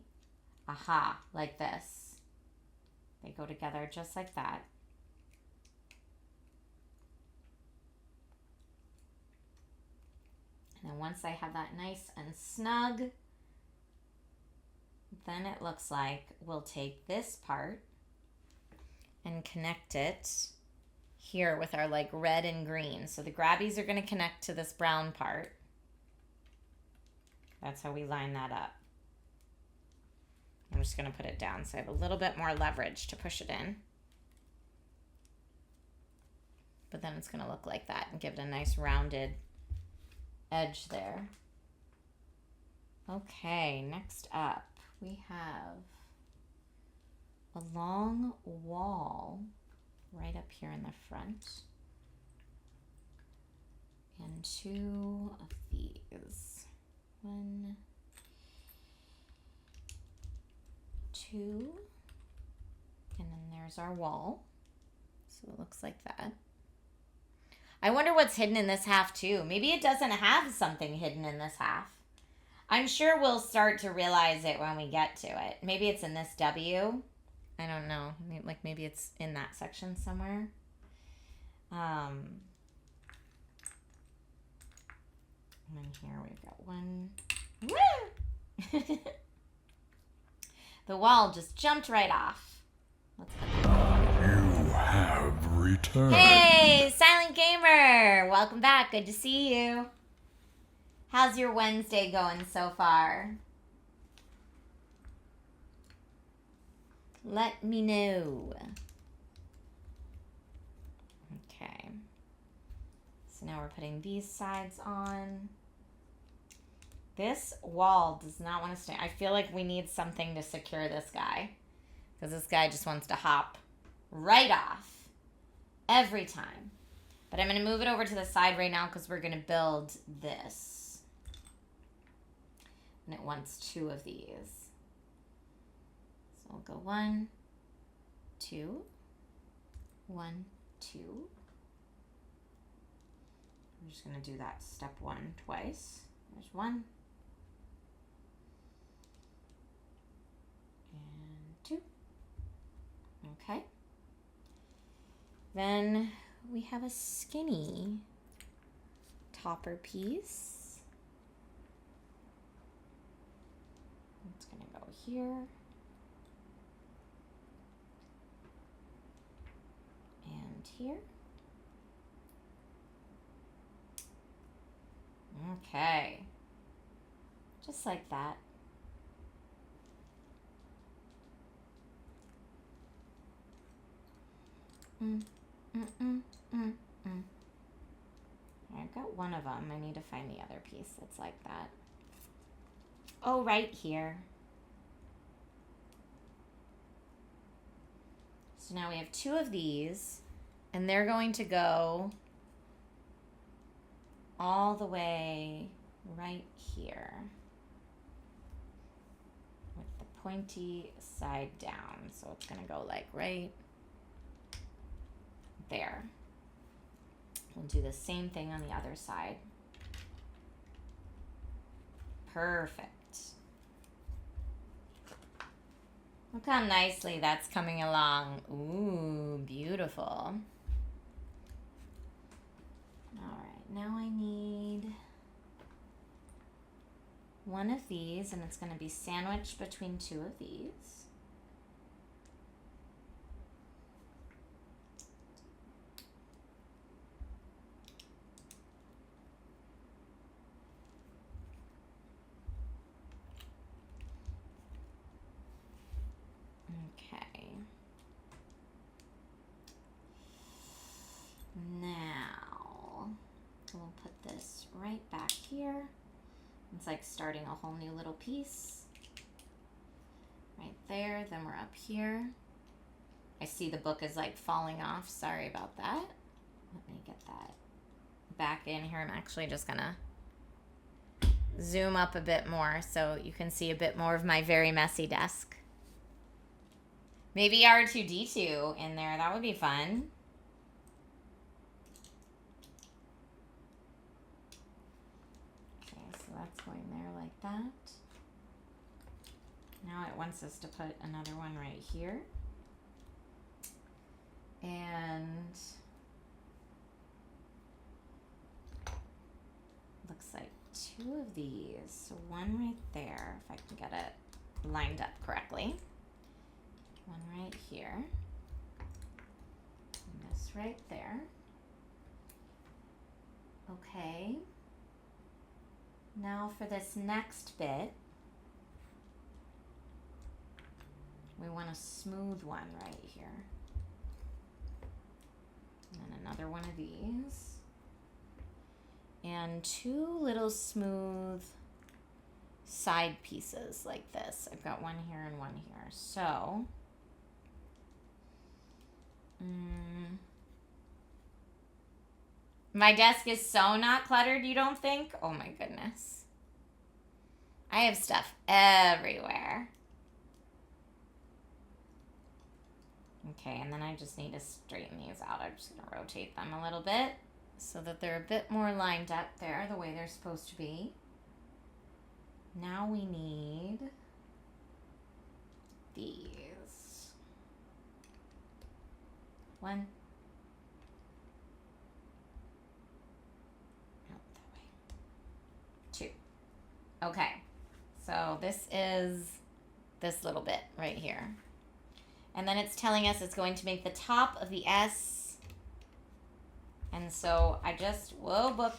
Aha, like this. They go together just like that. And then once I have that nice and snug, then it looks like we'll take this part and connect it here with our like red and green. So the grabbies are going to connect to this brown part. That's how we line that up. I'm just going to put it down so I have a little bit more leverage to push it in. But then it's going to look like that and give it a nice rounded edge there. Okay, next up we have a long wall right up here in the front. And 2 of these. 1, 2, and then there's our wall. So it looks like that. I wonder what's hidden in this half too. Maybe it doesn't have something hidden in this half. I'm sure we'll start to realize it when we get to it. Maybe it's in this W. I don't know. Like maybe it's in that section somewhere. And then here we've got 1. Woo! The wall just jumped right off. Let's put You have returned. Hey, Silent Gamer! Welcome back. Good to see you. How's your Wednesday going so far? Let me know. Okay. So now we're putting these sides on. This wall does not want to stay. I feel like we need something to secure this guy. Because this guy just wants to hop right off. Every time. But I'm going to move it over to the side right now because we're going to build this. And it wants 2 of these. So we'll go 1, 2, 1, 2. I'm just going to do that step 1 twice. There's 1. And 2. Okay. Then we have a skinny topper piece. It's going to go here. And here. Okay. Just like that. I've got one of them. I need to find the other piece that's like that. Oh, right here. So now we have 2 of these, and they're going to go all the way right here with the pointy side down. So it's going to go like right there. We'll do the same thing on the other side. Perfect. Look how nicely that's coming along. Ooh, beautiful. All right, now I need 1 of these, and it's going to be sandwiched between 2 of these. Okay. Now, we'll put this right back here. It's like starting a whole new little piece. Right there, then we're up here. I see the book is like falling off. Sorry about that. Let me get that back in here. I'm actually just gonna zoom up a bit more so you can see a bit more of my very messy desk. Maybe R2-D2 in there. That would be fun. Okay, so that's going there like that. Now it wants us to put another one right here. And looks like 2 of these. So one right there, if I can get it lined up correctly. One right here. And this right there. Okay. Now for this next bit, we want a smooth one right here. And then another one of these. And 2 little smooth side pieces like this. I've got one here and one here. So, my desk is so not cluttered, you don't think? Oh my goodness. I have stuff everywhere. Okay, and then I just need to straighten these out. I'm just going to rotate them a little bit so that they're a bit more lined up there the way they're supposed to be. Now we need these. 1. Out that way. 2. Okay, so this is this little bit right here. And then it's telling us it's going to make the top of the S. And so I just, whoa book.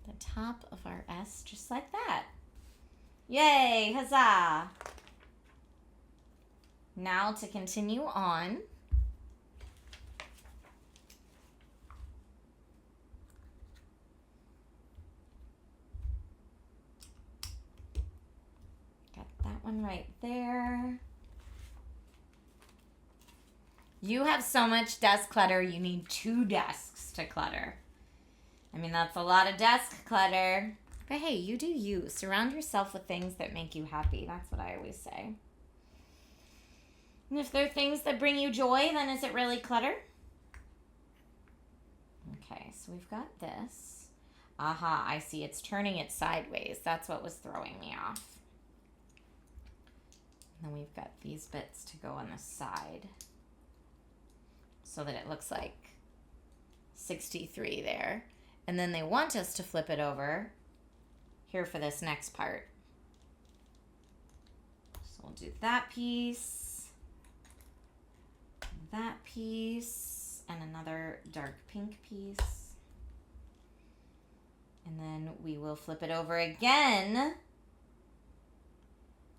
The top of our S, just like that. Yay, huzzah. Now to continue on. That one right there. You have so much desk clutter, you need 2 desks to clutter. I mean, that's a lot of desk clutter. But hey, you do you. Surround yourself with things that make you happy. That's what I always say. And if they're things that bring you joy, then is it really clutter? Okay, so we've got this. Aha, I see. It's turning it sideways. That's what was throwing me off. And then we've got these bits to go on the side so that it looks like 63 there. And then they want us to flip it over here for this next part. So we'll do that piece, and another dark pink piece. And then we will flip it over again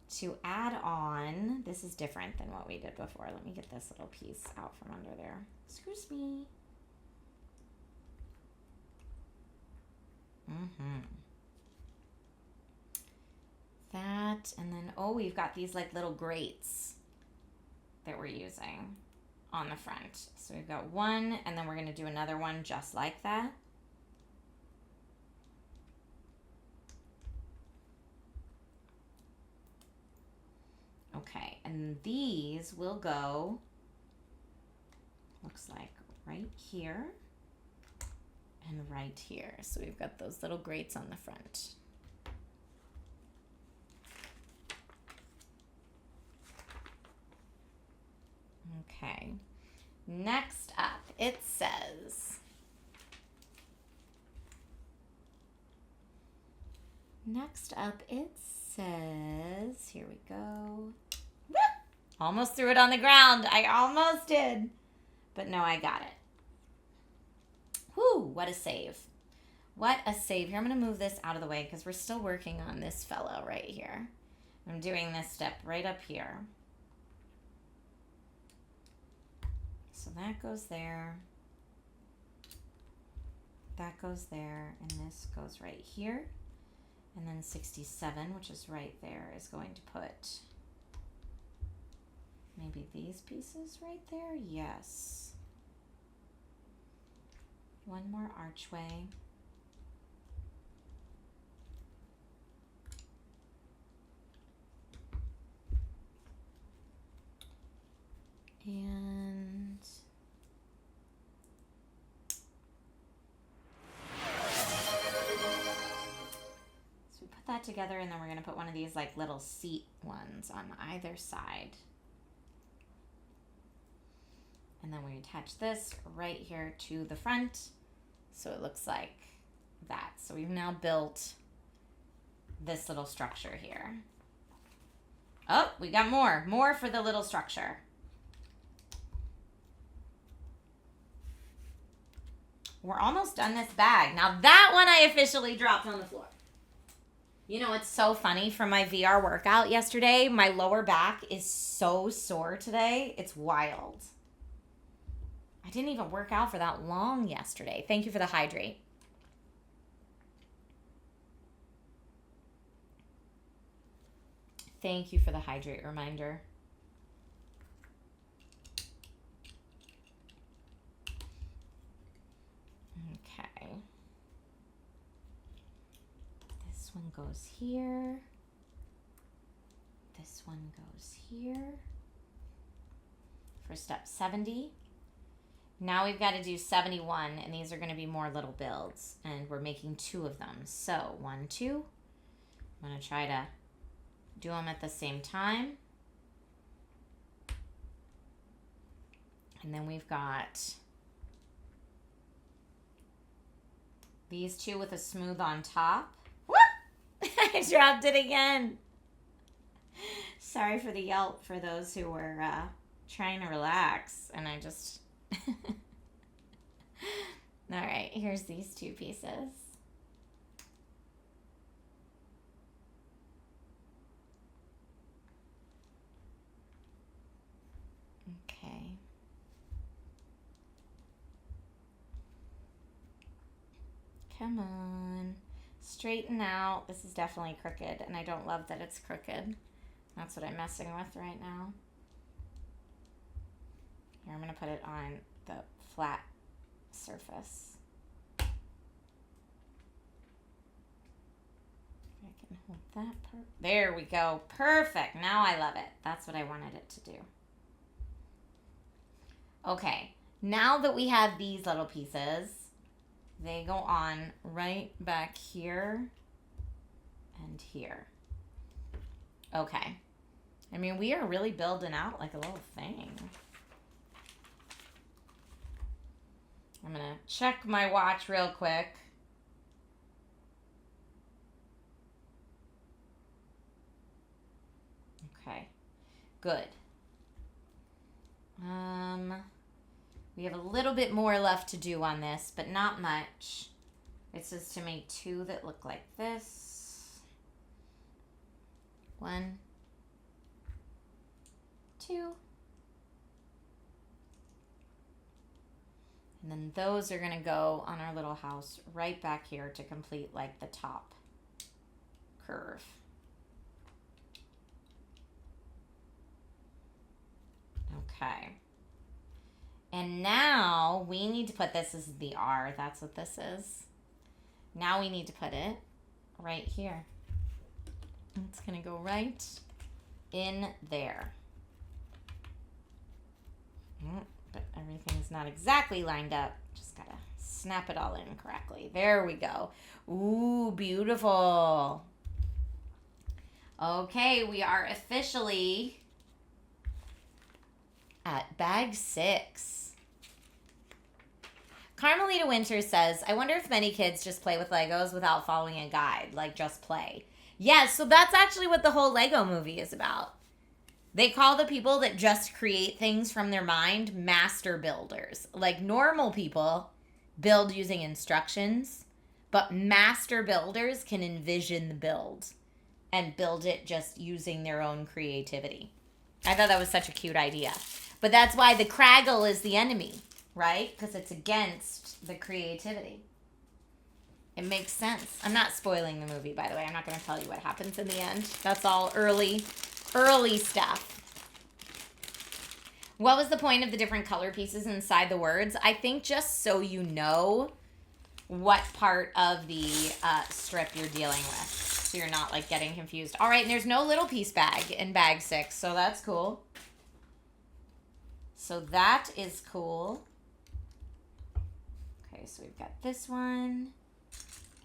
to add on, this is different than what we did before. Let me get this little piece out from under there. Excuse me. That, and then, oh, we've got these like little grates that we're using on the front. So we've got one, and then we're going to do another one just like that. Okay, and these will go, looks like right here and right here. So we've got those little grates on the front. Okay, next up it says, here we go. Almost threw it on the ground. I almost did. But no, I got it. Whew, what a save. What a save. Here, I'm going to move this out of the way because we're still working on this fellow right here. I'm doing this step right up here. So that goes there. That goes there. And this goes right here. And then 67, which is right there, is going to put maybe these pieces right there. Yes. One more archway. And so we put that together, and then we're going to put one of these like little seat ones on either side. And then we attach this right here to the front, so it looks like that. So we've now built this little structure here. Oh, we got more for the little structure. We're almost done this bag. Now that one I officially dropped on the floor. You know, it's so funny. From my VR workout yesterday, my lower back is so sore today. It's wild. I didn't even work out for that long yesterday. Thank you for the hydrate. Thank you for the hydrate reminder. Okay. This one goes here. This one goes here. For step 70. Now we've got to do 71, and these are going to be more little builds, and we're making 2 of them. So 1, 2. I'm going to try to do them at the same time. And then we've got these 2 with a smooth on top. Whoop! I dropped it again. Sorry for the yelp for those who were trying to relax, and I just... All right, here's these 2 pieces. Okay. Come on. Straighten out. This is definitely crooked, and I don't love that it's crooked. That's what I'm messing with right now. Here, I'm going to put it on the flat surface. I can hold that. There we go. Perfect. Now I love it. That's what I wanted it to do. Okay. Now that we have these little pieces, they go on right back here and here. Okay. I mean, we are really building out like a little thing. I'm going to check my watch real quick. Okay, good. We have a little bit more left to do on this, but not much. It's just to make 2 that look like this. 1, 2. And then those are going to go on our little house right back here to complete like the top curve. Okay. And now we need to put this as the R. That's what this is. Now we need to put it right here. It's going to go right in there. But everything's not exactly lined up. Just gotta snap it all in correctly. There we go. Ooh, beautiful. Okay, we are officially at bag 6. Carmelita Winters says, I wonder if many kids just play with Legos without following a guide, like just play. Yes, so that's actually what the whole Lego movie is about. They call the people that just create things from their mind master builders. Like normal people build using instructions, but master builders can envision the build and build it just using their own creativity. I thought that was such a cute idea. But that's why the Craggle is the enemy, right? Because it's against the creativity. It makes sense. I'm not spoiling the movie, by the way. I'm not going to tell you what happens in the end. That's all early stuff. What was the point of the different color pieces inside the words? I think just so you know what part of the strip you're dealing with. So you're not like getting confused. All right, and there's no little piece bag in bag 6, so that's cool. So that is cool. Okay, so we've got this one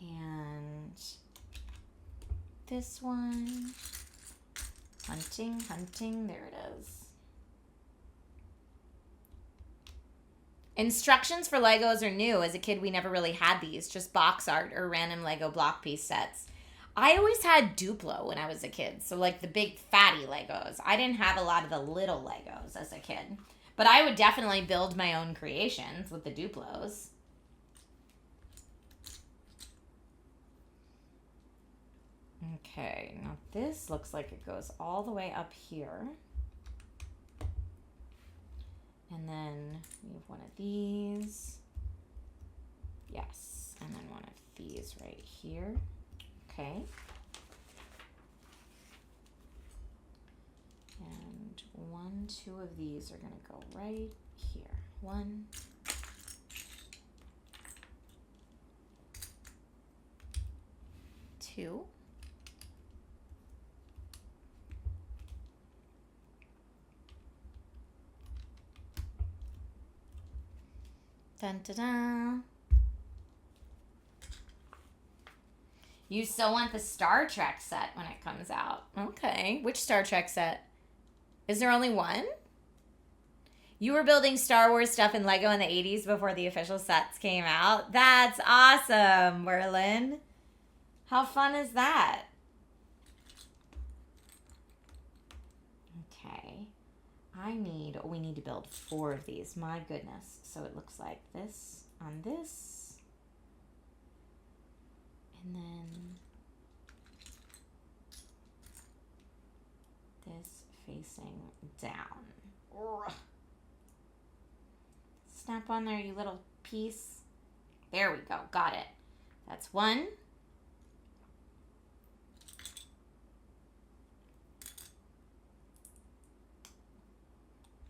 and this one. Hunting, there it is. Instructions for Legos are new. As a kid, we never really had these, just box art or random Lego block piece sets. I always had Duplo when I was a kid, so like the big fatty Legos. I didn't have a lot of the little Legos as a kid, but I would definitely build my own creations with the Duplos. Okay, now this looks like it goes all the way up here. And then we have one of these. Yes, and then one of these right here. Okay. And 1, 2 of these are going to go right here. 1. 2. Dun, dun, dun. You still want the Star Trek set when it comes out. Okay. Which Star Trek set? Is there only one? You were building Star Wars stuff in Lego in the 80s before the official sets came out. That's awesome, Merlin. How fun is that? Okay. We need to build 4 of these. My goodness. So it looks like this on this. And then this facing down. Urgh. Snap on there, you little piece. There we go. Got it. That's 1.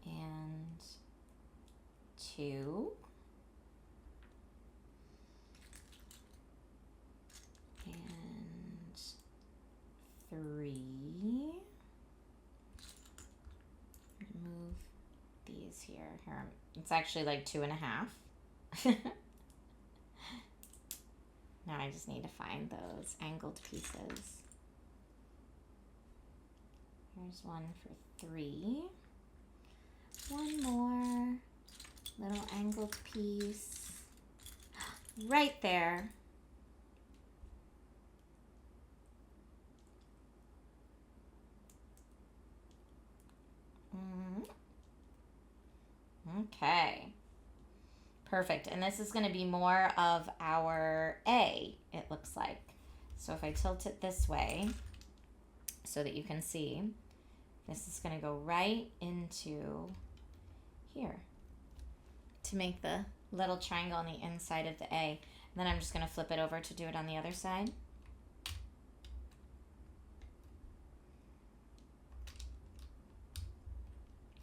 And 2. And 3. Move these here. Here, it's actually like 2.5. Now I just need to find those angled pieces. Here's one for 3. One more little angled piece right there. Okay. Perfect. And this is going to be more of our A, it looks like. So if I tilt it this way so that you can see, this is going to go right into here to make the little triangle on the inside of the A. And then I'm just going to flip it over to do it on the other side.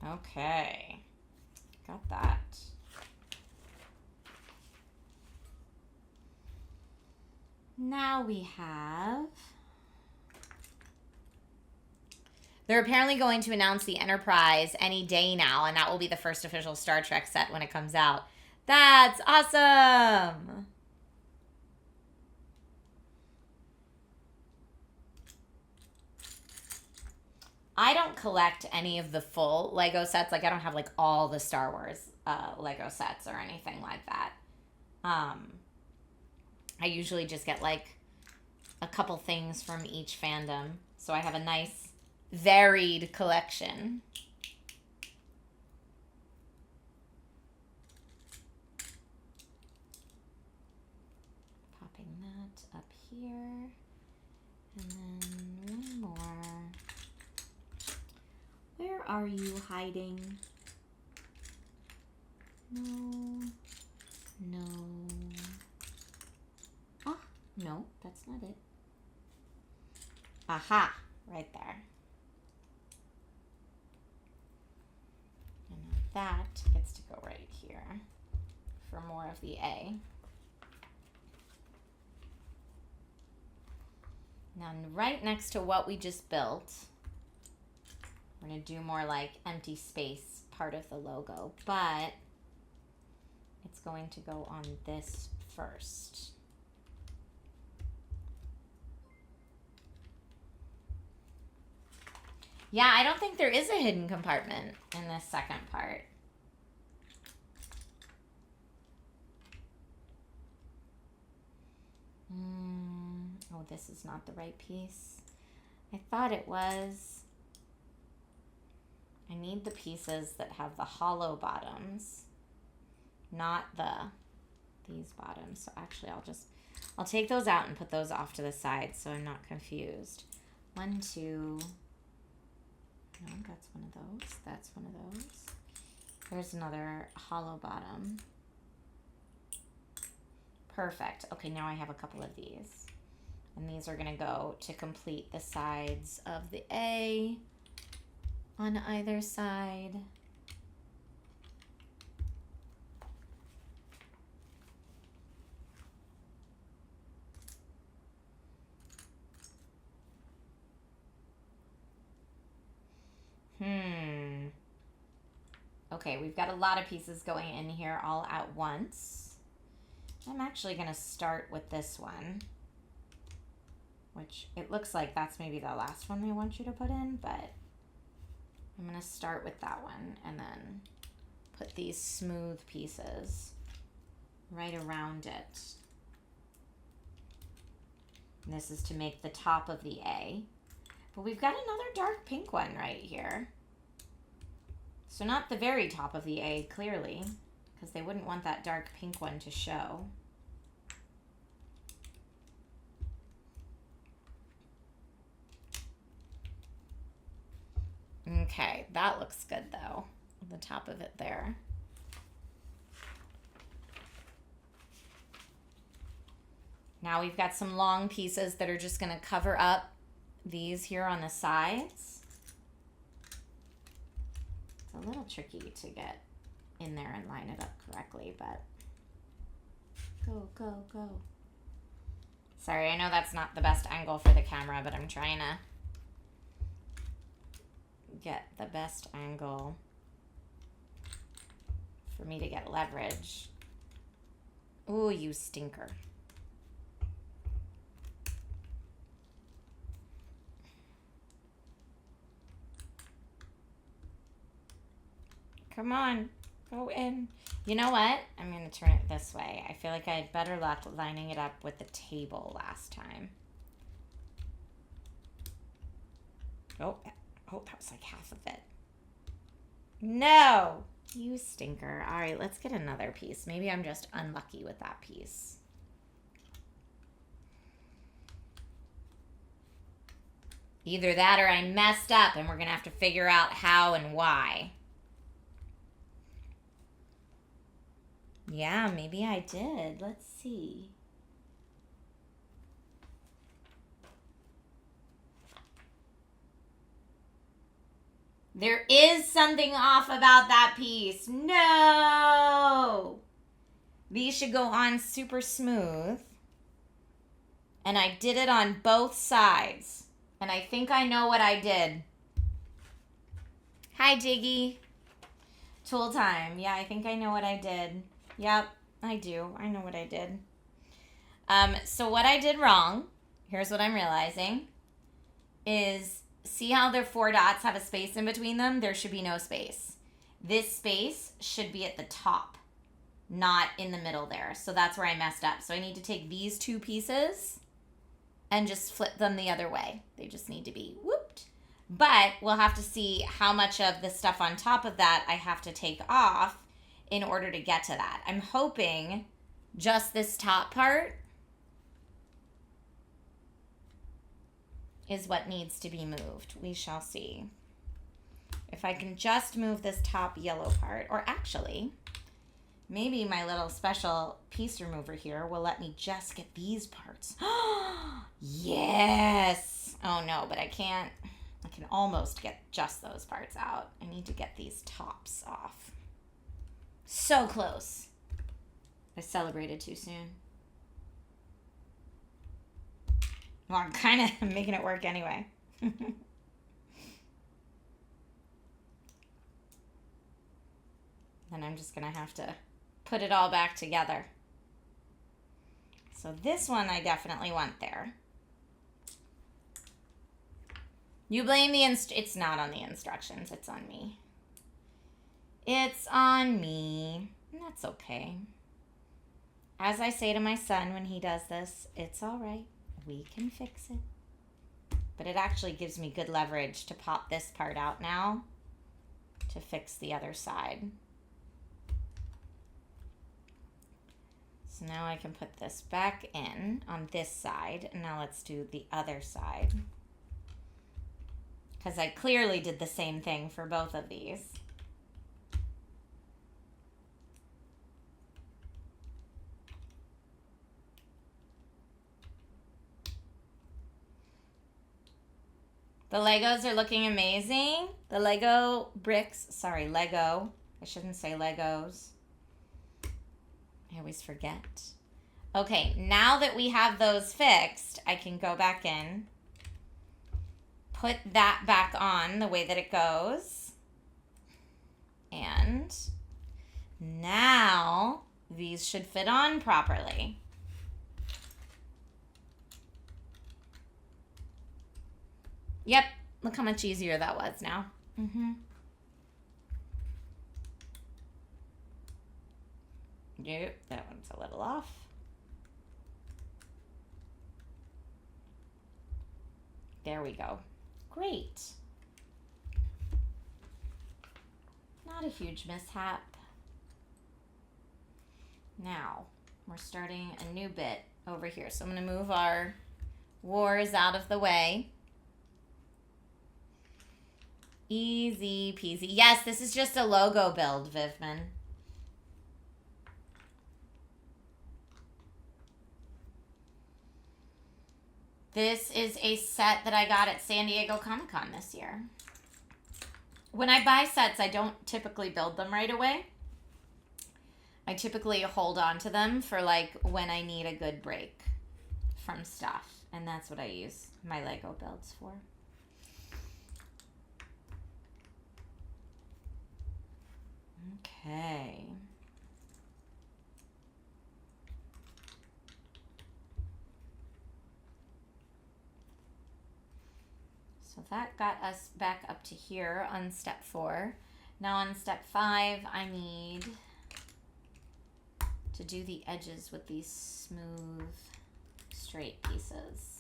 Okay, got that. Now we have... They're apparently going to announce the Enterprise any day now, and that will be the first official Star Trek set when it comes out. That's awesome! I don't collect any of the full Lego sets. Like, I don't have, like, all the Star Wars Lego sets or anything like that. I usually just get, like, a couple things from each fandom. So I have a nice, varied collection. Popping that up here. And then one more. Where are you hiding? No. No. Ah, Aha, right there. And that gets to go right here for more of the A. Now, right next to what we just built, we're going to do more like empty space part of the logo, but it's going to go on this first. Yeah, I don't think there is a hidden compartment in this second part. Oh, this is not the right piece. I thought it was. I need the pieces that have the hollow bottoms, not these bottoms. So actually I'll take those out and put those off to the side so I'm not confused. 1, 2. No, that's one of those. That's one of those. There's another hollow bottom. Perfect. Okay, now I have a couple of these. And these are going to go to complete the sides of the A on either side. Okay, we've got a lot of pieces going in here all at once. I'm actually going to start with this one, which it looks like that's maybe the last one they want you to put in, but I'm going to start with that one and then put these smooth pieces right around it. And this is to make the top of the A. But we've got another dark pink one right here. So not the very top of the A, clearly, because they wouldn't want that dark pink one to show. Okay, that looks good though, the top of it there. Now we've got some long pieces that are just going to cover up these here on the sides. It's a little tricky to get in there and line it up correctly, but go, go, go. Sorry, I know that's not the best angle for the camera, but I'm trying to get the best angle for me to get leverage. Ooh, you stinker. Come on, go in. You know what? I'm going to turn it this way. I feel like I had better luck lining it up with the table last time. Oh, that was like half of it. No, you stinker. All right, let's get another piece. Maybe I'm just unlucky with that piece. Either that or I messed up and we're going to have to figure out how and why. Yeah, maybe I did. Let's see. There is something off about that piece. No! These should go on super smooth. And I did it on both sides. And I think I know what I did. Hi, Diggy. Tool time. Yeah, I think I know what I did. Yep, I do. I know what I did. So what I did wrong, here's what I'm realizing, is see how their 4 dots have a space in between them? There should be no space. This space should be at the top, not in the middle there. So that's where I messed up. So I need to take these 2 pieces and just flip them the other way. They just need to be whooped. But we'll have to see how much of the stuff on top of that I have to take off in order to get to that. I'm hoping just this top part is what needs to be moved. We shall see. If I can just move this top yellow part, or actually, maybe my little special piece remover here will let me just get these parts. Yes! Oh no, know, but I can almost get just those parts out. I need to get these tops off. So close. I celebrated too soon. Well, I'm kind of making it work anyway. Then I'm just going to have to put it all back together. So this one I definitely want there. You blame the it's not on the instructions, it's on me. It's on me. And that's okay. As I say to my son when he does this, it's all right. We can fix it. But it actually gives me good leverage to pop this part out now to fix the other side. So now I can put this back in on this side. And now let's do the other side. Because I clearly did the same thing for both of these. The Legos are looking amazing. The Lego bricks, sorry, Lego. I shouldn't say Legos. I always forget. Okay, now that we have those fixed, I can go back in, put that back on the way that it goes. And now these should fit on properly. Yep, look how much easier that was now. Yep, that one's a little off. There we go. Great. Not a huge mishap. Now, we're starting a new bit over here. So I'm going to move our wars out of the way. Easy peasy. Yes, this is just a logo build, Vivman. This is a set that I got at San Diego Comic-Con this year. When I buy sets, I don't typically build them right away. I typically hold on to them for like when I need a good break from stuff. And that's what I use my Lego builds for. Okay. So that got us back up to here on step 4. Now on step 5, I need to do the edges with these smooth, straight pieces.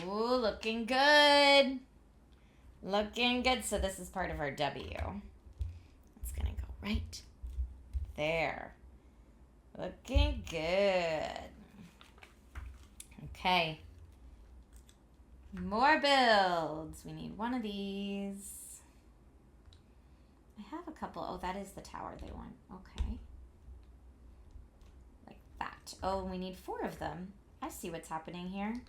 Ooh, looking good. Looking good. So this is part of our W. It's going to go right there. Looking good. Okay. More builds. We need one of these. I have a couple. Oh, that is the tower they want. Okay. Like that. Oh, we need 4 of them. I see what's happening here.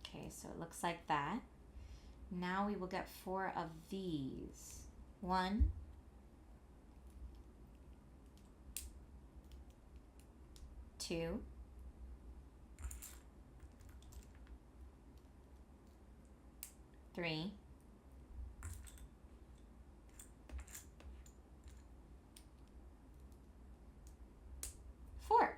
Okay, so it looks like that. Now we will get 4 of these. 1, 2, 3, 4.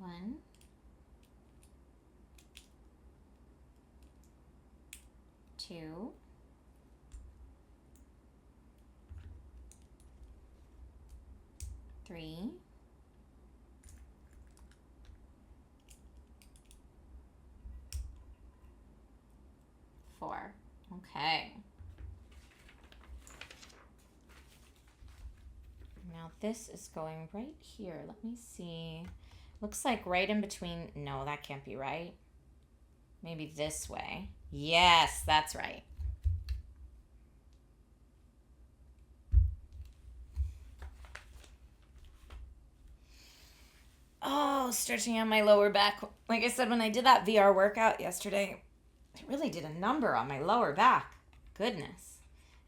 1, 2, 3, 4. Okay. Now this is going right here. Let me see. Looks like right in between. No, that can't be right. Maybe this way. Yes, that's right. Oh, stretching out my lower back. Like I said, when I did that VR workout yesterday, it really did a number on my lower back. Goodness.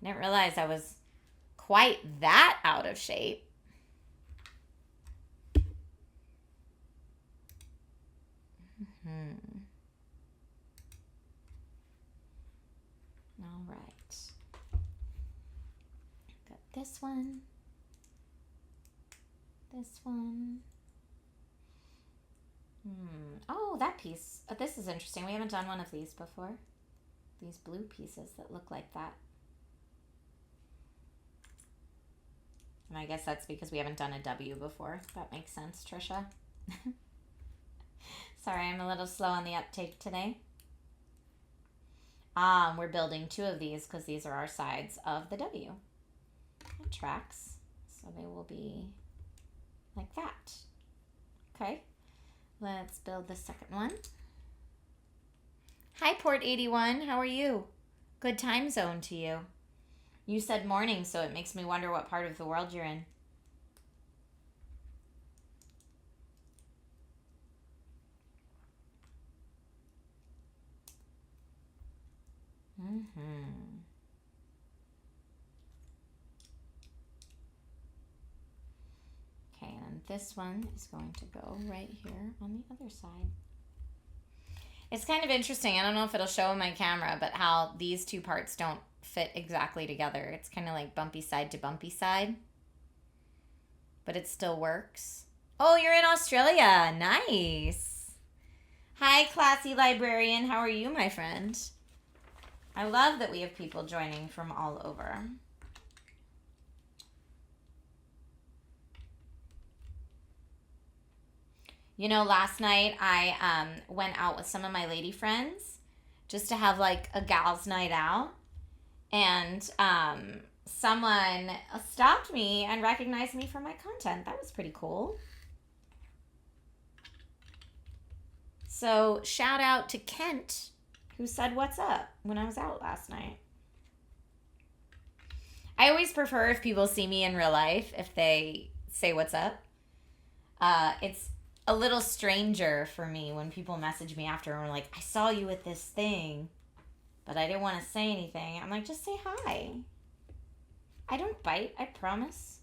I didn't realize I was quite that out of shape. All right. Got this one. This one. Oh, that piece. This is interesting. We haven't done one of these before. These blue pieces that look like that. And I guess that's because we haven't done a W before. That makes sense, Trisha. Sorry, I'm a little slow on the uptake today. We're building 2 of these because these are our sides of the W. That tracks. So they will be like that. Okay. Let's build the second one. Hi, Port 81. How are you? Good time zone to you. You said morning, so it makes me wonder what part of the world you're in. Okay, and this one is going to go right here on the other side. It's kind of interesting. I don't know if it'll show in my camera, but how these 2 parts don't fit exactly together. It's kind of like bumpy side to bumpy side. But it still works. Oh, you're in Australia. Nice. Hi, classy librarian. How are you, my friend? I love that we have people joining from all over. You know, last night I went out with some of my lady friends just to have like a gals night out. And someone stopped me and recognized me for my content. That was pretty cool. So shout out to Kent, who said what's up when I was out last night. I always prefer if people see me in real life, if they say what's up. It's a little stranger for me when people message me after and are like, I saw you at this thing, but I didn't want to say anything. I'm like, just say hi. I don't bite, I promise.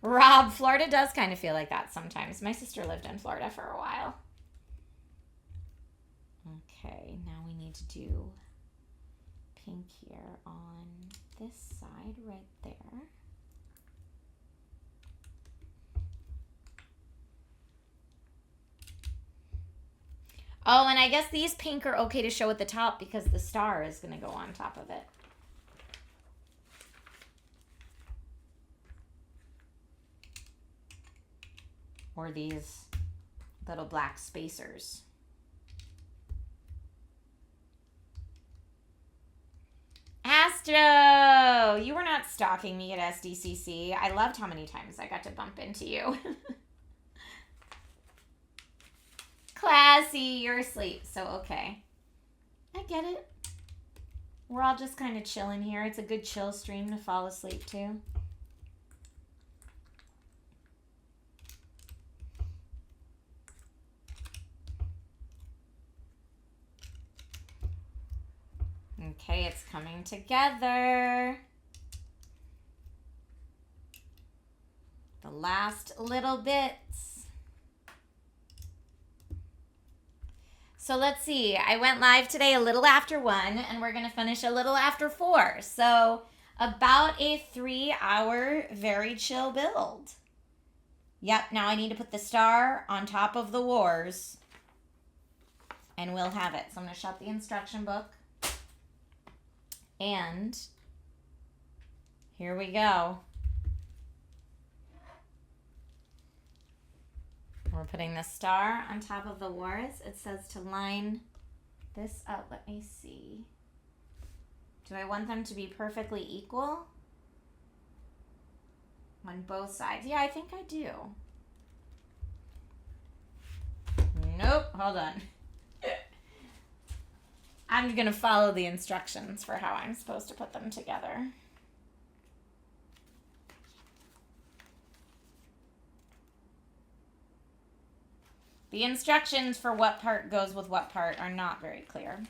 Rob, Florida does kind of feel like that sometimes. My sister lived in Florida for a while. Okay, now we need to do pink here on this side right there. Oh, and I guess these pink are okay to show at the top because the star is going to go on top of it. Or these little black spacers. Astro! You were not stalking me at SDCC. I loved how many times I got to bump into you. Classy, you're asleep, so okay. I get it. We're all just kind of chilling here. It's a good chill stream to fall asleep to. Okay, it's coming together. The last little bits. So let's see. I went live today a little after 1, and we're going to finish a little after 4. So about a 3-hour, very chill build. Yep, now I need to put the star on top of the wars, and we'll have it. So I'm going to shut the instruction book. And here we go. We're putting the star on top of the wards. It says to line this up. Let me see. Do I want them to be perfectly equal on both sides? Yeah, I think I do. Nope, hold on. I'm going to follow the instructions for how I'm supposed to put them together. The instructions for what part goes with what part are not very clear.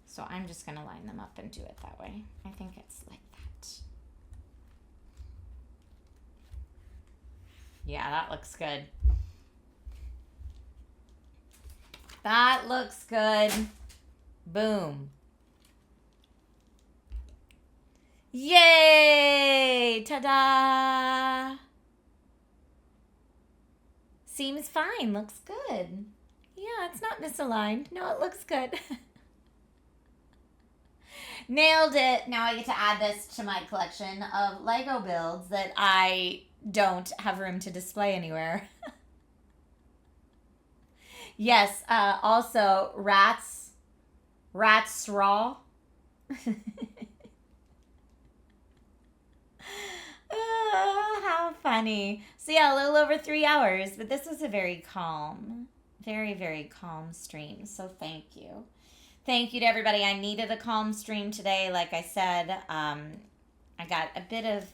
So I'm just going to line them up and do it that way. I think it's like that. Yeah, that looks good. That looks good. Boom. Yay! Ta-da! Seems fine. Looks good. Yeah, it's not misaligned. No, it looks good. Nailed it. Now I get to add this to my collection of Lego builds that I don't have room to display anywhere. Yes, also rats raw. How funny. So yeah, a little over 3 hours, but this was a very calm, very, very calm stream. So thank you. Thank you to everybody. I needed a calm stream today. Like I said, I got a bit of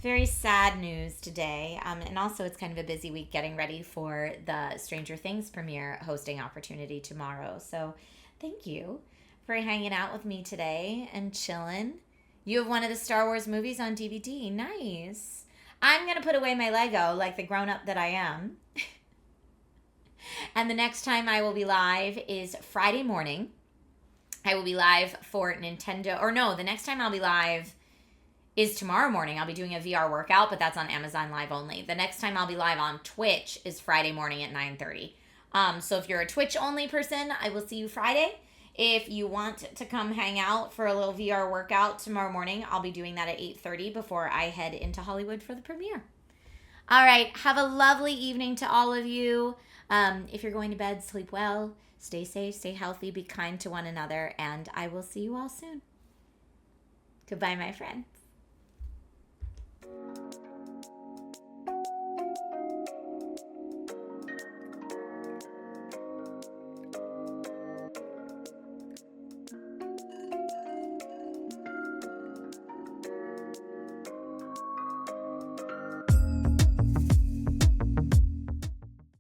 very sad news today. And also it's kind of a busy week getting ready for the Stranger Things premiere hosting opportunity tomorrow. So thank you for hanging out with me today and chilling. You have one of the Star Wars movies on DVD. Nice. I'm going to put away my Lego like the grown-up that I am. And the next time I will be live is Friday morning. I will be live for Nintendo. Or no, the next time I'll be live is tomorrow morning. I'll be doing a VR workout, but that's on Amazon Live only. The next time I'll be live on Twitch is Friday morning at 9:30. So if you're a Twitch-only person, I will see you Friday. If you want to come hang out for a little VR workout tomorrow morning, I'll be doing that at 8:30 before I head into Hollywood for the premiere. All right. Have a lovely evening to all of you. If you're going to bed, sleep well. Stay safe, stay healthy, be kind to one another, and I will see you all soon. Goodbye, my friends.